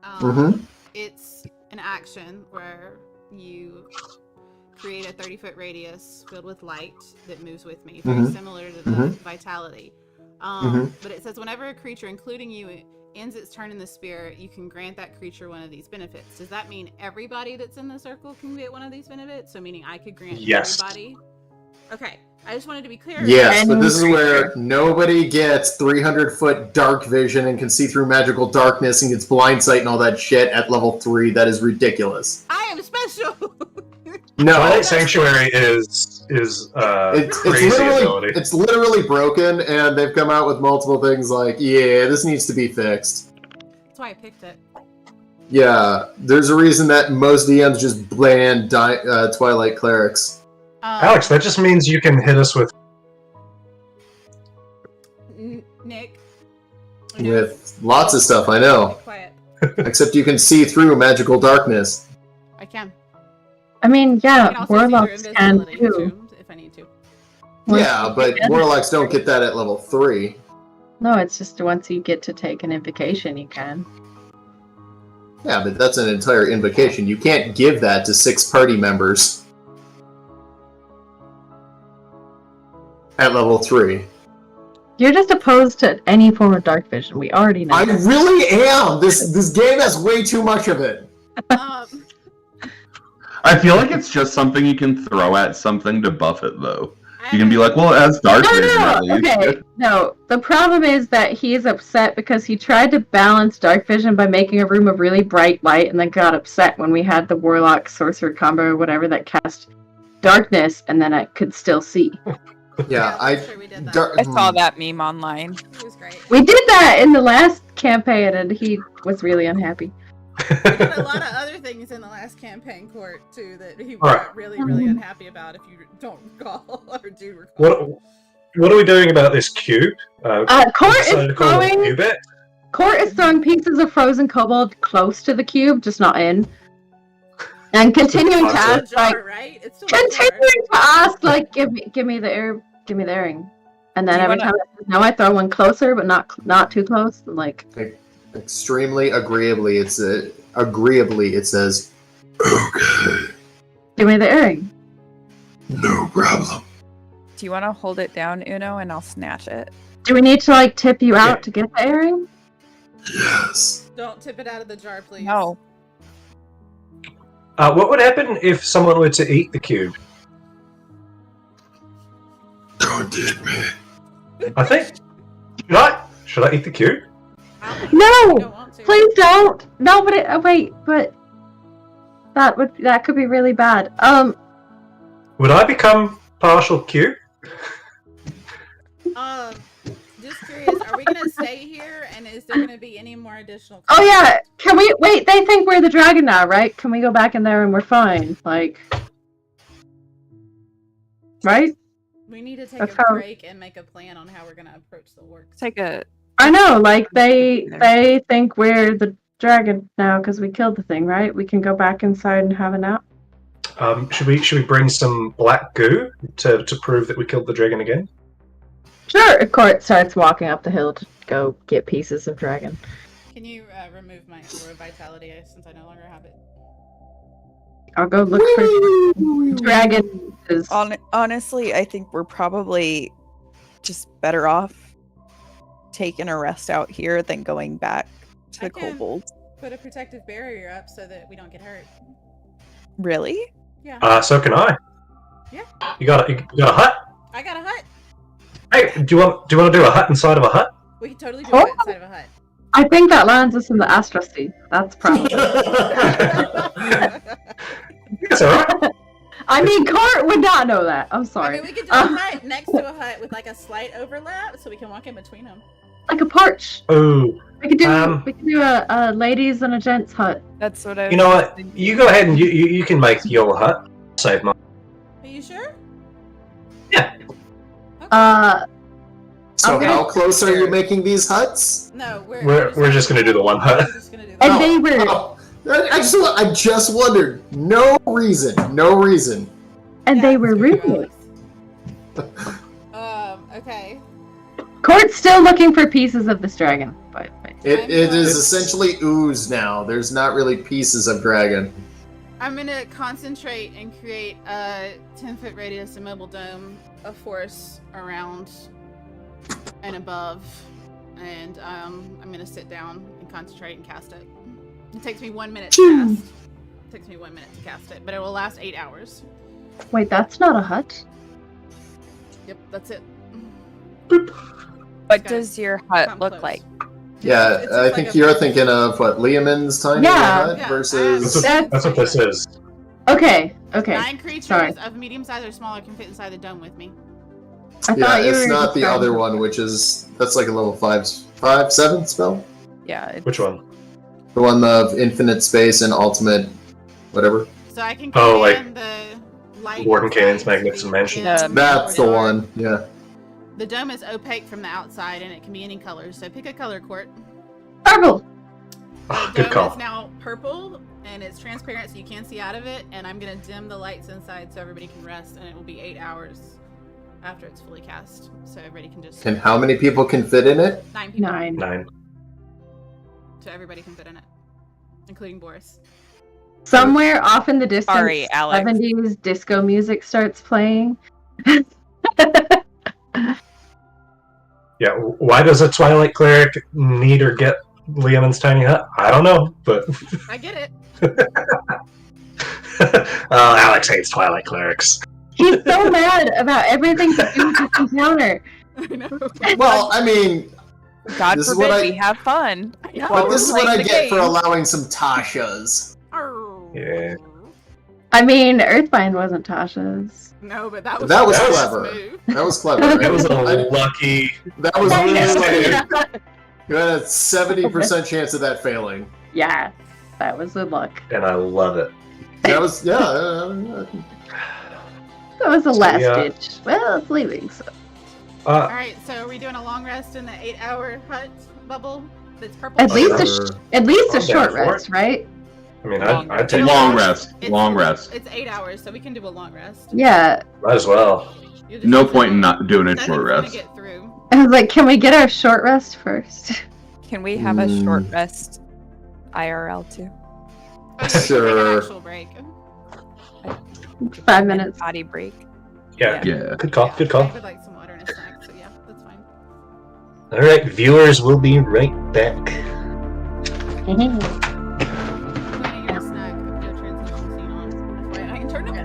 Mm-hmm. It's an action where you create a 30-foot radius filled with light that moves with me, very Mhm. similar to the Mhm. vitality. Mhm. But it says whenever a creature, including you, ends its turn in the spirit, you can grant that creature one of these benefits. Does that mean everybody that's in the circle can get one of these benefits? So meaning I could grant Yes. everybody? Okay. I just wanted to be clear. Yes, but Any this is where creature. nobody gets 300-foot dark vision and can see through magical darkness and gets blind sight and all that shit at level 3. That is ridiculous. I am special. No, Twilight Sanctuary is it's crazy literally ability. it's literally broken, and they've come out with multiple things like, yeah, this needs to be fixed. That's why I picked it. Yeah, there's a reason that most DMs just ban Twilight clerics. Alex, that just means you can hit us with. Nick. With lots of stuff, I know. Be quiet. Except you can see through magical darkness. I can. I mean, I yeah, can also see through warlocks can invisibility, too. if I need to. Yeah, but warlocks don't get that at level 3. No, it's just once you get to take an invocation, you can. Yeah, but that's an entire invocation. You can't give that to 6 party members. At level 3. You're just opposed to any form of dark vision. We already know. I really am! This game has way too much of it. I feel like it's just something you can throw at something to buff it, though. You can be like, well, it has dark vision at least. Okay, no. The problem is that he is upset because he tried to balance dark vision by making a room of really bright light and then got upset when we had the Warlock Sorcerer combo or whatever that cast darkness and then I could still see. Yeah, I'm sure we did that. I saw that meme online. It was great. We did that in the last campaign and he was really unhappy. We did a lot of other things in the last campaign, Court, too, that he was Alright. really unhappy about, if you don't recall, or do recall. What are we doing about this cube? Court decided to call it Cubit? Court is throwing pieces of frozen kobold close to the cube, just not in. And continuing to It's ask, like, right? It's still a jar. continuing to ask, like, give me the earring. And then Do you every wanna- time I throw one closer, but not too close. Like, Extremely agreeably, it says, okay, give me the earring. no problem. Do you want to hold it down, Uno, and I'll snatch it? Do we need to, like, tip you out Yeah. to get the earring? Yes. Don't tip it out of the jar, please. No. What would happen if someone were to eat the cube? Don't eat me. I think. Should I eat the cube? No! You don't want to. Please don't! No, but wait, but that could be really bad. Would I become partial cube? Just curious, are we gonna stay here, and is there gonna be any more additional? Oh yeah, can we wait? They think we're the dragon now, right? Can we go back in there and we're fine? Like, right? We need to take That's a how- break and make a plan on how we're gonna approach the work. Take a. I know, like they think we're the dragon now because we killed the thing, right? We can go back inside and have a nap. Should we bring some black goo to prove that we killed the dragon again? Sure. Court starts walking up the hill to go get pieces of dragon. Can you remove my aura vitality since I no longer have it? I'll go look for dragon. Honestly, I think we're probably just better off taking a rest out here than going back to I the can- kobold. Put a protective barrier up so that we don't get hurt. Really? Yeah. So can I. Yeah. You got a hut? I got a hut. Hey, do you want to do a hut inside of a hut? We can totally do it inside of a hut. I think that lands us in the Astra Sea. That's probably. It's alright. I mean, Court would not know that. I'm I sorry. mean, we could do a hut next to a hut with like a slight overlap, so we can walk in between them. Like a porch. Oh, We could do a ladies and a gents hut. That's what I was you know what? thinking. You go ahead and you can make your hut. Save mine. Are you sure? Yeah. Uh, So Okay. how close are you making these huts? No, We're just gonna do the one hut. We're just gonna do the And hut. they were, Oh, I just wondered. No reason. and Yeah, they were screw you, ruthless. Alex. Okay. Court's still looking for pieces of this dragon, but It is essentially ooze now. There's not really pieces of dragon. I'm gonna concentrate and create a 10-foot radius immobile dome of force around and above, and I'm gonna sit down and concentrate and cast it. It takes me 1 minute to cast. It takes me 1 minute to cast it, but it will last 8 hours. wait, that's not a hut. Yep, that's it. What Okay. does your hut Come look close. like? Yeah, It's I just think like a- you're thinking of what Liamon's tiny Yeah. hut Yeah, versus. That's what this is. Okay. 9 creatures sorry. of medium size or smaller can fit inside the dome with me. I Yeah, thought you it's were not the describing- other one, which is that's like a level 5-7 spell. Yeah. It's, Which one? The one of infinite space and ultimate, whatever. So I can Oh, like command the light. Warden inside Cannon's to be Magnificent Mansion. dim That's or the dark. one. Yeah. The dome is opaque from the outside, and it can be any color. So pick a color, Court. Purple. Oh, The good dome call. is now purple, and it's transparent, so you can't see out of it. And I'm gonna dim the lights inside so everybody can rest, and it will be 8 hours after it's fully cast, so everybody can just. And how many people can fit in it? 9 people. 9. 9. So everybody can fit in it, including Boris. Somewhere off in the distance, Sorry, Alex. 70s disco music starts playing. Yeah, why does a Twilight Cleric need or get Leonin's tiny hut? I don't know, but I get it. Alex hates Twilight Clerics. He's so mad about everything to do with this encounter. I know. Well, I mean, God This is forbid what I- we have fun. Yeah. While but we're this is what playing I the get for game. allowing some Tashas. Yeah. I mean, Earthbind wasn't Tasha's. No, but that was That was a clever. move. That was clever. That was a I- lucky. that was Yeah. really you had a 70% chance of that failing. Yeah, that was good luck. And I love it. That was That was the last yeah. ditch. Well, it's leaving, so. Alright, so are we doing a long rest in the 8-hour hut bubble that's purple? At least Sure. a I'm down short for rest, right? I mean, Long I'd take Long it. rest. Long rest. It's 8 hours, so we can do a long rest. Yeah. Might as well. You just No have to- point in not doing a Seven's short gonna rest. Get through. I was like, can we get our short rest first? Can we have a short rest IRL too? Oh, yeah, Sure. An actual break. 5 minutes. Potty break. Yeah. Yeah. Good call. Yeah, Good call. I would like some water and a snack, so yeah, that's fine. All right, viewers, we'll be right back. I'm gonna get a snack. I've got a transition scene on. Wait, I can turn it on.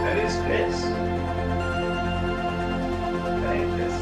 That is piss. That ain't piss.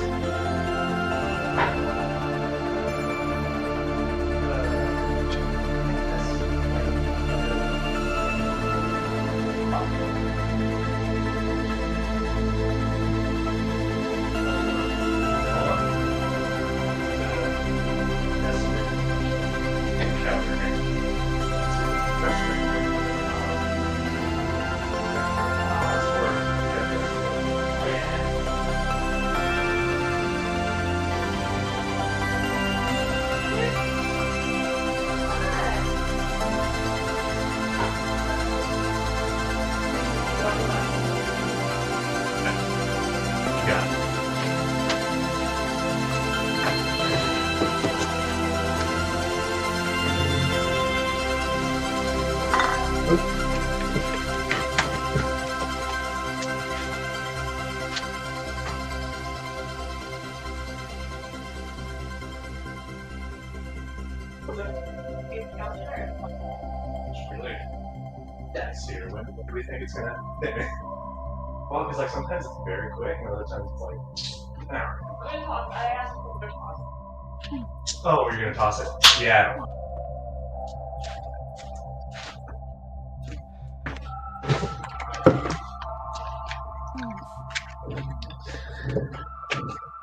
When do we think it's gonna? Well, because like sometimes it's very quick, and other times it's like an hour. Oh, you're gonna toss it? Yeah.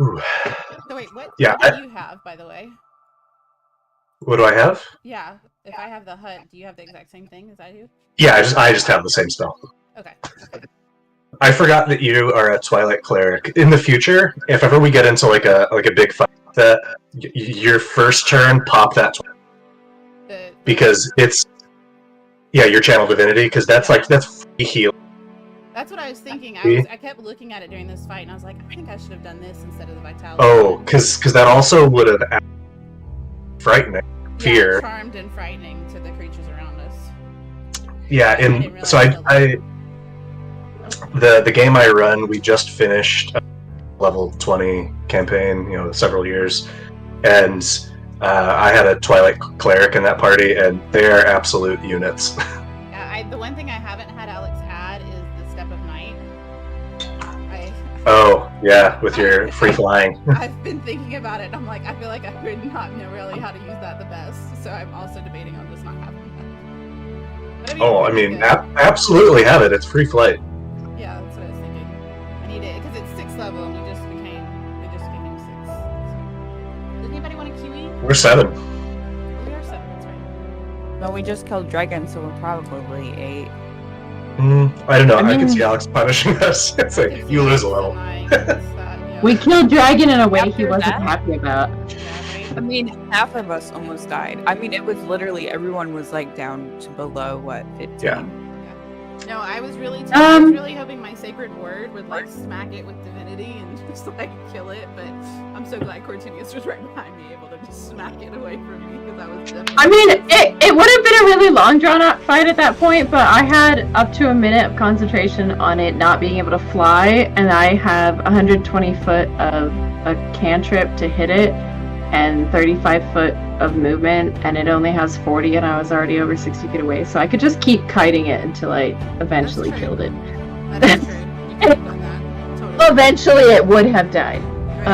Ooh. So wait, what? Yeah, What do you have, by the way? What do I have? Yeah, if I have the hut, do you have the exact same thing as I do? Yeah, I just have the same spell. Okay. I forgot that you are a Twilight Cleric. In the future, if ever we get into like a big fight, that your first turn pop that because it's your channel divinity because that's free heal. That's what I was thinking. I kept looking at it during this fight, and I was like, I think I should have done this instead of the vitality. Oh, because that also would have frightening fear. Yeah, charmed and frightening to the creatures around us. Yeah, and so I the game I run, we just finished a level 20 campaign, several years, and I had a Twilight Cleric in that party, and they are absolute units. Yeah, the one thing I haven't had Alex add is the Step of Night. Oh, yeah, with your free flying. I've been thinking about it, and I'm like, I feel like I would not know really how to use that the best, so I'm also debating on just not having that. But Absolutely have it. It's free flight. Yeah, that's what I was thinking. I need it, because it's 6th level, and we just became 6. So. Does anybody want a Kiwi? We're 7. We are 7, that's right. No, we just killed dragons, so we're probably 8. I don't know. I mean- can see Alex punishing us. It's like, you lose a level. We killed Dragon in a way he After wasn't that- happy about. I mean, half of us almost died. I mean, it was literally everyone was like down to below 15. Yeah. No, I was really hoping my sacred word would like smack it with divinity and just like kill it. But I'm so glad Cortinius was right behind me, able to just smack it away from me because I was definitely. I mean, it would have been a really long drawn out fight at that point, but I had up to a minute of concentration on it not being able to fly, and I have 120 foot of a cantrip to hit it, and 35 foot of movement, and it only has 40, and I was already over 60 feet away, so I could just keep kiting it until I eventually killed it. That is true. You could have done that. Totally. Eventually, it would have died. Right.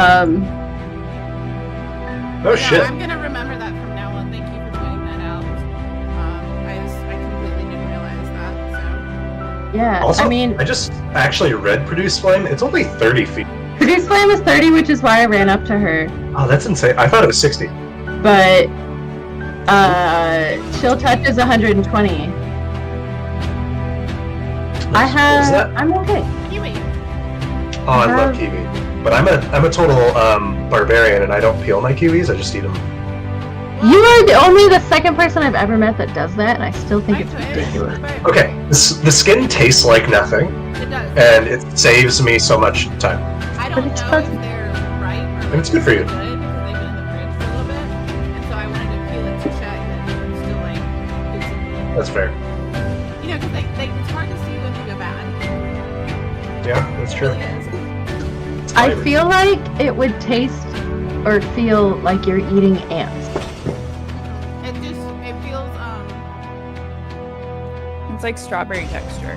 Oh Yeah, shit. I'm gonna remember that from now on. Thank you for pointing that out. I completely didn't realize that. So Yeah, Also, I mean, I just actually read Produce Flame. It's only 30 feet. Produce Flame is 30, which is why I ran up to her. Oh, that's insane. I thought it was 60. But Chill Touch is 120. I'm okay. Kiwi. Oh, I love kiwi. But I'm a total barbarian, and I don't peel my kiwis. I just eat them. You are only the second person I've ever met that does that, and I still think it's Actually, ridiculous. Okay, the skin tastes like nothing, It does. and it saves me so much time. I But don't it's know fuzzy. if they're right or And it's good for you. good because they've been in the fridge for a little bit, and so I wanted to peel it to check that it's still like good. That's fair. You know, because it's hard to see when they go bad. Yeah, that's It true. really is. I feel like it would taste or feel like you're eating ants. It feels It's like strawberry texture.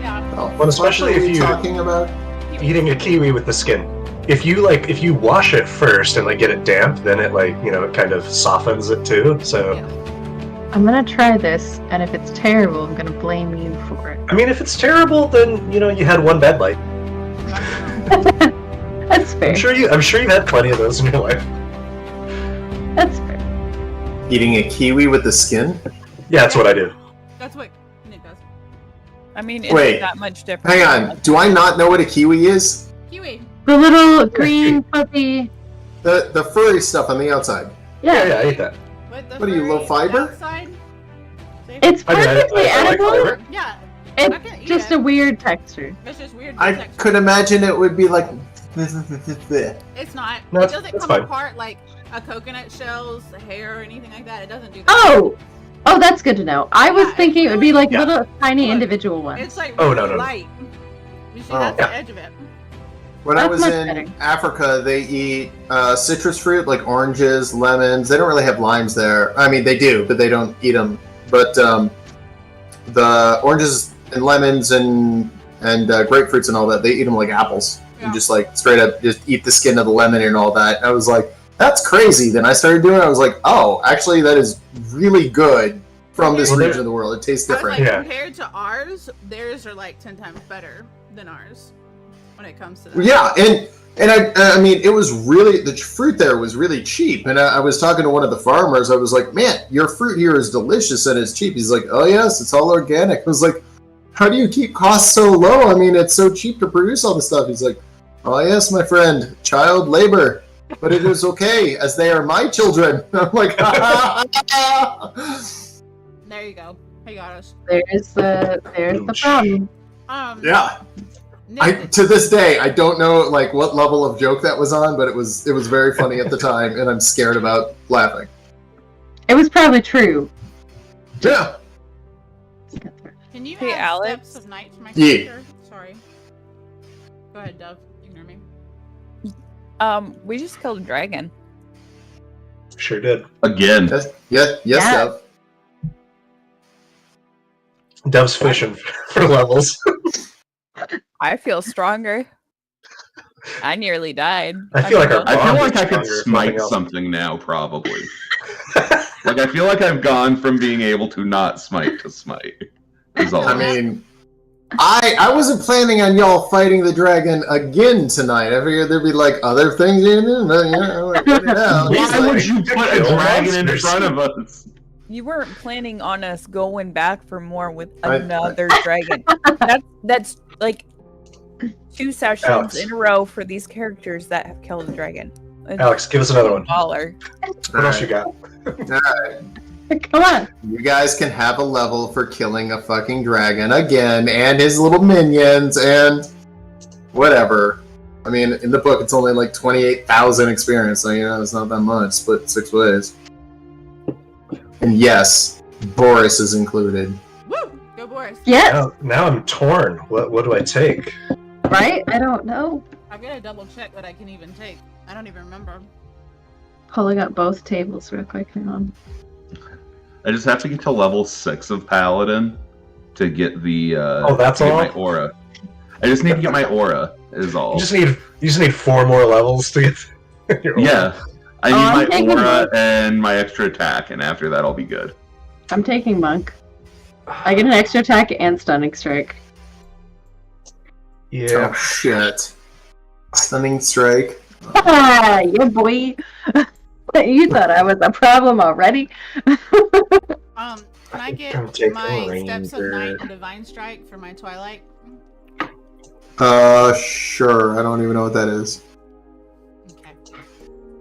yeah. Oh, Well, especially what are if we you- talking about? Eating a kiwi with the skin. If you wash it first and get it damp, then it it kind of softens it too. So Yeah. I'm gonna try this, and if it's terrible, I'm gonna blame you for it. I mean, if it's terrible, then you had one bad bite. That's fair. I'm sure you've had plenty of those in your life. That's fair. Eating a kiwi with the skin? Yeah, that's what I do. That's what Nick does. I mean, it's Wait, that much different. Hang on, do I not know what a kiwi is? Kiwi. The little green fluffy. The furry stuff on the outside. Yeah, I eat that. What are you, low fiber? Outside? It's I mean, perfectly I like edible. flavor. Yeah. I can It's eat just it. a weird texture. It's just weird. I texture. could imagine it would be like. It's not. No, it it's doesn't come fine. apart like a coconut shell's hair or anything like that. It doesn't do that. Oh, that's good to know. I was Yeah, thinking it would be like Yeah. little tiny Look, individual ones. It's like Oh, really no. light. You see, Oh. that's Yeah. the edge of it. When I That's was much in better. Africa, they eat citrus fruit like oranges, lemons. They don't really have limes there. I mean, they do, but they don't eat them. But the oranges and lemons and grapefruits and all that, they eat them like apples. Yeah. And just like straight up just eat the skin of the lemon and all that. And I was like, that's crazy. Then I started doing it. I was like, oh, actually, that is really good from this Well, region there- of the world. It tastes I was different. like, Yeah. compared to ours, theirs are like 10 times better than ours when it comes to that. Yeah, and I mean, it was really, the fruit there was really cheap. And I was talking to one of the farmers. I was like, man, your fruit here is delicious and it's cheap. He's like, oh yes, it's all organic. I was like, how do you keep costs so low? I mean, it's so cheap to produce all this stuff. He's like, oh yes, my friend, child labor, but it is okay as they are my children. I'm like, There you go. He got us. There's the problem. yeah. Nick, To this day, I don't know like what level of joke that was on, but it was very funny at the time, and I'm scared about laughing. It was probably true. Yeah. can you Hey, add Alex? steps of night to my Yeah. character? Sorry. Go ahead, Dove. Ignore me. We just killed a dragon. Sure did. Again. Yes, Yeah. Dev. Dev's fishing for levels. I feel stronger. I nearly died. I feel like our I feel bond like is I could stronger if smite nothing else. something now, probably. Like, I feel like I've gone from being able to not smite to smite. Is all I I'm saying. mean, I wasn't planning on y'all fighting the dragon again tonight. I figured there'd be like other things you do, but like, yeah, it's Why like- would you put a kill dragon in monsters. front of us? You weren't planning on us going back for more with I- another dragon. That's like 2 sessions Alex. in a row for these characters that have killed a dragon. It's Alex, give us another one. baller. What else you got? Come on. You guys can have a level for killing a fucking dragon again, and his little minions, and whatever. I mean, in the book, it's only like 28,000 experience, so it's not that much. Split 6 ways. And yes, Boris is included. Woo! Go Boris. Yes. Now I'm torn. What do I take? Right? I don't know. I've got to double check what I can even take. I don't even remember. Pulling up both tables real quick. Hang on. I just have to get to level 6 of Paladin to get the that's to get all? my aura. I just need to get my aura, is all. You just need 4 more levels to get your Yeah. I I'm need my taking aura Monk. and my extra attack, and after that I'll be good. I'm taking Monk. I get an extra attack and stunning strike. Yeah. Oh shit. Stunning strike. Ah, yeah, boy. You thought I was a problem already? Can I get I'm taking my Steps of Ranger. Night and Divine Strike for my Twilight? Sure. I don't even know what that is. Okay.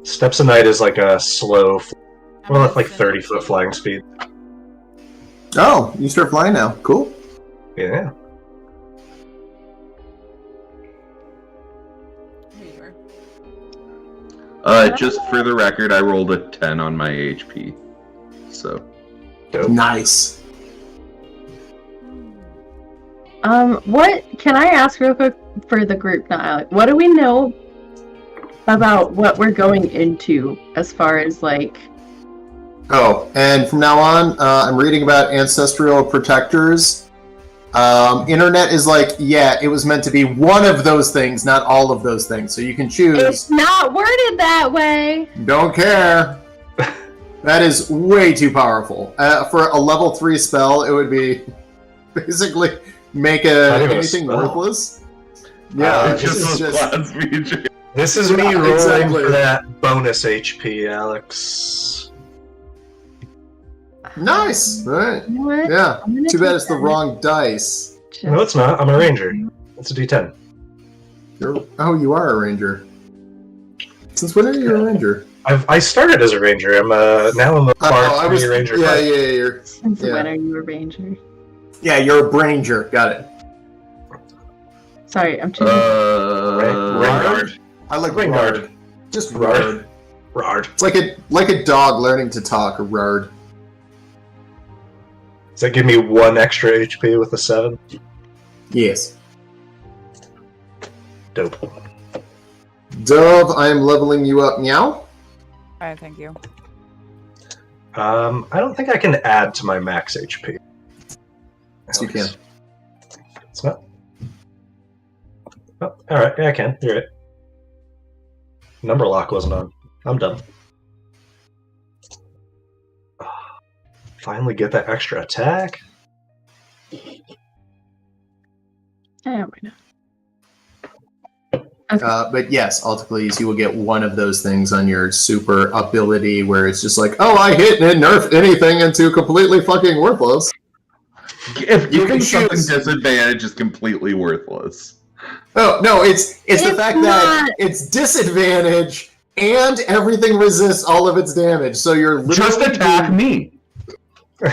Steps of Night is like a slow, I'm well, gonna it's like send 30 it to foot you. flying speed. Oh, you start flying now. Cool. Yeah. Here you are. Just for the record, I rolled a 10 on my HP. So, Dope. Nice. What can I ask real quick for the group now, Alec? What do we know about what we're going into as far as like? Oh, and from now on, I'm reading about ancestral protectors. Internet is like, yeah, it was meant to be one of those things, not all of those things. So you can choose. It's not worded that way. Don't care. That is way too powerful. For a level 3 spell, it would be basically make Not even a anything spell. worthless. Yeah, it's this just is those just class features. This is me Yeah, rolling exactly. for that bonus HP, Alex. nice. Right. You know what? Yeah. I'm gonna Too bad take it's the that. wrong dice. Just- No, it's not. I'm a ranger. It's a D10. Oh, you are a ranger. Since when are you a ranger? I started as a ranger. I'm now I'm a Bard ranger. Yeah, fighter. yeah, you're. Since Yeah. when are you a ranger? Yeah, you're a branger. Got it. Sorry, I'm choosing. Rangard. I like Rangard. Rard. Just Rard. Rard. Rard. It's like a dog learning to talk. A Rard. Does that give me 1 extra HP with a 7? Yes. Dope. Dove, I am leveling you up. Meow. All right, thank you. I don't think I can add to my max HP. Yes, you can. It's not. Oh, alright, yeah, I can. You're right. Number lock wasn't on. I'm done. Finally get that extra attack. There we go. But yes, ultimately, you will get one of those things on your super ability where it's just like, oh, I hit and nerf anything into completely fucking worthless. If You giving can something choose. disadvantage is completely worthless. Oh no, it's the It's fact that not. it's disadvantage and everything resists all of its damage. So you're Just literally attack me. Do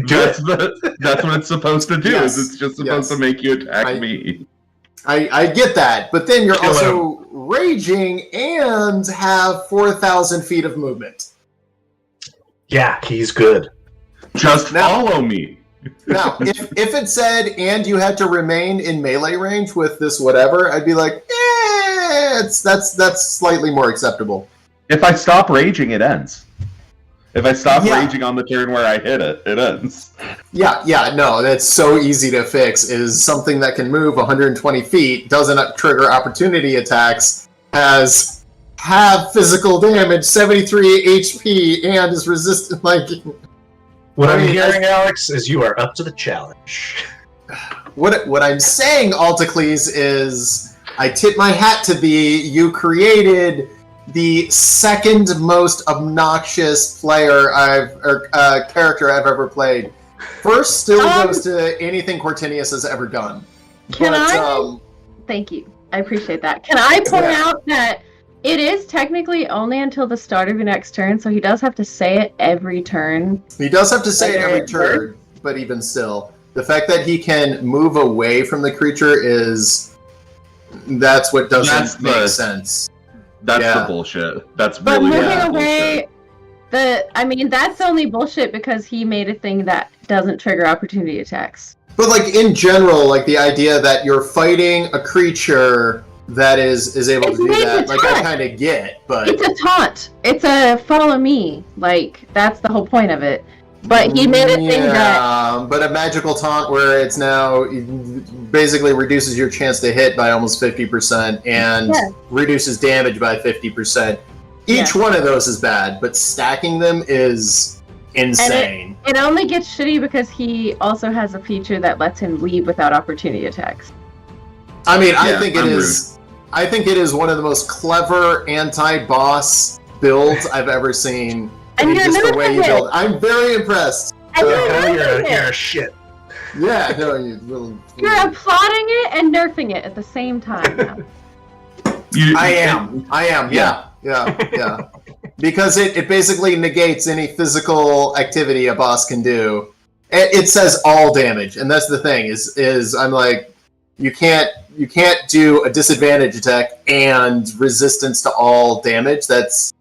That's it. that's what it's supposed to do. Yes. Is it's just supposed Yes. to make you attack I- me. I get that, but then you're Kill also raging and have 4,000 feet of movement. Yeah, he's good. Just Now- follow me. Now, if it said and you had to remain in melee range with this whatever, I'd be like, that's slightly more acceptable. If I stop raging, it ends. If I stop Yeah. raging on the turn where I hit it, it ends. Yeah, no, that's so easy to fix. Is something that can move 120 feet, doesn't trigger opportunity attacks, have physical damage, 73 HP, and is resistant. Like, What I I'm mean, hearing, Alex, is you are up to the challenge. what I'm saying, Altacles, is I tip my hat to thee. You created the second most obnoxious character I've ever played. First still goes to anything Cortinius has ever done. Can But, I? Thank you. I appreciate that. Can I point Yeah. out that It is technically only until the start of your next turn, so he does have to say it every turn. He does have to say it every Whether it turn, but even still, the fact that he can move away from the creature that's what doesn't make sense. That's the bullshit. That's But really moving bad away, that's only bullshit because he made a thing that doesn't trigger opportunity attacks. But like in general, like the idea that you're fighting a creature that is able to do that, like I kind of get, but it's a taunt. It's a follow me. Like that's the whole point of it. But he made a thing that. But a magical taunt where it's now basically reduces your chance to hit by almost 50% and reduces damage by 50%. Each one of those is bad, but stacking them is insane. It only gets shitty because he also has a feature that lets him leave without opportunity attacks. I mean, I think it is one of the most clever anti-boss builds I've ever seen. And you're just the way you nerfing build. I'm very impressed. And you're a shit. Yeah, no, you little. You're applauding it and nerfing it at the same time. Now. I am. Yeah. Because it basically negates any physical activity a boss can do. It says all damage, and that's the thing. Is I'm like, you can't do a disadvantage attack and resistance to all damage. That's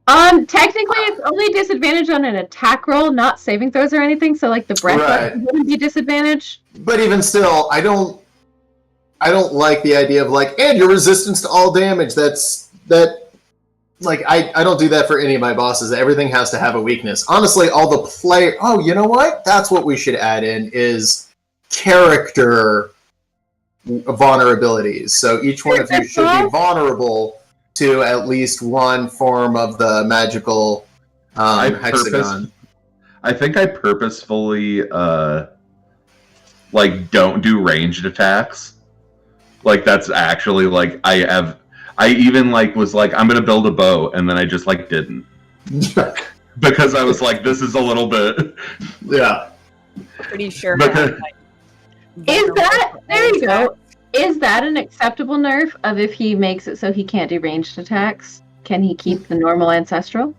Technically it's only disadvantage on an attack roll, not saving throws or anything, so like the breath weapon wouldn't be disadvantage. But even still, I don't like the idea of like, and your resistance to all damage, like I don't do that for any of my bosses. Everything has to have a weakness. Honestly, all the you know what? That's what we should add in is character vulnerabilities. So each one of you should be vulnerable to at least one form of the magical hexagon. I think I purposefully like don't do ranged attacks. Like that's actually like I even like was like I'm gonna build a bow and then I just like didn't. Because I was like, this is a little bit Pretty sure. Because, There you go. Is that an acceptable nerf of if he makes it so he can't do ranged attacks? Can he keep the normal ancestral?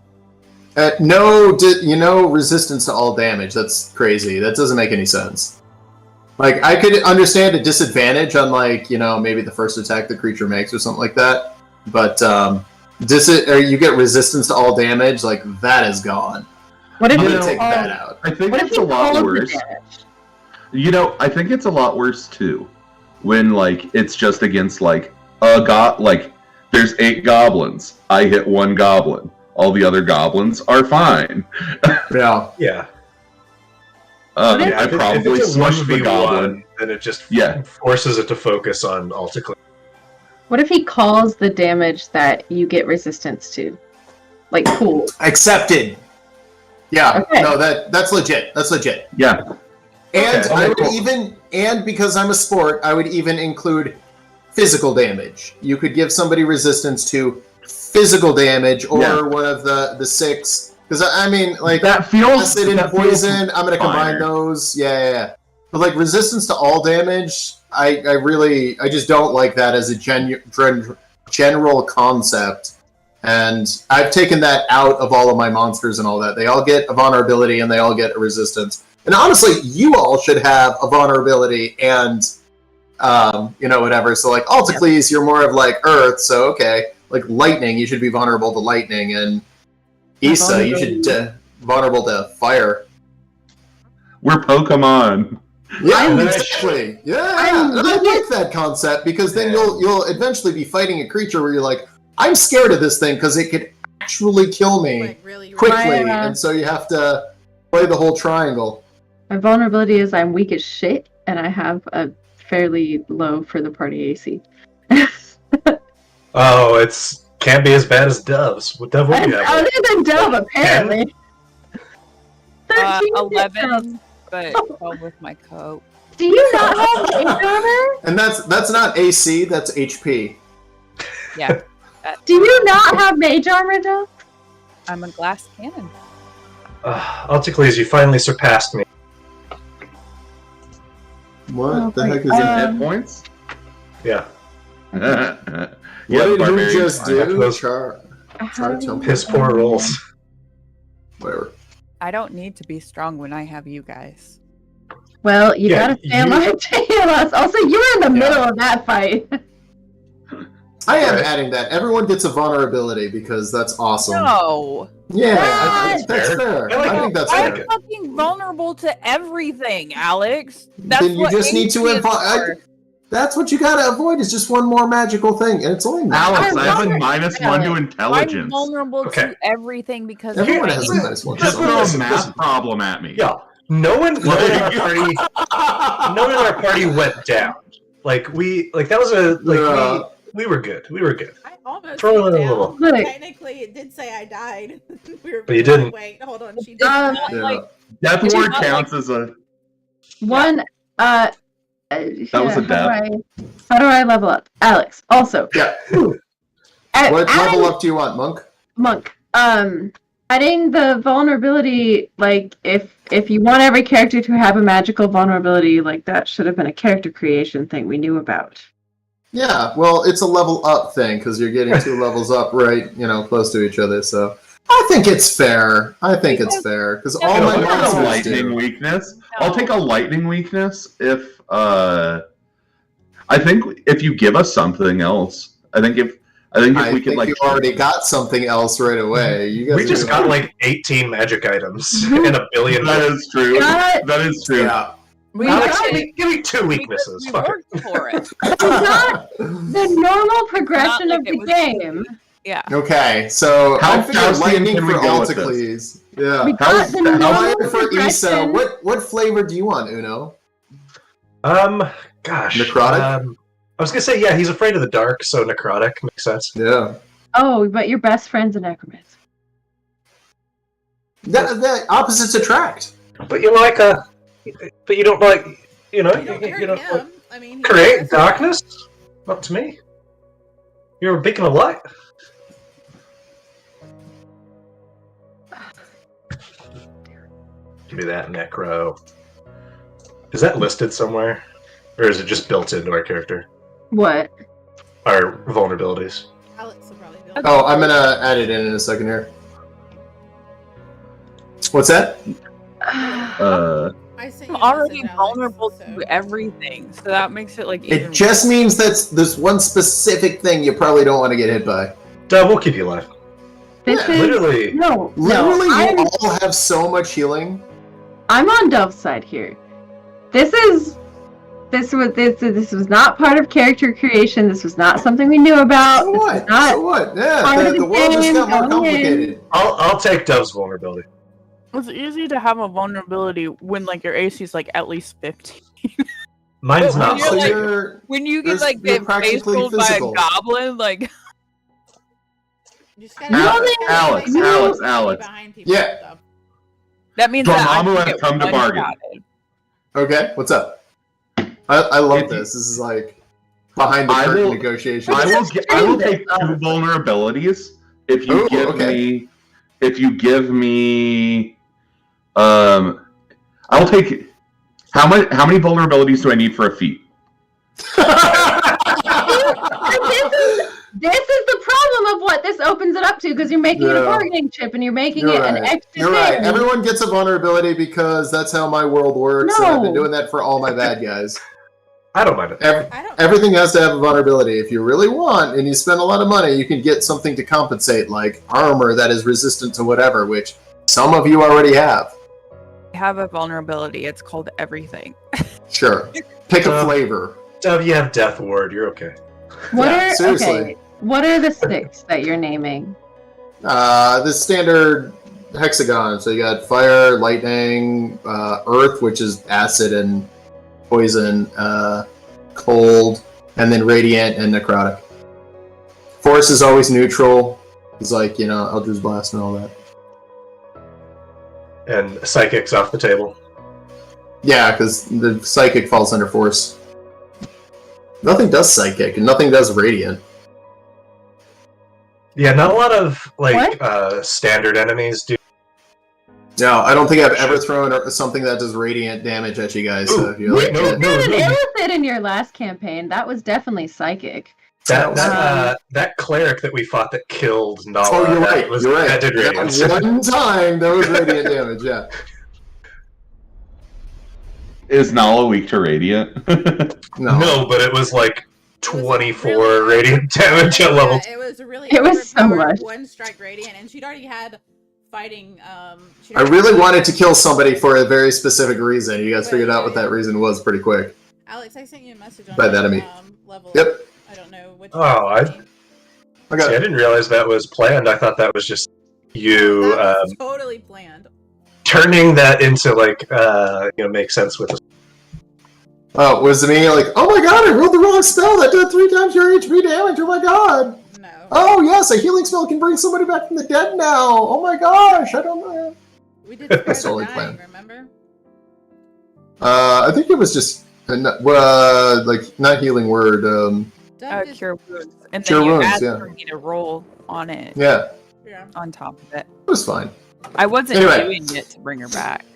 No, resistance to all damage. That's crazy. That doesn't make any sense. Like, I could understand a disadvantage on, like, maybe the first attack the creature makes or something like that. But you get resistance to all damage, like, that is gone. What if I'm going to take that out. I think it's a lot worse. I think it's a lot worse, too. When, like, it's just against, like, there's 8 goblins. I hit 1 goblin. All the other goblins are fine. Yeah. I probably smushed the goblin. Then it just forces it to focus on Alticlear. What if he calls the damage that you get resistance to? Like, cool. Accepted. Yeah. Okay. No, that's legit. That's legit. Yeah. And I would because I'm a sport, I would even include physical damage. You could give somebody resistance to physical damage or one of the 6. Because I mean, like that feels acid and poison. I'm gonna combine those. Yeah. But like resistance to all damage, I just don't like that as a general concept. And I've taken that out of all of my monsters and all that. They all get a vulnerability and they all get a resistance. And honestly, you all should have a vulnerability and, whatever. So, like, Alticles, you're more of, like, Earth, so, okay. Like, lightning, you should be vulnerable to lightning. And Issa, you should be vulnerable to fire. We're Pokemon. Yeah, exactly. Yeah, I like that concept, because then you'll eventually be fighting a creature where you're like, I'm scared of this thing, because it could actually kill me quickly. And so you have to play the whole triangle. My vulnerability is I'm weak as shit, and I have a fairly low for the party AC. Oh, can't be as bad as Dove's. What Dove would you have? Other than Dove, apparently. 11, but 12 with my coat. Do you not have mage armor? And that's not AC, that's HP. Yeah. Do you not have mage armor, Dove? I'm a glass cannon. Alticles, you finally surpassed me. What the heck is Hit points? Yeah. What did barbarian you just fine. do? How do we- Piss poor rolls. Whatever. I don't need to be strong when I have you guys. Well, you Yeah, gotta stay you- alive to heal us. Also, you were in the Yeah. middle of that fight. I am Right. adding that. Everyone gets a vulnerability because that's awesome. No. Yeah, What? that's fair. I like I it. think that's I I'm like fair. it. fucking vulnerable to everything, Alex. That's Then you what just need to AC is invite. for. That's what you gotta avoid is just one more magical thing, and it's only Alex, I I have a love it. -1 to I'm intelligence. vulnerable Okay. to everything because Everyone of has a my -1. Just throw a Listen, math listen. problem at me. Yeah, no one in our party went down. Like that was Yeah. we were good. We were good. I almost Throw went in a down. little. Look. Technically, it did say I died. We were But you like, didn't. Wait, hold on. She did Um, die. Yeah. Death It's ward not counts as a. One, That was a how do I level up? Alex, also. Yeah. What What level up do you want, Monk? Monk. Adding the vulnerability, like if you want every character to have a magical vulnerability, like that should have been a character creation thing we knew about. Yeah, well, it's a level up thing because you're getting 2 levels up, right? Close to each other. So I think it's fair. Because all Yeah, my I'll take a monsters lightning do. weakness. No. I'll take a lightning weakness if I think if you give us something else. I think if we could like you already got something else right away. You guys We just are- got like 18 magic items and a billion. that is true. Got- That is true. Yeah. We Alex, got give me 2 we weaknesses. Fuck it. worked for it. It's not the normal progression Not of like the it was- game. Yeah. Okay, so How I figured Faustian lightning can we for go with Alticles. Yeah. We got the normal Fire for Issa. progression. What flavor do you want, Uno? Gosh. Necrotic? I was gonna say he's afraid of the dark, so necrotic makes sense. Yeah. Oh, but your best friend's a necromancer. That opposites attract. But you like but you don't like, You don't you hurt don't him. I mean, he create does- darkness. Not to me. You're a beacon of light. Give me that necro. Is that listed somewhere, or is it just built into our character? What? Our vulnerabilities. Alex will probably do it. Oh, I'm gonna add it in a second here. What's that? I sent I'm you a already message, Alex, vulnerable so- to everything, so that makes it like even It just means that's there's one specific thing you probably don't want to get hit by. Dub, we'll keep you alive. This Yeah, is Literally. no. Literally, I'm, you all have so much healing. I'm on Dove's side here. This was not part of character creation. This was not something we knew about. So This was what? not So what? Yeah, part of the the world just game got more going in. complicated. I'll take Dove's vulnerability. It's easy to have a vulnerability when like your AC is like at least 15. Mine's But not. when you're, So like- you're When you There's- get like you're get face practically rolled by a physical. goblin, like You just gotta Alex, like, Alex, be Alex. behind people Yeah. and stuff. that means that I Dormammu can has get come to bargain. one-shotted. okay. What's up? I love If you- this. This is like behind the I curtain will- negotiations. I will take 2 vulnerabilities if you Ooh, give okay. me I'll take how many vulnerabilities do I need for a feat? This is the problem of what this opens it up to, because you're making it a Yeah. bargaining chip and you're making You're it an right. extra You're right. thing. Everyone gets a vulnerability because that's how my world works, and I've been No. doing that for all my bad guys. I don't mind it. I don't. Everything has to have a vulnerability. If you really want, and you spend a lot of money, you can get something to compensate, like armor that is resistant to whatever, which some of you already have. I have a vulnerability. It's called everything. Sure. Pick a flavor. Dove, you have Death Ward. You're okay. Yeah, seriously. Okay, what are the 6 that you're naming? The standard hexagon. So you got fire, lightning, earth, which is acid and poison, cold, and then radiant and necrotic. Force is always neutral. It's like, Eldritch Blast and all that. And Psychic's off the table. Yeah, because the psychic falls under force. Nothing does psychic, and nothing does radiant. Yeah, not a lot of standard enemies do. No, I don't think I've ever thrown something that does radiant damage at you guys. So if you wait, like, no, You no, did an no. illithid in your last campaign. That was definitely psychic. That cleric that we fought that killed Nala. Oh, you're right. You're right. That did radiant. One time, there was radiant damage. Yeah. Is Nala weak to radiant? No, but it was like 24 really radiant damage at level. It was really It was so overpowered much. one strike radiant, and she'd already had fighting. I really wanted to kill somebody for a very specific reason. You guys figured out what that reason was pretty quick. Alex, I sent you a message on By that I mean. level. Yep. I don't know what. I didn't realize that was planned. I thought that was just you That was totally planned. turning that into like make sense with. Oh, was it me? Like, oh my god, I rolled the wrong spell. That did 3 times your HP damage. Oh my god. No. Oh yes, a healing spell can bring somebody back from the dead now. Oh my gosh, I don't know. We did That's Square totally the planned. Dying, remember? I think it was just like not healing word. Dove did- Cure wounds. And Cure then you wounds, asked yeah. for me to roll on it, Yeah, Yeah. on top of it. it was fine. I wasn't Anyway. doing it to bring her back.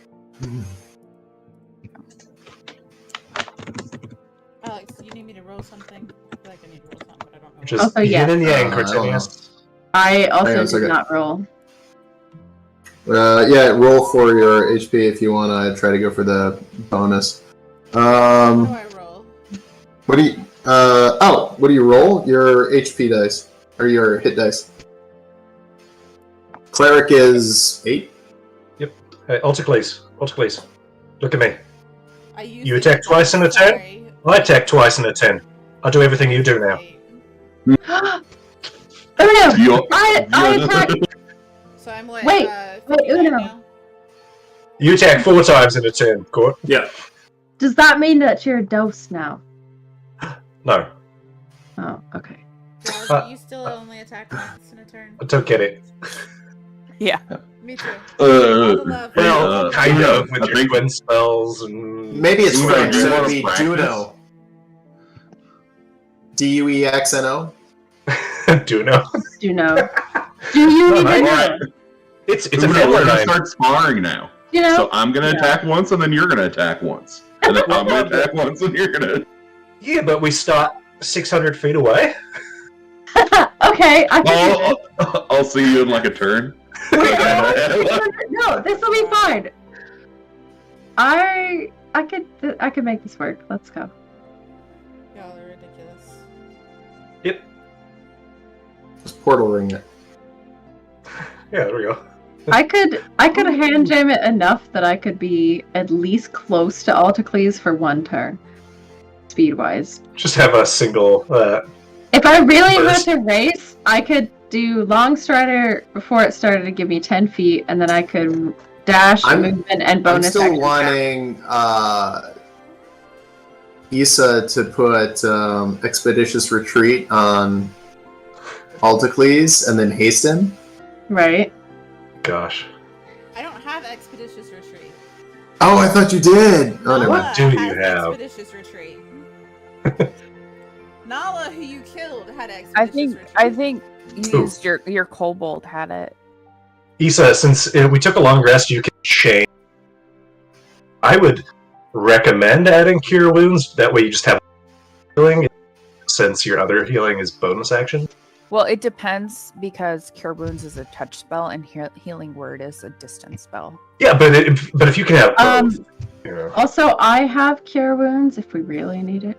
Alex, you need me to roll something? I feel like I need to roll something, but I don't know. Just Also, yeah. yin and yang, I don't know. Cortinius. I Hang on also a second. did not roll. Yeah, roll for your HP if you want to try to go for the bonus. How do I roll? What do you? What do you roll? Your HP dice or your hit dice. Cleric is 8. Hey, Ulticles, look at me. I used You it- attack twice in a turn? Sorry. I attack twice in a 10. I'll do everything you do now. Oh no! You- I attacked. So I'm what? Wait, 59 Uno. now? You attack 4 times in a turn, Court. Does that mean that you're a dose now? No, Oh, okay. Giles, Uh, you still only attack once in a turn? I don't get it. Yeah. Me too. All the love. Well, kind Uno, of, with I your think- twin spells and... Maybe it's Uno, French, do you so it'd wanna be practice? Duno. Duexno. do know. Do know? Do you No, even mate. know? Alright. It's a Uno, family we're gonna name. start sparring now. You know? So I'm gonna Yeah. attack once, and then you're gonna attack once, and then I'm gonna attack once, and you're gonna. Yeah, but we start 600 feet away. Okay, I can do this. I'll see you in like a turn. No, this will be fine. I could make this work. Let's go. Y'all are ridiculous. Just portal ring it. Yeah, there we go. I could hand jam it enough that I could be at least close to Altacles for 1 turn, speed wise. Just have a single... If I really had Burst. to race, I could do long strider before it started to give me 10 feet, and then I could dash, I'm- movement, and I'm bonus still action. wanting Issa to put Expeditious Retreat on Altacles and then hasten. Right. Gosh. I don't have Expeditious Retreat. Oh, I thought you did. Oh, never Nala mind. do you has have? Expeditious Retreat. Nala, who you killed, had Expeditious Retreat. I think you Ooh. used your Kobalt had it. Issa, since we took a long rest, you can change. I would recommend adding Cure Wounds. That way you just have healing, since your other healing is bonus action. Well, it depends because Cure Wounds is a touch spell and Healing Word is a distance spell. Yeah, but if you can have both, you know. Also, I have Cure Wounds if we really need it.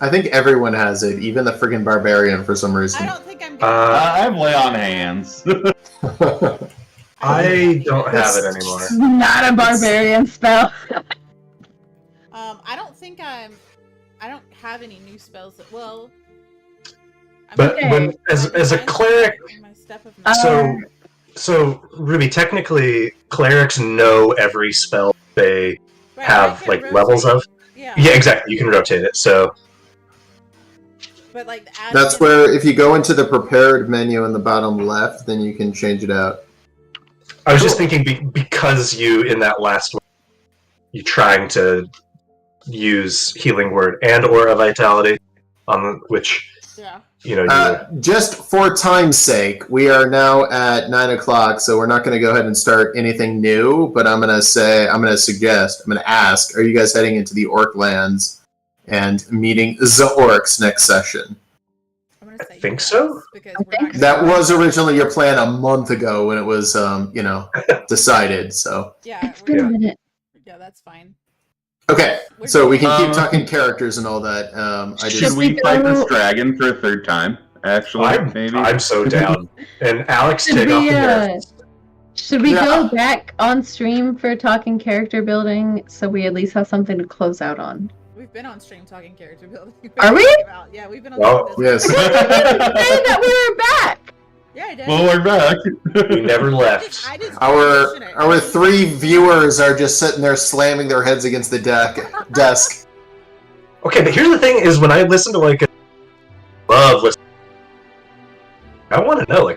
I think everyone has it, even the friggin' barbarian for some I reason. don't think I'm I have lay on hands. I don't have it anymore. Not a barbarian spell. I don't think I don't have any new spells. Well, I'm But okay. when, as a cleric, My Step of so Ruby, technically, clerics know every spell they Right, I have can like rotate. levels of. Yeah. Yeah, exactly. You can rotate it. So But like add That's in- where, if you go into the prepared menu in the bottom left, then you can change it out. I was just thinking because you in that last one, you trying to use Healing Word and Aura Vitality, which Yeah. Just for time's sake, we are now at 9 o'clock, so we're not going to go ahead and start anything new. But I'm going to ask: are you guys heading into the Orc lands and meeting the Orcs next session? I'm gonna say think so. Because I we're think not That was originally your plan a month ago when it was, decided. So Yeah. It's been a minute. Yeah, that's fine. okay, so we can keep talking characters and all that. Should we fight this dragon for a third time? Actually, maybe. I'm so down. And Alex, Should take off we, the nerves. Should we Yeah. go back on stream for talking character building so we at least have something to close out on? We've been on stream talking character building. Are we? Yeah, we've been on. Well, Yes. I thought you were saying that we were back. Yeah, I did. Well, we're back. We never left. I just Our 3 viewers are just sitting there slamming their heads against the desk. Okay, but here's the thing: is when I listen to love listen, I want to know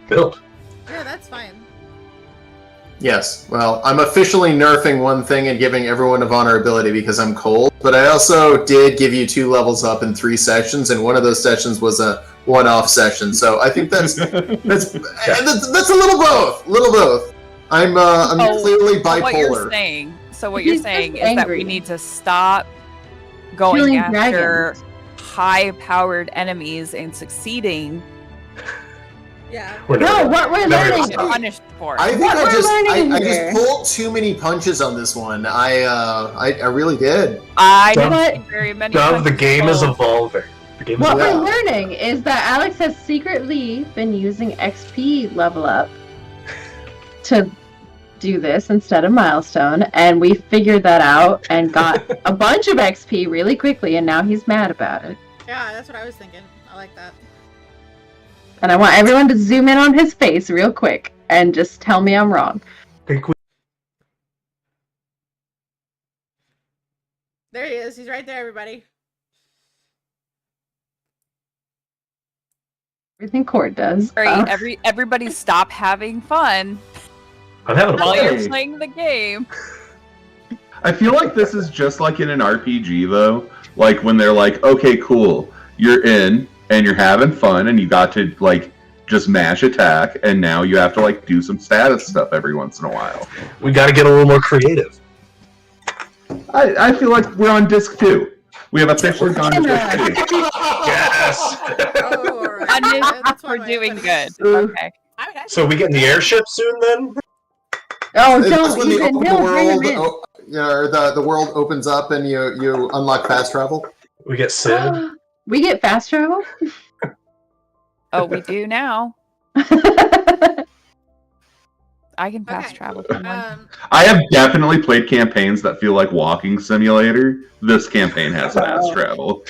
build. Yeah, that's fine. Yes. Well, I'm officially nerfing one thing and giving everyone a vulnerability because I'm cold. But I also did give you 2 levels up in 3 sessions, and one of those sessions was a one-off session. So I think that's a little both. I'm clearly bipolar. What you're saying? So what you're He's saying just is that angry. we need to stop going Killing after dragons. high-powered enemies and succeeding. Yeah. We're No, never- what we're never learning. stop. Punished for. I think What we're learning I here. just pulled too many punches on this one. I really did. I Dove- didn't see very many. Dove, the punches game is pulled. evolving. The game is What Yeah. we're learning is that Alex has secretly been using XP level up to do this instead of milestone, and we figured that out and got a bunch of XP really quickly, and now he's mad about it. Yeah, that's what I was thinking. I like that. And I want everyone to zoom in on his face real quick and just tell me I'm wrong. think we There he is. He's right there, everybody. Everything Cord does. Great. Everybody stop having fun I'm having a while you're blast. playing the game. I feel like this is just like in an RPG, though. Like when they're like, okay, cool, you're in and you're having fun and you got to just mash attack, and now you have to do some status stuff every once in a while. We got to get a little more creative. I feel like we're on disc 2. We have officially gone to disc 2. Yes. Oh, all right. On this, That's one we're way of doing putting it. good. Okay. I mean, So we getting the airship soon then? Oh, It's don't when the even open no, bring him world, in. or the world opens up and you unlock fast travel. We get Sid. We get fast travel? Oh, we do now. I can fast Okay. travel from one. I have definitely played campaigns that feel like walking simulator. This campaign has fast travel.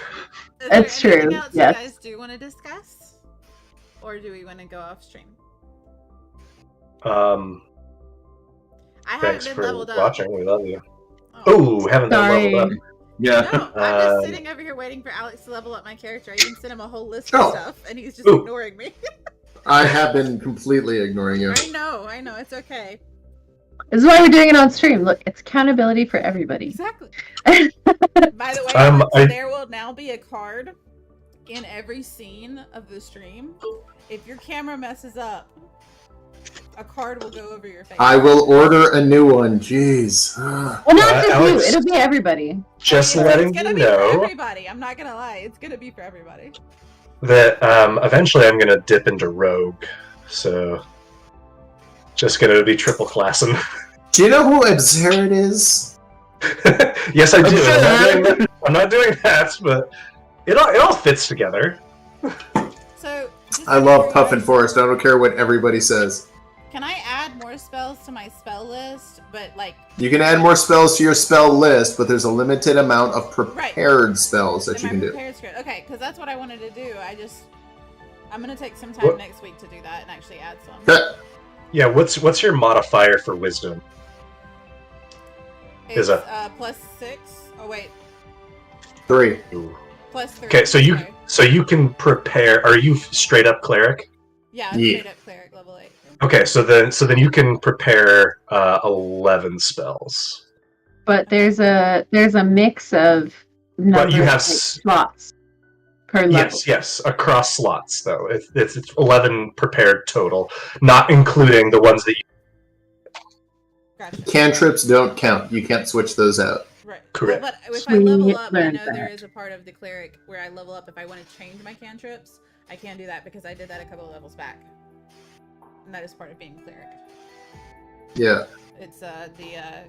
Is there It's true, anything else yes. you guys do want to discuss? Or do we want to go off stream? I haven't Thanks been for leveled up. watching. We love you. Oh. Oh, haven't been Sorry. leveled up. Yeah. No, I'm just Um, sitting over here waiting for Alex to level up my character. I even sent him a whole list Oh. of stuff, and he's just Ooh. ignoring me. I have been completely ignoring you. I know, it's okay. This is why we're doing it on stream. Look, it's accountability for everybody. Exactly. By the way, Alex, I- there will now be a card in every scene of the stream. If your camera messes up, a card will go over your face. I will order a new one. Jeez. Well, not just Alex- you. It'll be everybody. Just It's letting gonna you be for know everybody. I'm not gonna lie. It's gonna be for everybody. that eventually I'm gonna dip into Rogue. So just gonna be triple classing. Do you know who Absurd is? Yes, I do. I'm not doing that, but it all fits together. So just I so love you Puffin guys- Forest. I don't care what everybody says. Can I add more spells to my spell list? But You can add more spells to your spell list, but there's a limited amount of prepared spells that you in my can do. prepared script. Okay, because that's what I wanted to do. I'm gonna take some time What? next week to do that and actually add some. Okay. Yeah, what's your modifier for wisdom? It's Is a- +6. Oh wait, 3. +3. Okay, so Sorry. you can prepare. Are you straight up cleric? Yeah, I'm Yeah. straight up cleric level 8. Okay, so then you can prepare 11 spells. But there's a mix of number you have of s- slots. per level. Yes, across slots though. It's 11 prepared total, not including the ones that you. Gotcha. Cantrips don't count. You can't switch those out. Right. Correct. But if I level Sweet, up, I learned know there that. is a part of the cleric where I level up if I want to change my cantrips. I can do that because I did that a couple of levels back. And that is part of being cleric. Yeah. It's the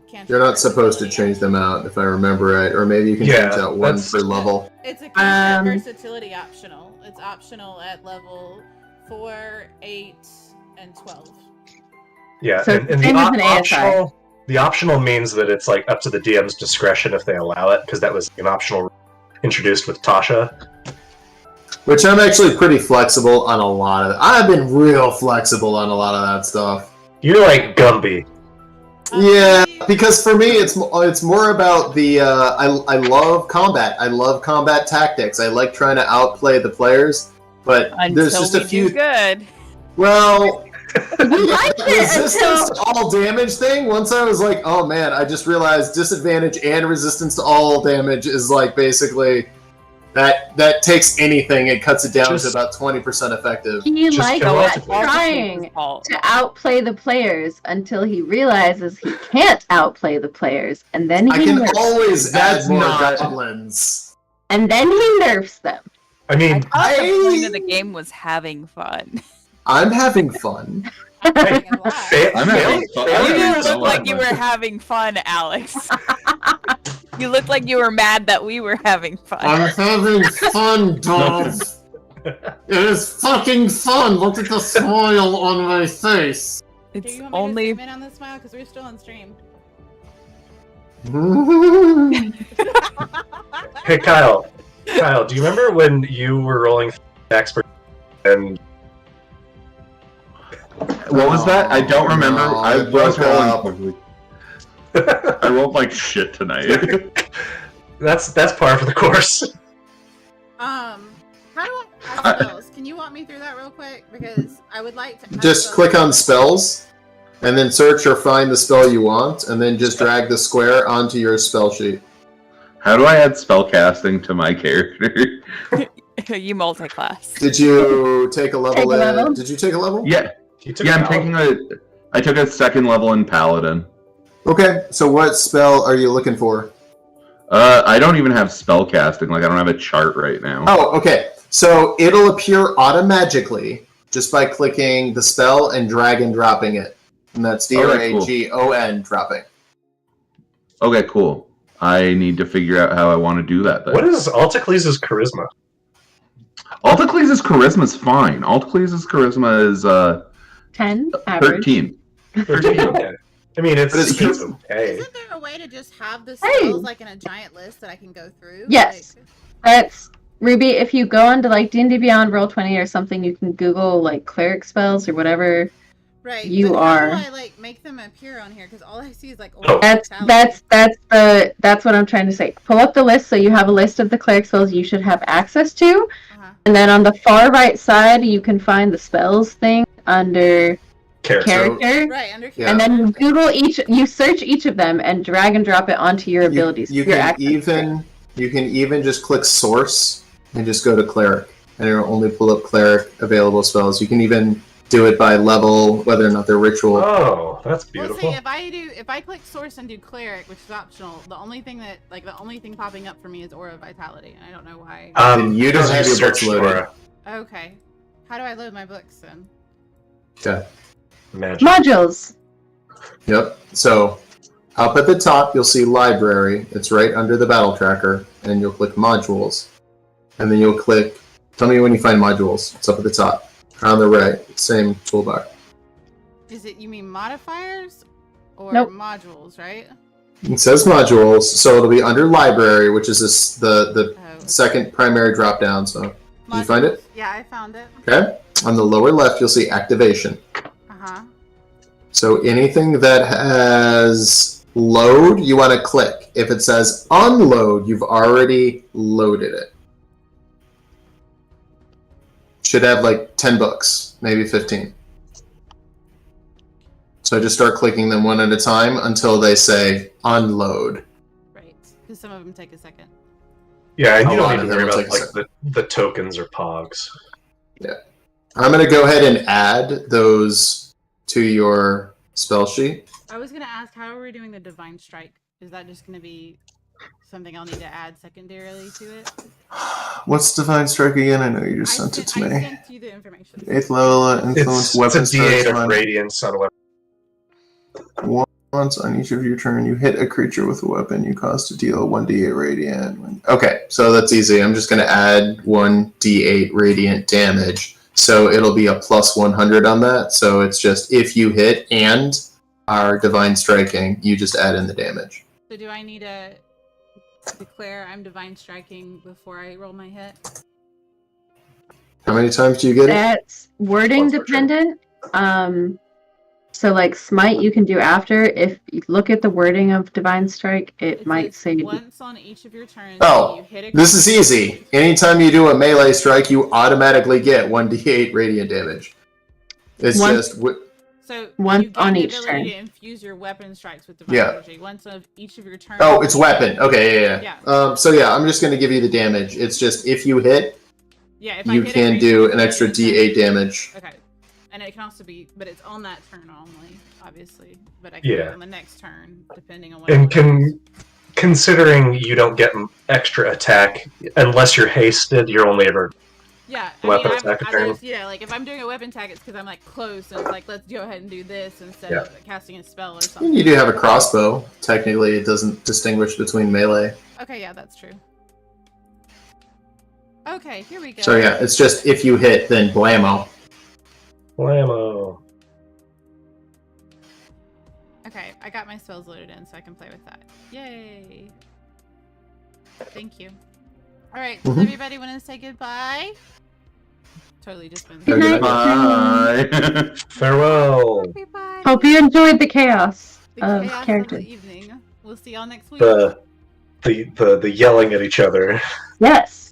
cantrip. You're not supposed to change them out, if I remember right. Or maybe you can Yeah, change out one that's- per level. It's a cantrip versatility optional. It's optional at level 4, 8, and 12. Yeah, So and the same as an ASI. optional means that it's like up to the DM's discretion if they allow it, because that was an optional introduced with Tasha. Which I'm actually pretty flexible on a lot of. I've been real flexible on a lot of that stuff. You're like Gumby. Yeah, because for me, it's more about the. I love combat. I love combat tactics. I like trying to outplay the players, but there's Until just we a few. do good. Well, You liked it resistance until to all damage thing. Once I was like, oh man, I just realized disadvantage and resistance to all damage is like basically that takes anything and cuts it down to about 20% effective. he Just liked kill that us. trying to outplay the players until he realizes he can't outplay the players, and then I he can nerfs, always That's add more not- goblins. and then he nerfs them. I mean, I thought the point of the game was having fun. I'm having fun. I'm not gonna lie. I'm having fun. You I'm having didn't fun look like with you my- were having fun, Alex. You looked like you were mad that we were having fun. I'm having fun, dolls. It is fucking fun. Look at the smile on my face. Do It's you want me only to zoom in on this smile? Because we're still on stream. hey Kyle, do you remember when you were rolling expert and What was that? I don't remember. No, I it broke was rolling up. quickly. I rolled like shit tonight. that's par for the course. How do I add spells? Can you walk me through that real quick? Because I would like to. add Just spells. click on spells, and then search or find the spell you want, and then just drag the square onto your spell sheet. How do I add spell casting to my character? you multi-class. Did you take a level? Take a level? Did you take a level? Yeah, You took I'm it taking out. I took a second level in Paladin. Okay, so what spell are you looking for? I don't even have spell casting. Like I don't have a chart right now. Oh, okay. So it'll appear automatically just by clicking the spell and drag and dropping it. And that's DRAGON dropping. Okay, cool. I need to figure out how I want to do that then. What is Alticles' charisma? Altacles' charisma is fine. Altacles' charisma is 10 average. 13. 13. Okay. I mean, it's But it's hey. Isn't there a way to just have the Hey! spells like in a giant list that I can go through? Yes. Like, That's Ruby. If you go onto like D&D Beyond Roll20 or something, you can Google like cleric spells or whatever. right. You but are- How do I like make them appear on here? Because all I see is like. Oh. That's what I'm trying to say. Pull up the list so you have a list of the cleric spells you should have access to, Uh-huh. and then on the far right side you can find the spells thing under character. Right under Yeah. And then you search each of them and drag and drop it onto your abilities. You your can access. even just click source and just go to cleric, and it'll only pull up cleric available spells. You can even do it by level, whether or not they're ritual. Oh, that's Well, beautiful. see, if I click source and do cleric, which is optional, the only thing popping up for me is aura of vitality, and I don't know why. Then you don't because have your searched books loaded. Aura. Okay, how do I load my books then? Okay. Magic. Modules. Yep. So up at the top, you'll see library. It's right under the battle tracker, and you'll click modules, and then you'll click. Tell me when you find modules. It's up at the top, on the right, same toolbar. Is it you mean modifiers or Nope. modules, right? It says modules, so it'll be under library, which is the Oh, second primary drop down. So did you find it? modules. Yeah, I found it. Okay. On the lower left, you'll see activation. Uh-huh. So anything that has load, you want to click. If it says unload, you've already loaded it. Should have like 10 books, maybe 15. So just start clicking them one at a time until they say unload. Right. Because some of them take a second. Yeah, and A you lot don't of need to them worry will about take a like the tokens or pogs. I'm going to go ahead and add those to your spell sheet. I was gonna ask, how are we doing the Divine Strike? Is that just gonna be something I'll need to add secondarily to it? What's Divine Strike again? I know you just sent it to I me. sent you the information. 8th level influence It's weapon a strikes D8 of on radiance on a weapon. once on each of your turn. You hit a creature with a weapon you cause to deal 1d8 radiant. Okay, so that's easy. I'm just going to add 1d8 radiant damage. So it'll be a plus 100 on that. So it's just if you hit and are divine striking, you just add in the damage. So do I need to declare I'm Divine Striking before I roll my hit? How many times do you get it? That's wording Once per turn. dependent. So like smite you can do after. If you look at the wording of Divine Strike, it might says say once on each of your turns. Oh, You hit a this is creature- easy. Anytime you do a melee strike, you automatically get 1d8 radiant damage. It's Once- just So Once you gain on the each ability turn. to infuse your weapon strikes with divine Yeah. energy. Once of each of your turns. oh, it's weapon. Okay, yeah. Yeah. So yeah, I'm just gonna give you the damage. It's just if you hit, Yeah, if I you hit a can creature do with an extra radiant d8 damage. Okay. And it can also be, but it's on that turn only, obviously. But I can do Yeah. it on the next turn, depending on what. And considering you don't get an extra attack unless you're hasted, you're only ever Yeah, weapon attack a turn. like if I'm doing a weapon attack, it's because I'm like close, and it's like let's go ahead and do this instead Yeah. of casting a spell or And something. you do have a crossbow. Technically, it doesn't distinguish between melee. Okay, yeah, that's true. Okay, here we go. So yeah, it's just if you hit, then blammo. Blammo. Okay, I got my spells loaded in, so I can play with that. Yay! Thank you. All right, does Mhm. everybody want to say goodbye? Totally just been. Good night. Bye. Farewell. Everybody. Hope you enjoyed the chaos The of chaos characters. of the evening. We'll see y'all next week. The yelling at each other. Yes.